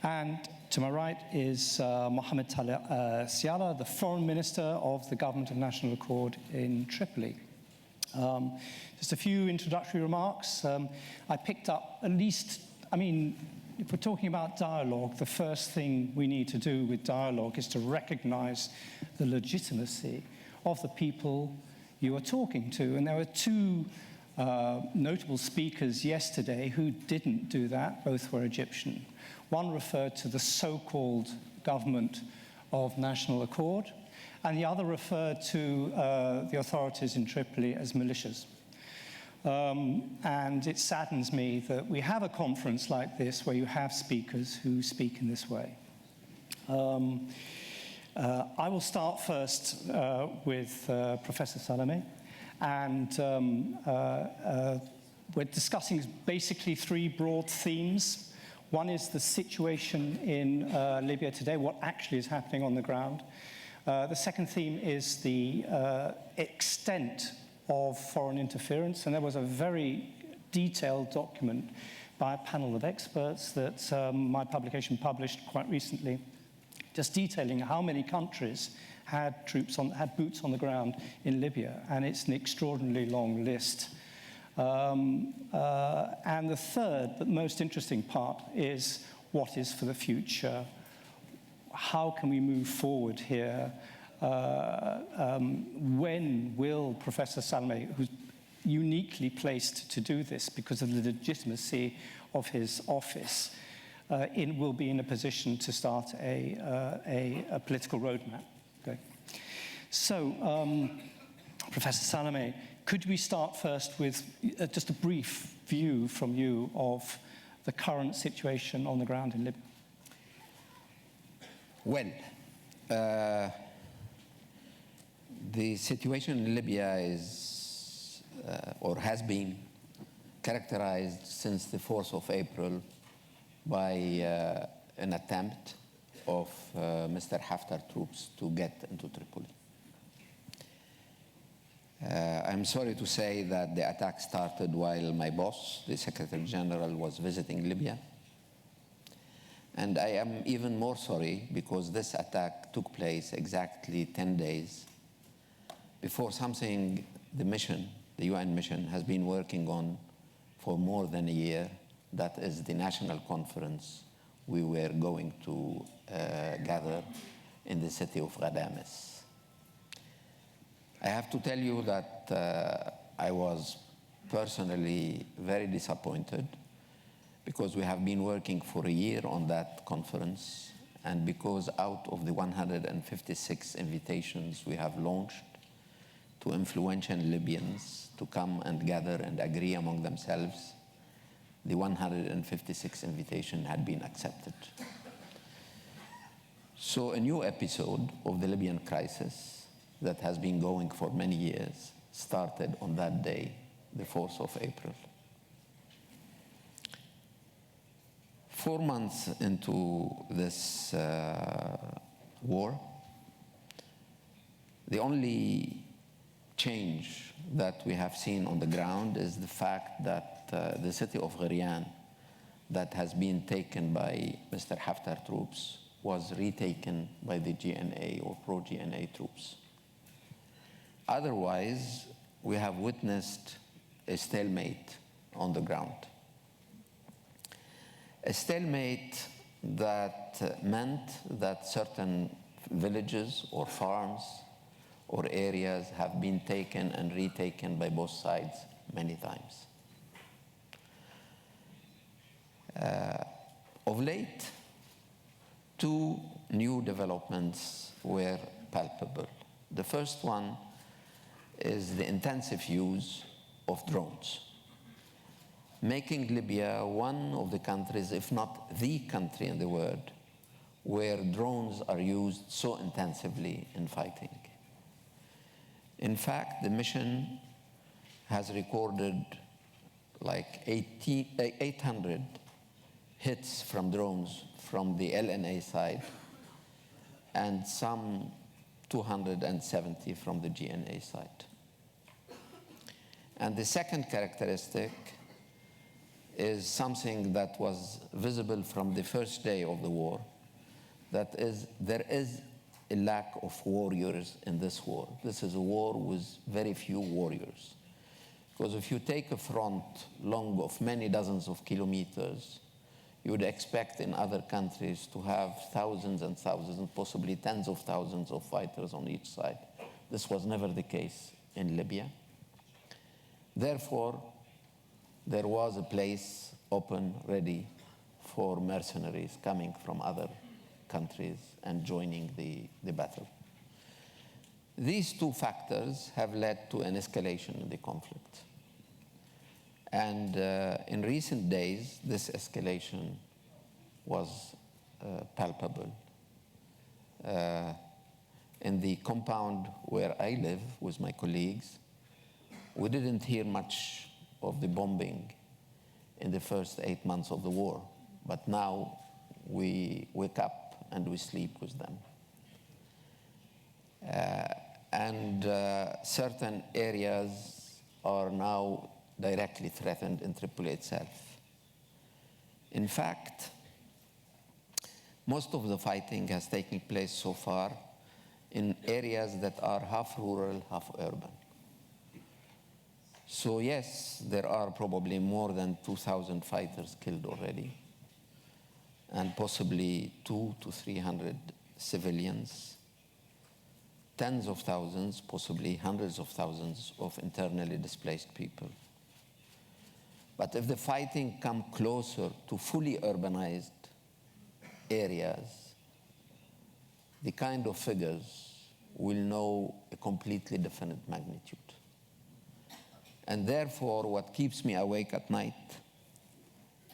And to my right is Mohamed Siala, the foreign minister of the Government of National Accord in Tripoli. Just a few introductory remarks. I picked up at least, if we're talking about dialogue, the first thing we need to do with dialogue is to recognize the legitimacy of the people you are talking to. And there were two notable speakers yesterday who didn't do that. Both were Egyptian. One referred to the so-called Government of National Accord, and the other referred to the authorities in Tripoli as militias. And it saddens me that we have a conference like this where you have speakers who speak in this way. I will start first with Professor Salameh, and we're discussing basically three broad themes. One is the situation in Libya today, what actually is happening on the ground. The second theme is the extent of foreign interference, and there was a very detailed document by a panel of experts that my publication published quite recently, just detailing how many countries had boots on the ground in Libya, and it's an extraordinarily long list. And the third, but most interesting part is what is for the future? How can we move forward here? When will Professor Salameh, who's uniquely placed to do this because of the legitimacy of his office, will be in a position to start a political roadmap? Okay. So, Professor Salameh, could we start first with just a brief view from you of the current situation on the ground in Libya? Well, the situation in Libya is, or has been, characterized since the 4th of April by an attempt of Mr. Haftar troops to get into Tripoli. I'm sorry to say that the attack started while my boss, the Secretary General, was visiting Libya. And I am even more sorry because this attack took place exactly 10 days before something the UN mission, has been working on for more than a year. That is the national conference we were going to gather in the city of Ghadames. I have to tell you that I was personally very disappointed because we have been working for a year on that conference, and because out of the 156 invitations we have launched to influential Libyans to come and gather and agree among themselves, the 156 invitation had been accepted. So a new episode of the Libyan crisis that has been going for many years started on that day, the 4th of April. 4 months into this war, the only change that we have seen on the ground is the fact that the city of Gherian, that has been taken by Mr. Haftar troops, was retaken by the GNA or pro-GNA troops. Otherwise, we have witnessed a stalemate on the ground. A stalemate that meant that certain villages or farms or areas have been taken and retaken by both sides many times. Of late, two new developments were palpable. The first one is the intensive use of drones, making Libya one of the countries, if not the country in the world, where drones are used so intensively in fighting. In fact, the mission has recorded like 800 hits from drones from the LNA side and some 270 from the GNA side. And the second characteristic is something that was visible from the first day of the war, that is, there is a lack of warriors in this war. This is a war with very few warriors. Because if you take a front long of many dozens of kilometers, you would expect in other countries to have thousands and thousands, and possibly tens of thousands of fighters on each side. This was never the case in Libya. Therefore, there was a place open, ready for mercenaries coming from other countries and joining the battle. These two factors have led to an escalation in the conflict. And in recent days, this escalation was palpable. In the compound where I live with my colleagues, we didn't hear much of the bombing in the first 8 months of the war, but now we wake up and we sleep with them. Certain areas are now directly threatened in Tripoli itself. In fact, most of the fighting has taken place so far in areas that are half rural, half urban. So yes, there are probably more than 2,000 fighters killed already, and possibly 200 to 300 civilians, tens of thousands, possibly hundreds of thousands of internally displaced people. But if the fighting comes closer to fully urbanized areas, the kind of figures will know a completely different magnitude. And therefore, what keeps me awake at night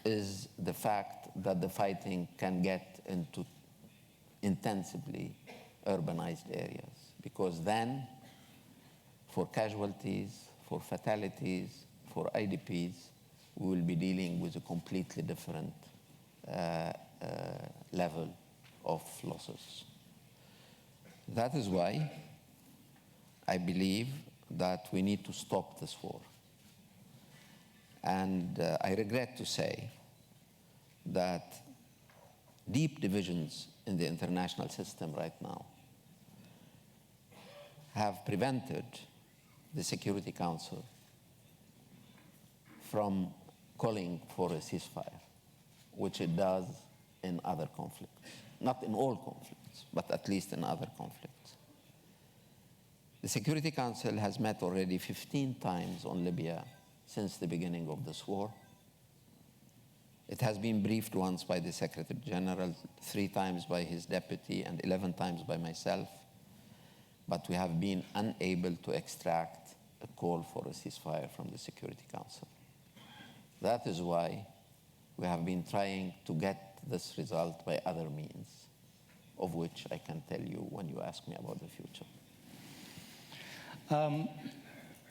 is the fact that the fighting can get into intensively urbanized areas. Because then, for casualties, for fatalities, for IDPs, we will be dealing with a completely different level of losses. That is why I believe that we need to stop this war. And I regret to say that deep divisions in the international system right now have prevented the Security Council from calling for a ceasefire, which it does in other conflicts. Not in all conflicts, but at least in other conflicts. The Security Council has met already 15 times on Libya since the beginning of this war. It has been briefed once by the Secretary General, 3 times by his deputy, and 11 times by myself. But we have been unable to extract a call for a ceasefire from the Security Council. That is why we have been trying to get this result by other means, of which I can tell you when you ask me about the future.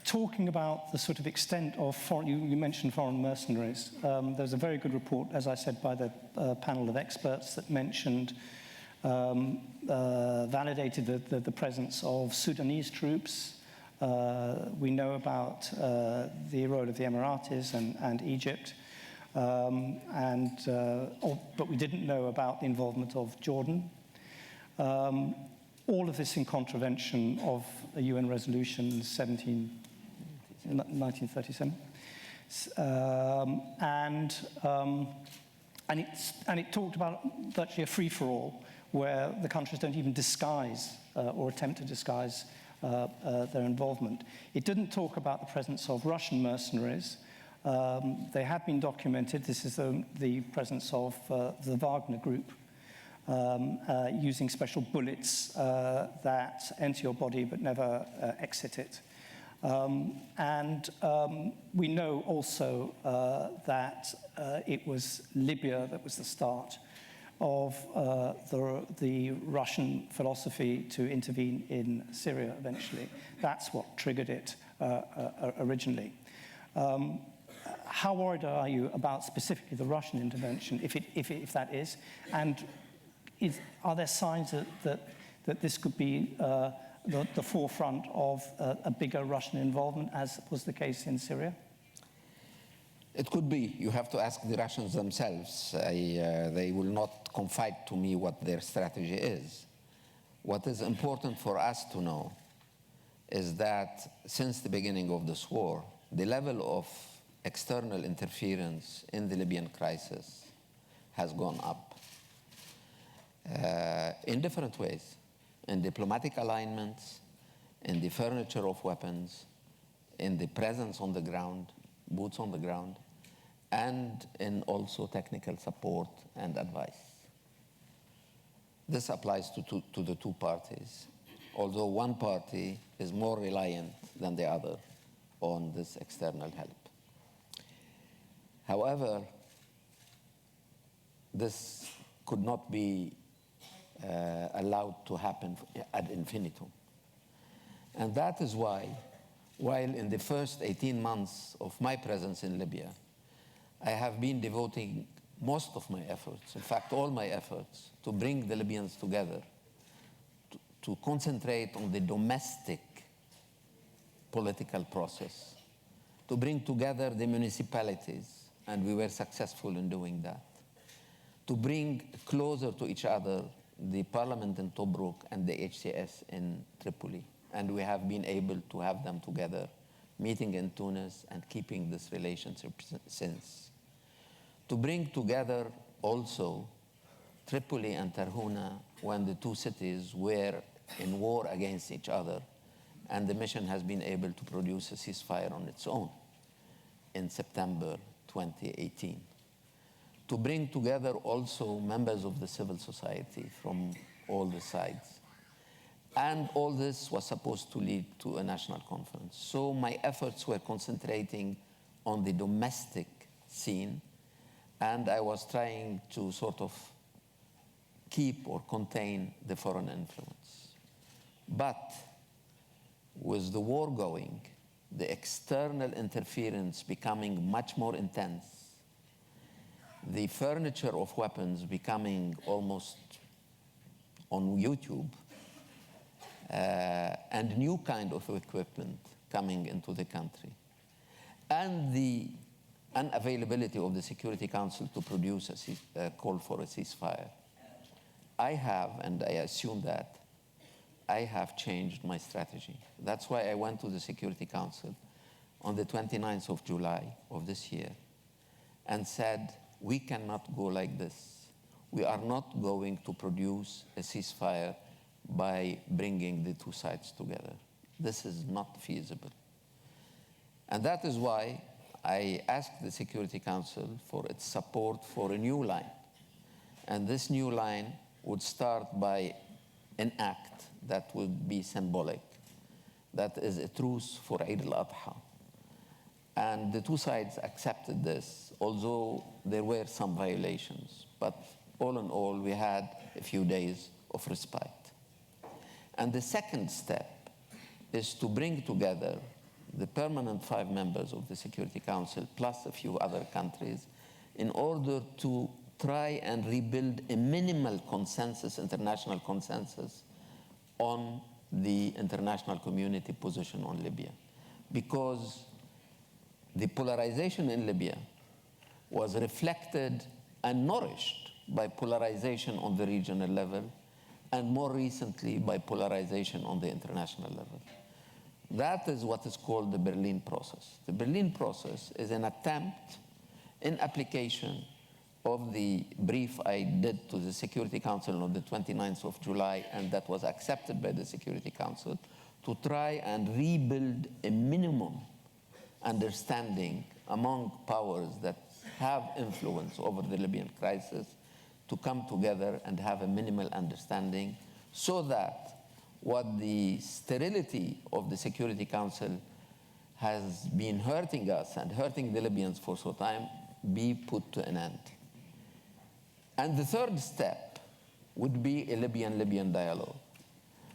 Talking about the sort of extent of foreign, you mentioned foreign mercenaries. There's a very good report, as I said, by the panel of experts that mentioned, validated the presence of Sudanese troops. We know about the role of the Emiratis and Egypt, but we didn't know about the involvement of Jordan. All of this in contravention of a UN resolution 1937. And it talked about virtually a free-for-all, where the countries don't even disguise or attempt to disguise their involvement. It didn't talk about the presence of Russian mercenaries. They have been documented. This is the presence of the Wagner group, using special bullets that enter your body but never exit it. We know also that it was Libya that was the start of the Russian philosophy to intervene in Syria eventually. That's what triggered it originally. How worried are you about specifically the Russian intervention, if that is? And are there signs that this could be the forefront of a bigger Russian involvement, as was the case in Syria? It could be. You have to ask the Russians themselves. They will not confide to me what their strategy is. What is important for us to know is that since the beginning of this war, the level of external interference in the Libyan crisis has gone up in different ways, in diplomatic alignments, in the furniture of weapons, in the presence on the ground, boots on the ground, and in also technical support and advice. This applies to the two parties, although one party is more reliant than the other on this external help. However, this could not be allowed to happen ad infinitum. And that is why, while in the first 18 months of my presence in Libya, I have been devoting most of my efforts, in fact all my efforts, to bring the Libyans together, to concentrate on the domestic political process, to bring together the municipalities, and we were successful in doing that, to bring closer to each other the parliament in Tobruk and the HCS in Tripoli. And we have been able to have them together, meeting in Tunis and keeping this relationship since. To bring together also Tripoli and Tarhuna when the two cities were in war against each other, and the mission has been able to produce a ceasefire on its own in September 2018. To bring together also members of the civil society from all the sides. And all this was supposed to lead to a national conference. So my efforts were concentrating on the domestic scene, and I was trying to sort of keep or contain the foreign influence. But with the war going, the external interference becoming much more intense, the furniture of weapons becoming almost on YouTube, and new kind of equipment coming into the country, and the unavailability of the Security Council to produce a call for a ceasefire, I have, and I assume that, I have changed my strategy. That's why I went to the Security Council on the 29th of July of this year and said, we cannot go like this. We are not going to produce a ceasefire by bringing the two sides together. This is not feasible. And that is why I asked the Security Council for its support for a new line. And this new line would start by an act that would be symbolic, that is a truce for Eid al-Adha. And the two sides accepted this, although there were some violations. But all in all, we had a few days of respite. And the second step is to bring together the permanent 5 members of the Security Council plus a few other countries in order to try and rebuild a minimal consensus, international consensus, on the international community position on Libya. Because the polarization in Libya was reflected and nourished by polarization on the regional level, and more recently by polarization on the international level. That is what is called the Berlin process. The Berlin process is an attempt in application of the brief I did to the Security Council on the 29th of July, and that was accepted by the Security Council, to try and rebuild a minimum understanding among powers that have influence over the Libyan crisis to come together and have a minimal understanding, so that what the sterility of the Security Council has been hurting us and hurting the Libyans for some time be put to an end. And the third step would be a Libyan-Libyan dialogue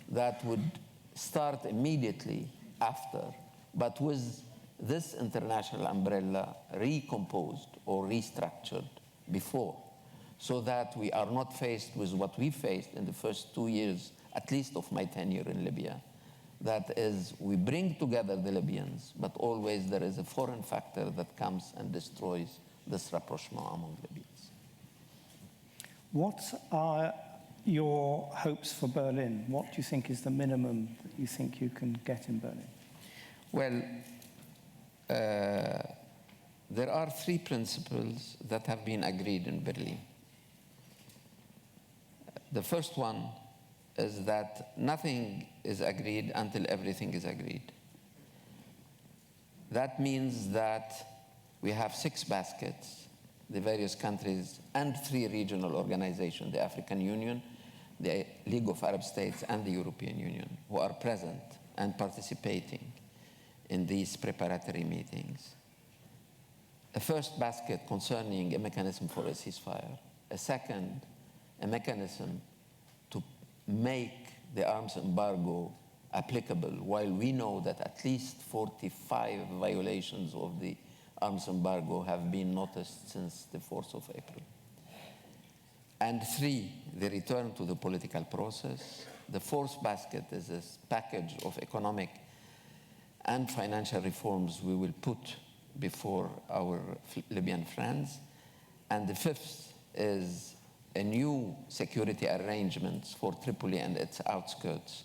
that would start immediately after, but with this international umbrella recomposed or restructured before, so that we are not faced with what we faced in the first 2 years, at least of my tenure in Libya. That is, we bring together the Libyans, but always there is a foreign factor that comes and destroys this rapprochement among Libyans. What are your hopes for Berlin? What do you think is the minimum that you think you can get in Berlin? Well, there are 3 principles that have been agreed in Berlin. The first one is that nothing is agreed until everything is agreed. That means that we have 6 baskets, the various countries, and 3 regional organizations, the African Union, the League of Arab States, and the European Union, who are present and participating in these preparatory meetings. A first basket concerning a mechanism for a ceasefire. A second, a mechanism to make the arms embargo applicable, while we know that at least 45 violations of the arms embargo have been noticed since the 4th of April. And 3, the return to the political process. The 4th basket is this package of economic and financial reforms we will put before our Libyan friends. And the 5th is a new security arrangements for Tripoli and its outskirts,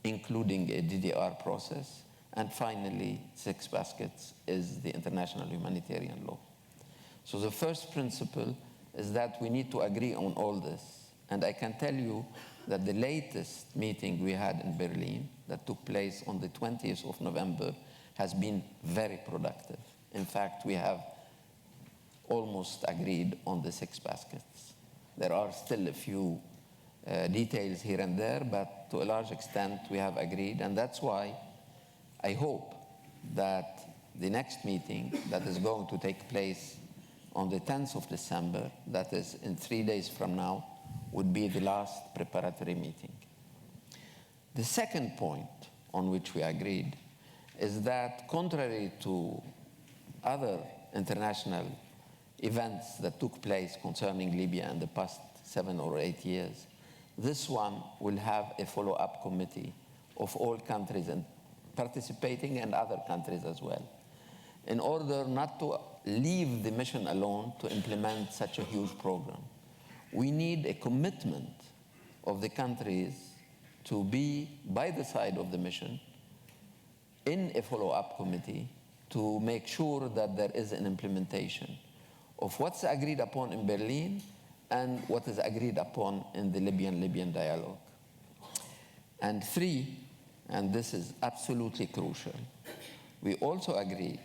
including a DDR process. And finally, 6 baskets is the international humanitarian law. So the first principle is that we need to agree on all this. And I can tell you that the latest meeting we had in Berlin that took place on the 20th of November has been very productive. In fact, we have almost agreed on the 6 baskets. There are still a few details here and there, but to a large extent we have agreed, and that's why I hope that the next meeting that is going to take place on the 10th of December, that is in 3 days from now, would be the last preparatory meeting. The second point on which we agreed is that, contrary to other international events that took place concerning Libya in the past 7 or 8 years, this one will have a follow-up committee of all countries and participating and other countries as well, in order not to leave the mission alone to implement such a huge program. We need a commitment of the countries to be by the side of the mission in a follow-up committee to make sure that there is an implementation of what's agreed upon in Berlin and what is agreed upon in the Libyan dialogue. And 3, and this is absolutely crucial, we also agreed,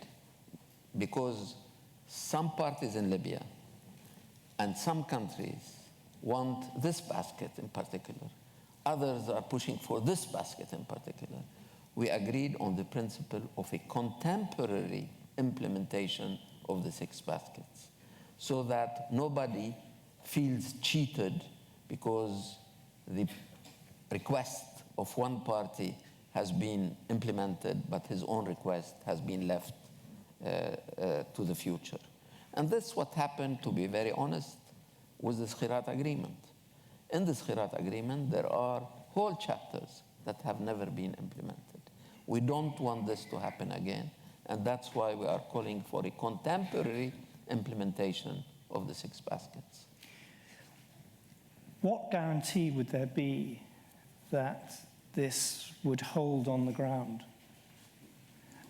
because some parties in Libya and some countries want this basket in particular, others are pushing for this basket in particular, we agreed on the principle of a contemporary implementation of the 6 baskets, so that nobody feels cheated because the request of one party has been implemented, but his own request has been left to the future. And that's what happened, to be very honest, with the Skhirat Agreement. In the Skhirat Agreement, there are whole chapters that have never been implemented. We don't want this to happen again, and that's why we are calling for a contemporary implementation of the 6 baskets. What guarantee would there be that this would hold on the ground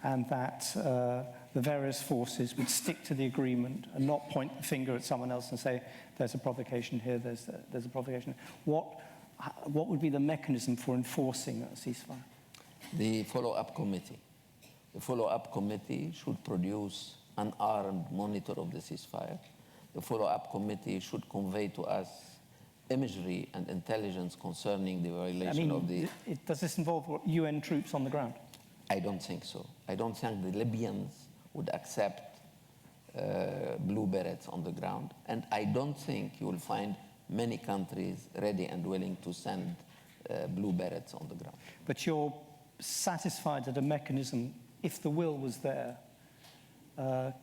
and that the various forces would stick to the agreement and not point the finger at someone else and say, there's a provocation here, there's a provocation? What would be the mechanism for enforcing a ceasefire? The follow-up committee. The follow-up committee should produce an armed monitor of the ceasefire. The follow-up committee should convey to us imagery and intelligence concerning the violation of the... Does this involve UN troops on the ground? I don't think so. I don't think the Libyans would accept blue berets on the ground, and I don't think you will find many countries ready and willing to send blue berets on the ground. But you're satisfied that a mechanism, if the will was there,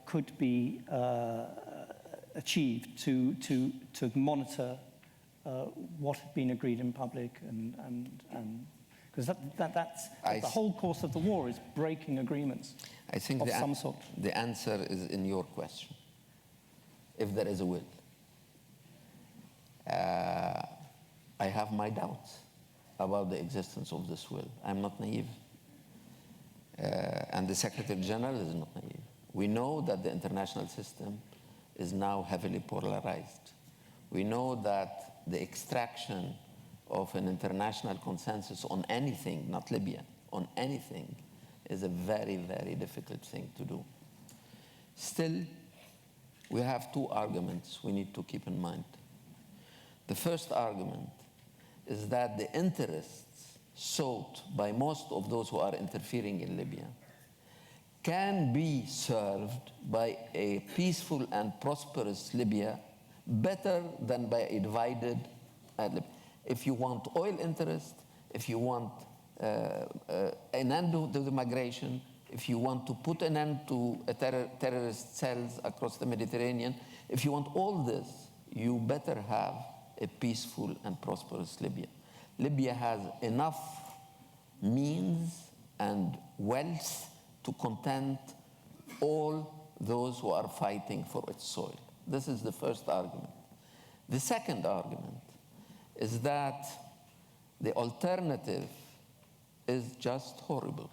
could be achieved to monitor what had been agreed in public, and because that's the whole course of the war is breaking agreements. I think of some sort. The answer is in your question. If there is a will, I have my doubts about the existence of this will. I'm not naive, and the Secretary General is not naive. We know that the international system is now heavily polarized. We know that the extraction of an international consensus on anything, not Libya, on anything, is a very, very difficult thing to do. Still, we have two arguments we need to keep in mind. The first argument is that the interests sought by most of those who are interfering in Libya can be served by a peaceful and prosperous Libya better than by a divided Libya. If you want oil interest, if you want an end to the migration, if you want to put an end to terrorist cells across the Mediterranean, if you want all this, you better have a peaceful and prosperous Libya. Libya has enough means and wealth to content all those who are fighting for its soil. This is the first argument. The second argument is that the alternative is just horrible.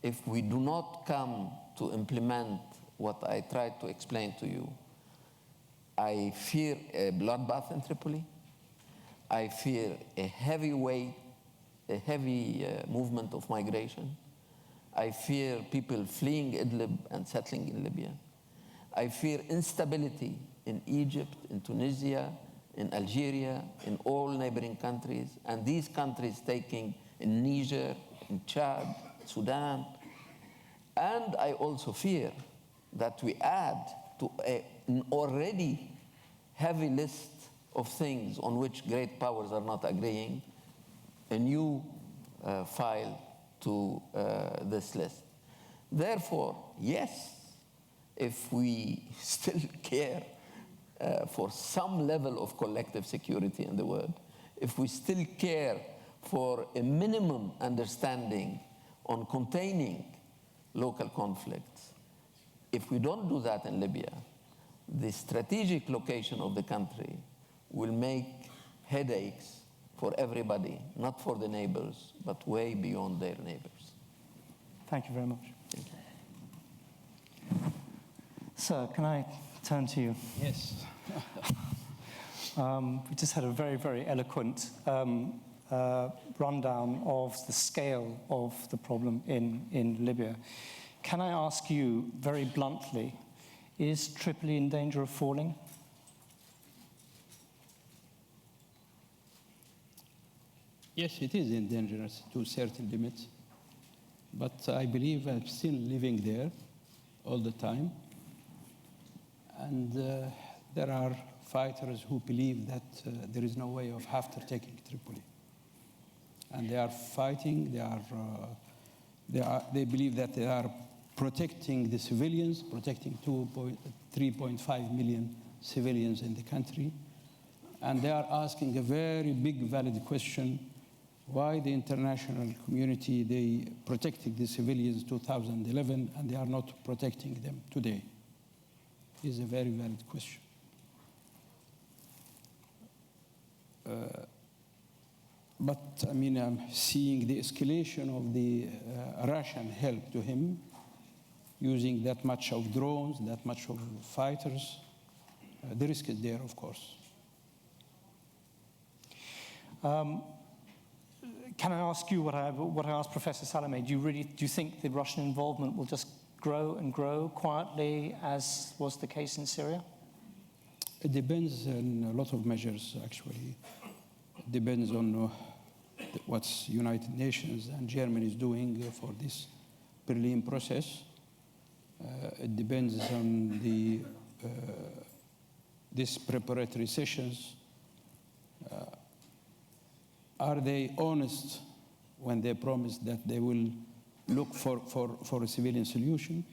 If we do not come to implement what I tried to explain to you, I fear a bloodbath in Tripoli. I fear a heavy movement of migration. I fear people fleeing Idlib and settling in Libya. I fear instability in Egypt, in Tunisia, in Algeria, in all neighboring countries, and these countries taking in Niger, in Chad, Sudan. And I also fear that we add to an already heavy list of things on which great powers are not agreeing, a new file to this list. Therefore, yes, if we still care for some level of collective security in the world, if we still care for a minimum understanding on containing local conflicts, if we don't do that in Libya, the strategic location of the country will make headaches for everybody, not for the neighbors, but way beyond their neighbors. Thank you very much. Thank you. Sir, can I turn to you? Yes. We just had a very, very eloquent rundown of the scale of the problem in Libya. Can I ask you very bluntly, is Tripoli in danger of falling? Yes, it is in danger to certain limits. But I believe I'm still living there all the time. And there are fighters who believe that there is no way of Haftar taking Tripoli. And they are fighting, they believe that they are protecting the civilians, protecting 3.5 million civilians in the country. And they are asking a very big, valid question, why the international community, they protected the civilians in 2011 and they are not protecting them today? Is a very valid question. But I mean, I'm seeing the escalation of the Russian help to him, using that much of drones, that much of fighters. The risk is there, of course. Can I ask you what I asked Professor Salameh? Do you think the Russian involvement will just grow and grow quietly, as was the case in Syria? It depends on a lot of measures, actually. It depends on what United Nations and Germany is doing for this Berlin process. It depends on the these preparatory sessions, are they honest when they promise that they will look for a civilian solution?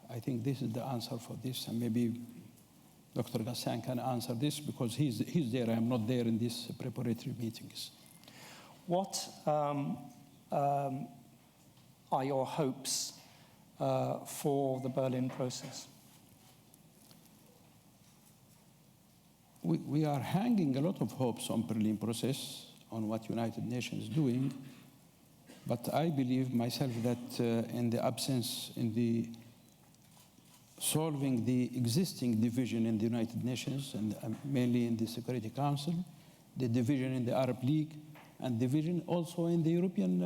I think this is the answer for this, and maybe Dr. Ghassan can answer this because he's there. I'm not there in these preparatory meetings. What are your hopes for the Berlin process? We are hanging a lot of hopes on Berlin process, on what United Nations is doing, but I believe myself that in the absence, in the solving the existing division in the United Nations, and mainly in the Security Council, the division in the Arab League, and division also in the European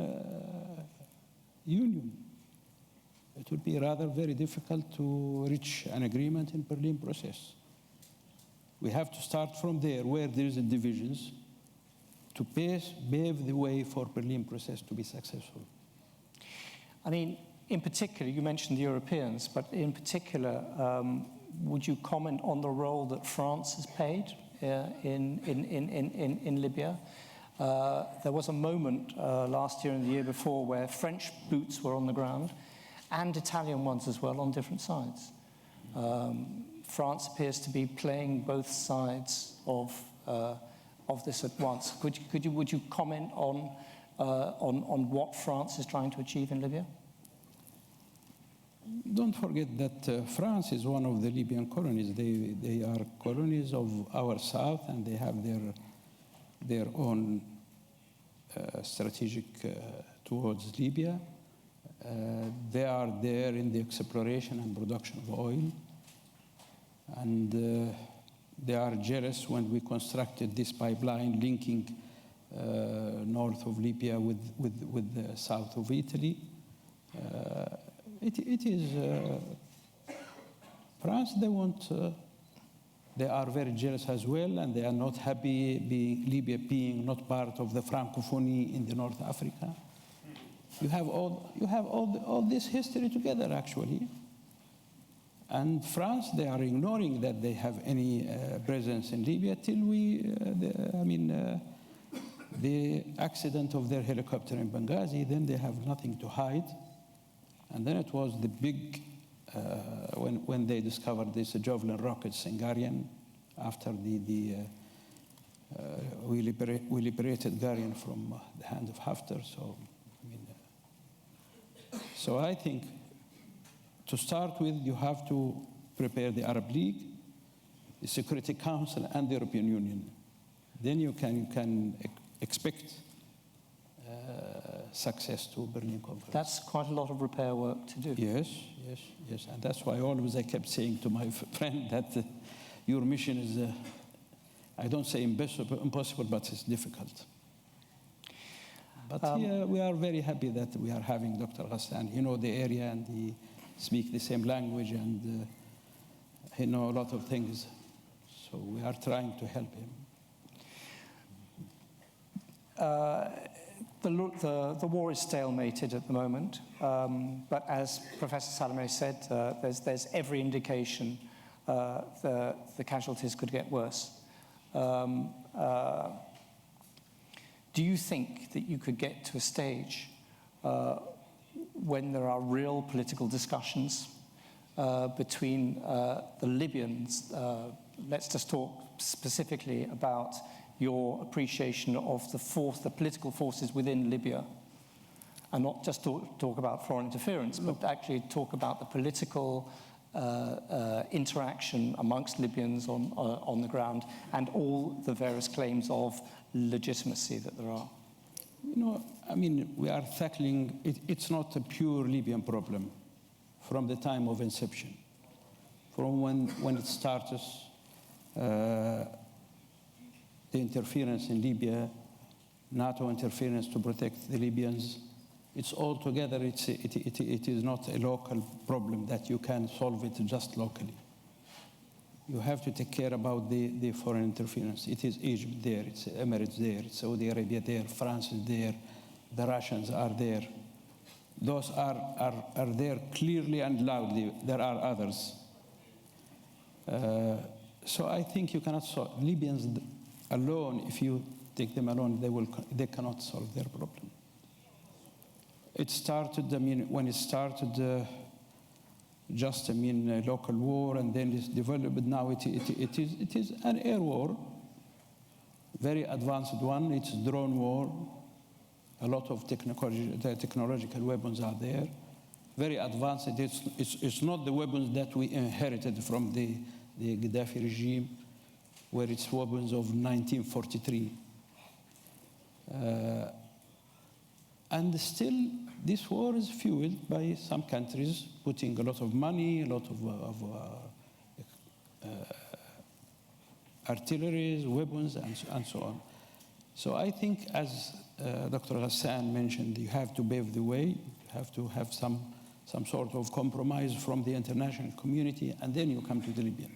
Union, it would be rather very difficult to reach an agreement in Berlin process. We have to start from there, where there is divisions, to pave the way for Berlin process to be successful. I mean, in particular, you mentioned the Europeans, but in particular, would you comment on the role that France has played in Libya? There was a moment last year and the year before where French boots were on the ground and Italian ones as well on different sides. France appears to be playing both sides of this at once. Would you comment on what France is trying to achieve in Libya? Don't forget that France is one of the Libyan colonies. They are colonies of our south, and they have their own strategic towards Libya. They are there in the exploration and production of oil. And they are jealous when we constructed this pipeline linking north of Libya with the south of Italy. It is France. They are very jealous as well, and they are not happy Libya being not part of the Francophonie in the North Africa. You have all this history together, actually. And France, they are ignoring that they have any presence in Libya till the accident of their helicopter in Benghazi, then they have nothing to hide. And then it was the big, when they discovered this Javelin rockets in Garian, after we liberated Garian from the hand of Haftar. So I think, to start with, you have to prepare the Arab League, the Security Council, and the European Union. Then you can expect success to Berlin Conference. That's quite a lot of repair work to do. Yes. And that's why always I kept saying to my friend that your mission is, I don't say impossible, but it's difficult. But we are very happy that we are having Dr. Ghassan. He knows the area, and he speaks the same language, and he knows a lot of things. So we are trying to help him. The war is stalemated at the moment, but as Professor Salameh said, there's every indication the casualties could get worse. Do you think that you could get to a stage when there are real political discussions between the Libyans? Let's just talk specifically about your appreciation of the political forces within Libya, and not just talk about foreign interference, but actually talk about the political interaction amongst Libyans on the ground, and all the various claims of legitimacy that there are. We are tackling it. It's not a pure Libyan problem from the time of inception. From when it started, the interference in Libya, NATO interference to protect the Libyans, it's all together. It is not a local problem that you can solve it just locally. You have to take care about the foreign interference. It is Egypt there, it's Emirates there, it's Saudi Arabia there, France is there, the Russians are there. Those are there clearly and loudly. There are others. So I think you cannot solve Libyans alone. If you take them alone, they cannot solve their problem. It started, I mean, when it started, just, I mean, a local war, and then it's developed. Now it is an air war, very advanced one. It's drone war. A lot of technological weapons are there, very advanced. It's not the weapons that we inherited from the Gaddafi regime, where it's weapons of 1943. And still, this war is fueled by some countries putting a lot of money, a lot of artillery, weapons, and so on. So I think, as Dr. Ghassan mentioned, you have to pave the way. You have to have some sort of compromise from the international community, and then you come to the Libyan.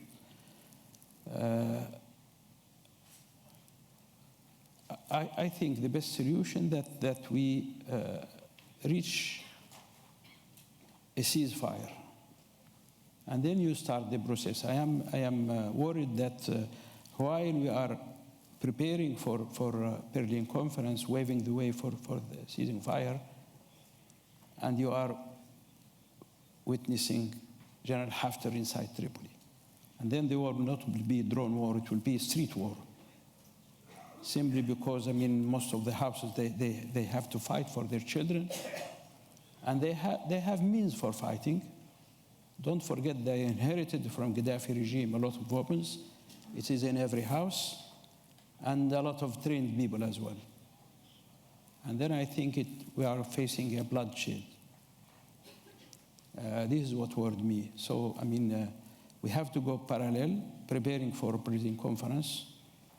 I think the best solution that we reach a ceasefire, and then you start the process. I am worried that while we are preparing for Berlin conference, waving the way for the ceasing fire, and you are witnessing General Haftar inside Tripoli. And then the war will not be a drone war, it will be a street war. Simply because, I mean, most of the houses, they have to fight for their children, and they have means for fighting. Don't forget, they inherited from Gaddafi regime a lot of weapons. It is in every house, and a lot of trained people as well. And then I think we are facing a bloodshed. This is what worried me. So, I mean, we have to go parallel, preparing for a Berlin conference.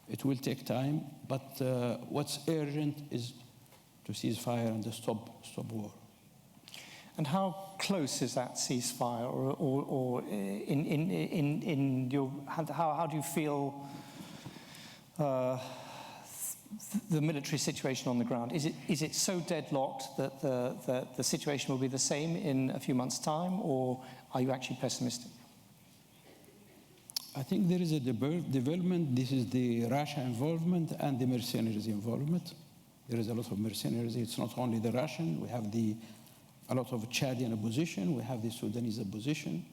It will take time, but what's urgent is to cease fire and to stop war. And how close is that ceasefire, or in your, how do you feel the military situation on the ground? Is it so deadlocked that the situation will be the same in a few months' time, or are you actually pessimistic? I think there is a development. This is the Russia involvement and the mercenaries involvement. There is a lot of mercenaries. It's not only the Russian. We have a lot of Chadian opposition. We have the Sudanese opposition.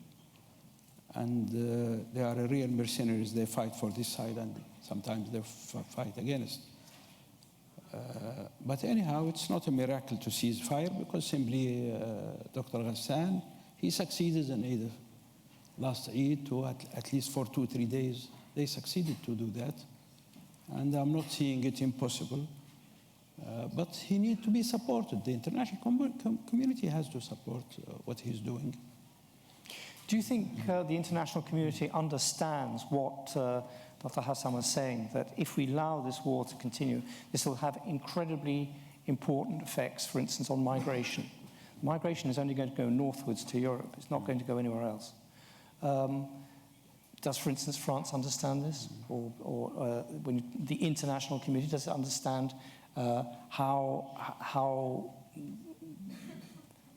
And they are real mercenaries. They fight for this side, and sometimes they fight against. But anyhow, it's not a miracle to cease fire, because simply Dr. Ghassan, he succeeded in Eid, last Eid, to at least for 2-3 days. They succeeded to do that. And I'm not seeing it impossible. But he needs to be supported. The international community has to support what he's doing. Do you think the international community understands what Dr. Hassan was saying, that if we allow this war to continue, this will have incredibly important effects, for instance, on migration? Migration is only going to go northwards to Europe. It's not going to go anywhere else. Does, for instance, France understand this? Or when the international community, does it understand how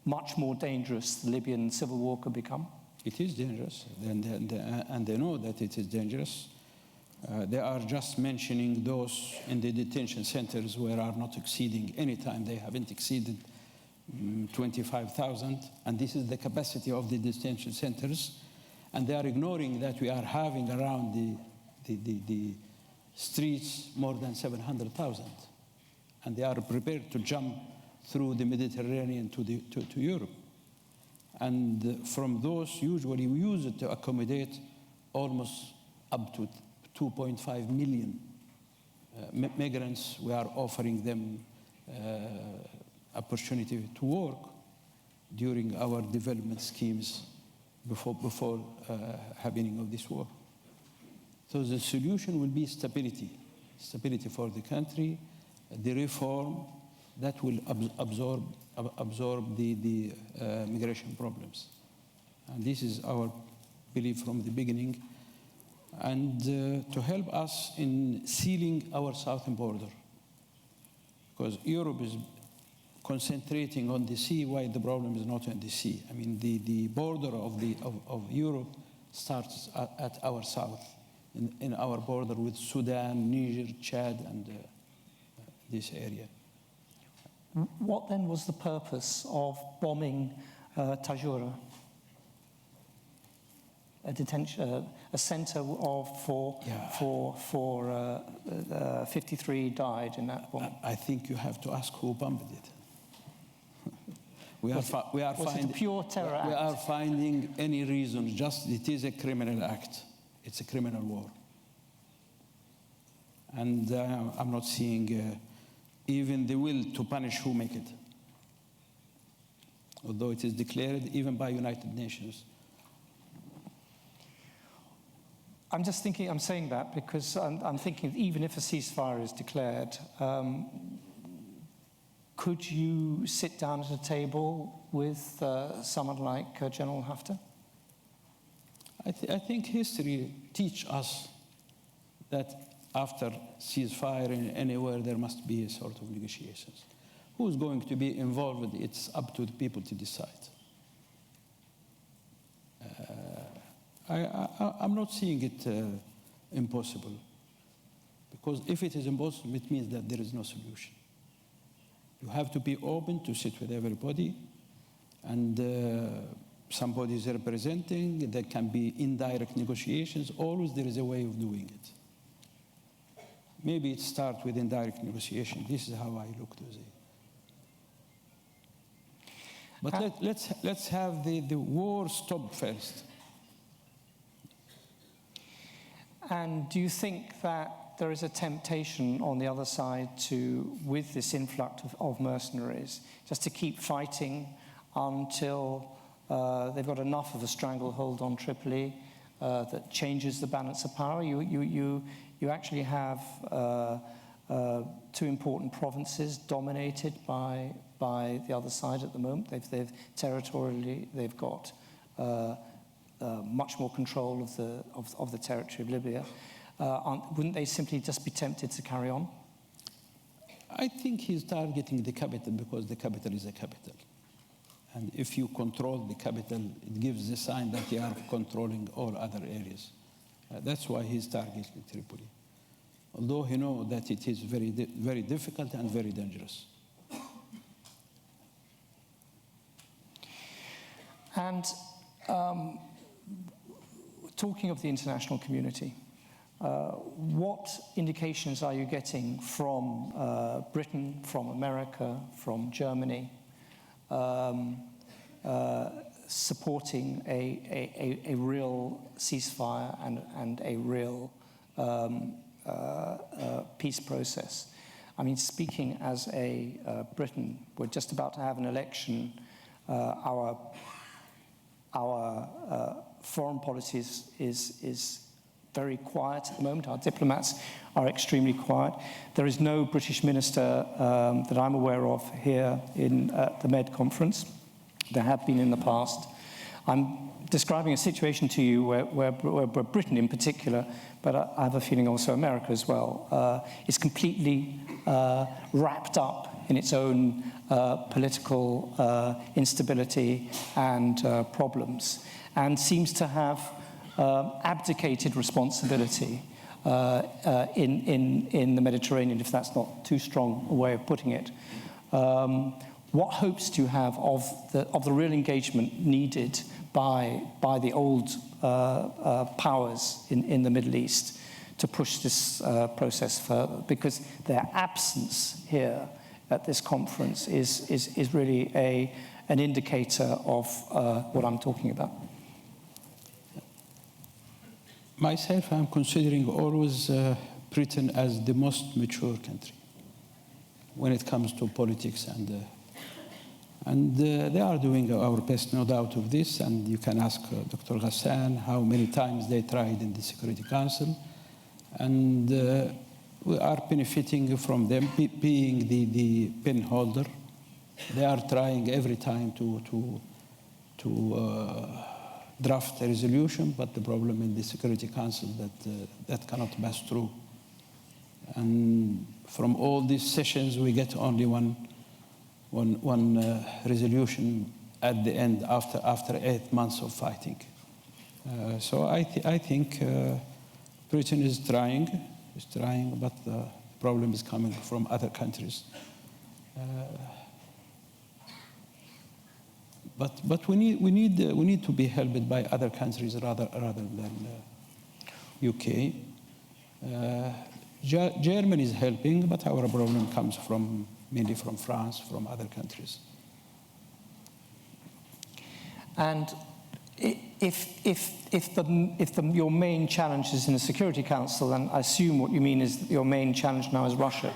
much more dangerous the Libyan civil war could become? It is dangerous, and they know that it is dangerous. They are just mentioning those in the detention centers where are not exceeding any time. They haven't exceeded 25,000, and this is the capacity of the detention centers. And they are ignoring that we are having around the streets more than 700,000. And they are prepared to jump through the Mediterranean to Europe. And from those, usually we use it to accommodate almost up to 2.5 million migrants. We are offering them opportunity to work during our development schemes before happening of this war. So the solution will be stability for the country, the reform that will absorb the migration problems. And this is our belief from the beginning. And to help us in sealing our southern border, because Europe is concentrating on the sea, while the problem is not in the sea. I mean, the border of Europe starts at our south, in our border with Sudan, Niger, Chad, and this area. What then was the purpose of bombing Tajura? A detention, a center for 53 died in that bomb. I think you have to ask who bombed it. Was it a pure terror act? We are finding any reason, just it is a criminal act. It's a criminal war. And I'm not seeing even the will to punish who make it. Although it is declared even by United Nations. I'm just thinking, I'm saying that because I'm thinking even if a ceasefire is declared, could you sit down at a table with someone like General Haftar? I think history teaches us that after ceasefire anywhere, there must be a sort of negotiations. Who's going to be involved? It's up to the people to decide. I'm not seeing it impossible, because if it is impossible, it means that there is no solution. You have to be open to sit with everybody, and somebody is representing. There can be indirect negotiations. Always there is a way of doing it. Maybe it starts with indirect negotiation. This is how I look to it. But let's have the war stop first. And do you think that there is a temptation on the other side to, with this influx of mercenaries, just to keep fighting until they've got enough of a stranglehold on Tripoli that changes the balance of power? You actually have two important provinces dominated by the other side at the moment. They've territorially, they've got much more control of the territory of Libya. Wouldn't they simply just be tempted to carry on? I think he's targeting the capital because the capital is a capital. And if you control the capital, it gives the sign that you are controlling all other areas. That's why he's targeting Tripoli. Although he knows that it is very, very difficult and very dangerous. And talking of the international community, what indications are you getting from Britain, from America, from Germany, supporting a real ceasefire and a real peace process? I mean, speaking as a Britain, we're just about to have an election. Our foreign policy is very quiet at the moment. Our diplomats are extremely quiet. There is no British minister that I'm aware of here in the Med conference. There have been in the past. I'm describing a situation to you where Britain in particular, but I have a feeling also America as well, is completely wrapped up in its own political instability and problems, and seems to have abdicated responsibility in the Mediterranean, if that's not too strong a way of putting it. What hopes do you have of the real engagement needed by the old powers in the Middle East to push this process further? Because their absence here at this conference is really an indicator of what I'm talking about. Myself, I'm considering always Britain as the most mature country when it comes to politics, and they are doing our best, no doubt of this. And you can ask Dr. Ghassan how many times they tried in the Security Council, and we are benefiting from them being the pen holder. They are trying every time to draft a resolution, but the problem in the Security Council that cannot pass through. And from all these sessions, we get only one resolution at the end after 8 months of fighting. So I think Britain is trying, but the problem is coming from other countries. But we need to be helped by other countries rather than UK. Germany is helping, but our problem comes mainly from France, from other countries. And if your main challenge is in the Security Council, and I assume what you mean is that your main challenge now is Russia,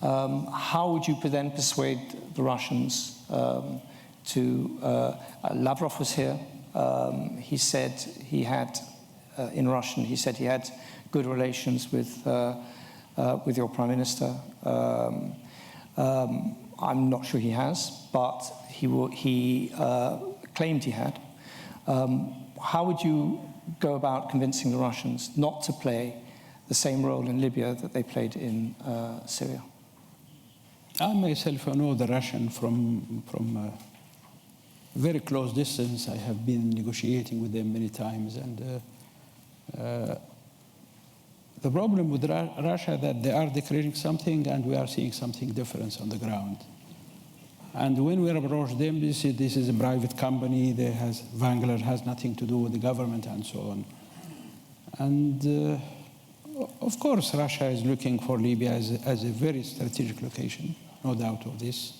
how would you then persuade the Russians Lavrov was here. He said he had, in Russian, he said he had good relations with your Prime Minister. I'm not sure he has, but he claimed he had. How would you go about convincing the Russians not to play the same role in Libya that they played in Syria? I myself know the Russian from very close distance. I have been negotiating with them many times, and the problem with Russia that they are declaring something and we are seeing something different on the ground. And when we approach them, they say this is a private company, Wagner has nothing to do with the government and so on. And of course, Russia is looking for Libya as a very strategic location, no doubt of this.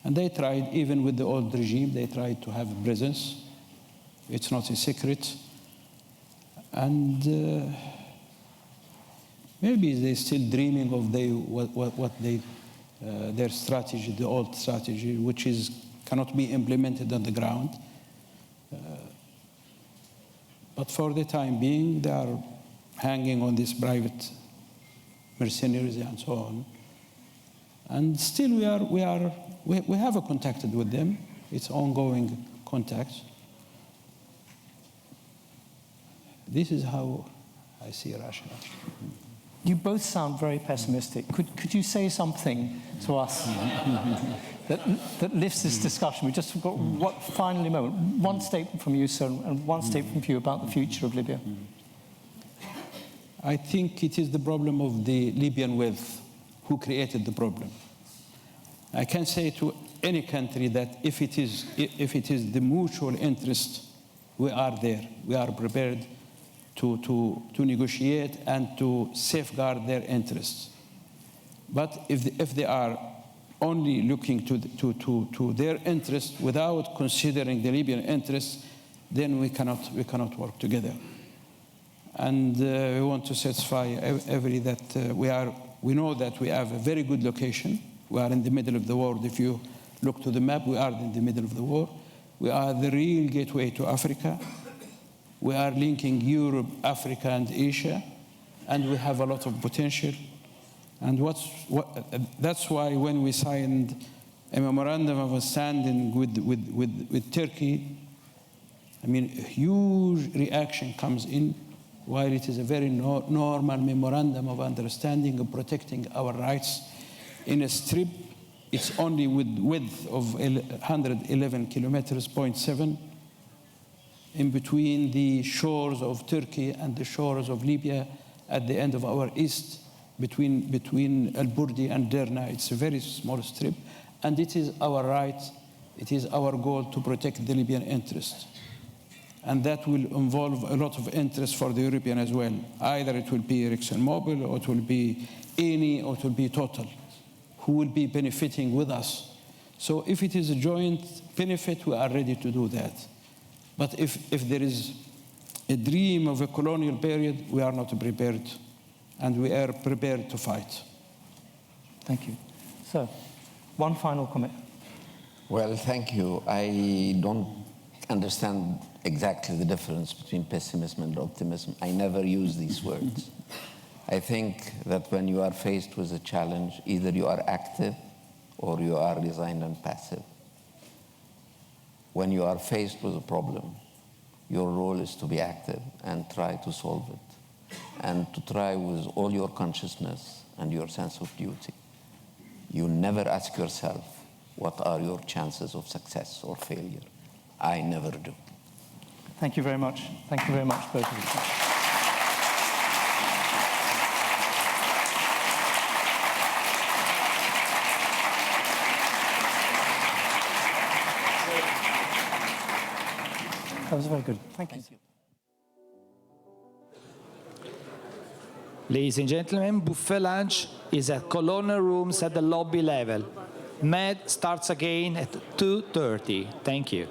And they tried, even with the old regime, they tried to have a presence. It's not a secret. And maybe they're still dreaming of their strategy, the old strategy, which cannot be implemented on the ground. But for the time being, they are hanging on these private mercenaries and so on. And still we have contacted with them. It's ongoing contact. This is how I see Russia. You both sound very pessimistic. Could you say something to us that lifts this discussion? We just got finally a moment. One statement from you, sir, and one statement from you about the future of Libya. I think it is the problem of the Libyan wealth who created the problem. I can say to any country that if it is the mutual interest, we are there. We are prepared to negotiate and to safeguard their interests. But if they are only looking to their interests without considering the Libyan interests, then we cannot work together. And we want to satisfy that we know that we have a very good location. We are in the middle of the world. If you look to the map, we are in the middle of the war. We are the real gateway to Africa. We are linking Europe, Africa, and Asia, and we have a lot of potential. And that's why when we signed a memorandum of understanding with Turkey, I mean, a huge reaction comes in, while it is a very normal memorandum of understanding of protecting our rights in a strip. It's only with width of 111 kilometers, 0.7, in between the shores of Turkey and the shores of Libya at the end of our east, between Al-Burdi and Derna. It's a very small strip, and it is our right, it is our goal to protect the Libyan interest. And that will involve a lot of interest for the European as well. Either it will be ExxonMobil, or it will be Eni, or it will be Total, who will be benefiting with us. So if it is a joint benefit, we are ready to do that. But if there is a dream of a colonial period, we are not prepared, and we are prepared to fight. Thank you. So, one final comment. Well, thank you. I don't understand exactly the difference between pessimism and optimism. I never use these words. I think that when you are faced with a challenge, either you are active or you are resigned and passive. When you are faced with a problem, your role is to be active and try to solve it, and to try with all your consciousness and your sense of duty. You never ask yourself, what are your chances of success or failure? I never do. Thank you very much. Thank you very much, both of you. That was very good. Thank you. Ladies and gentlemen, buffet lunch is at Colonial Rooms at the lobby level. MED starts again at 2:30. Thank you.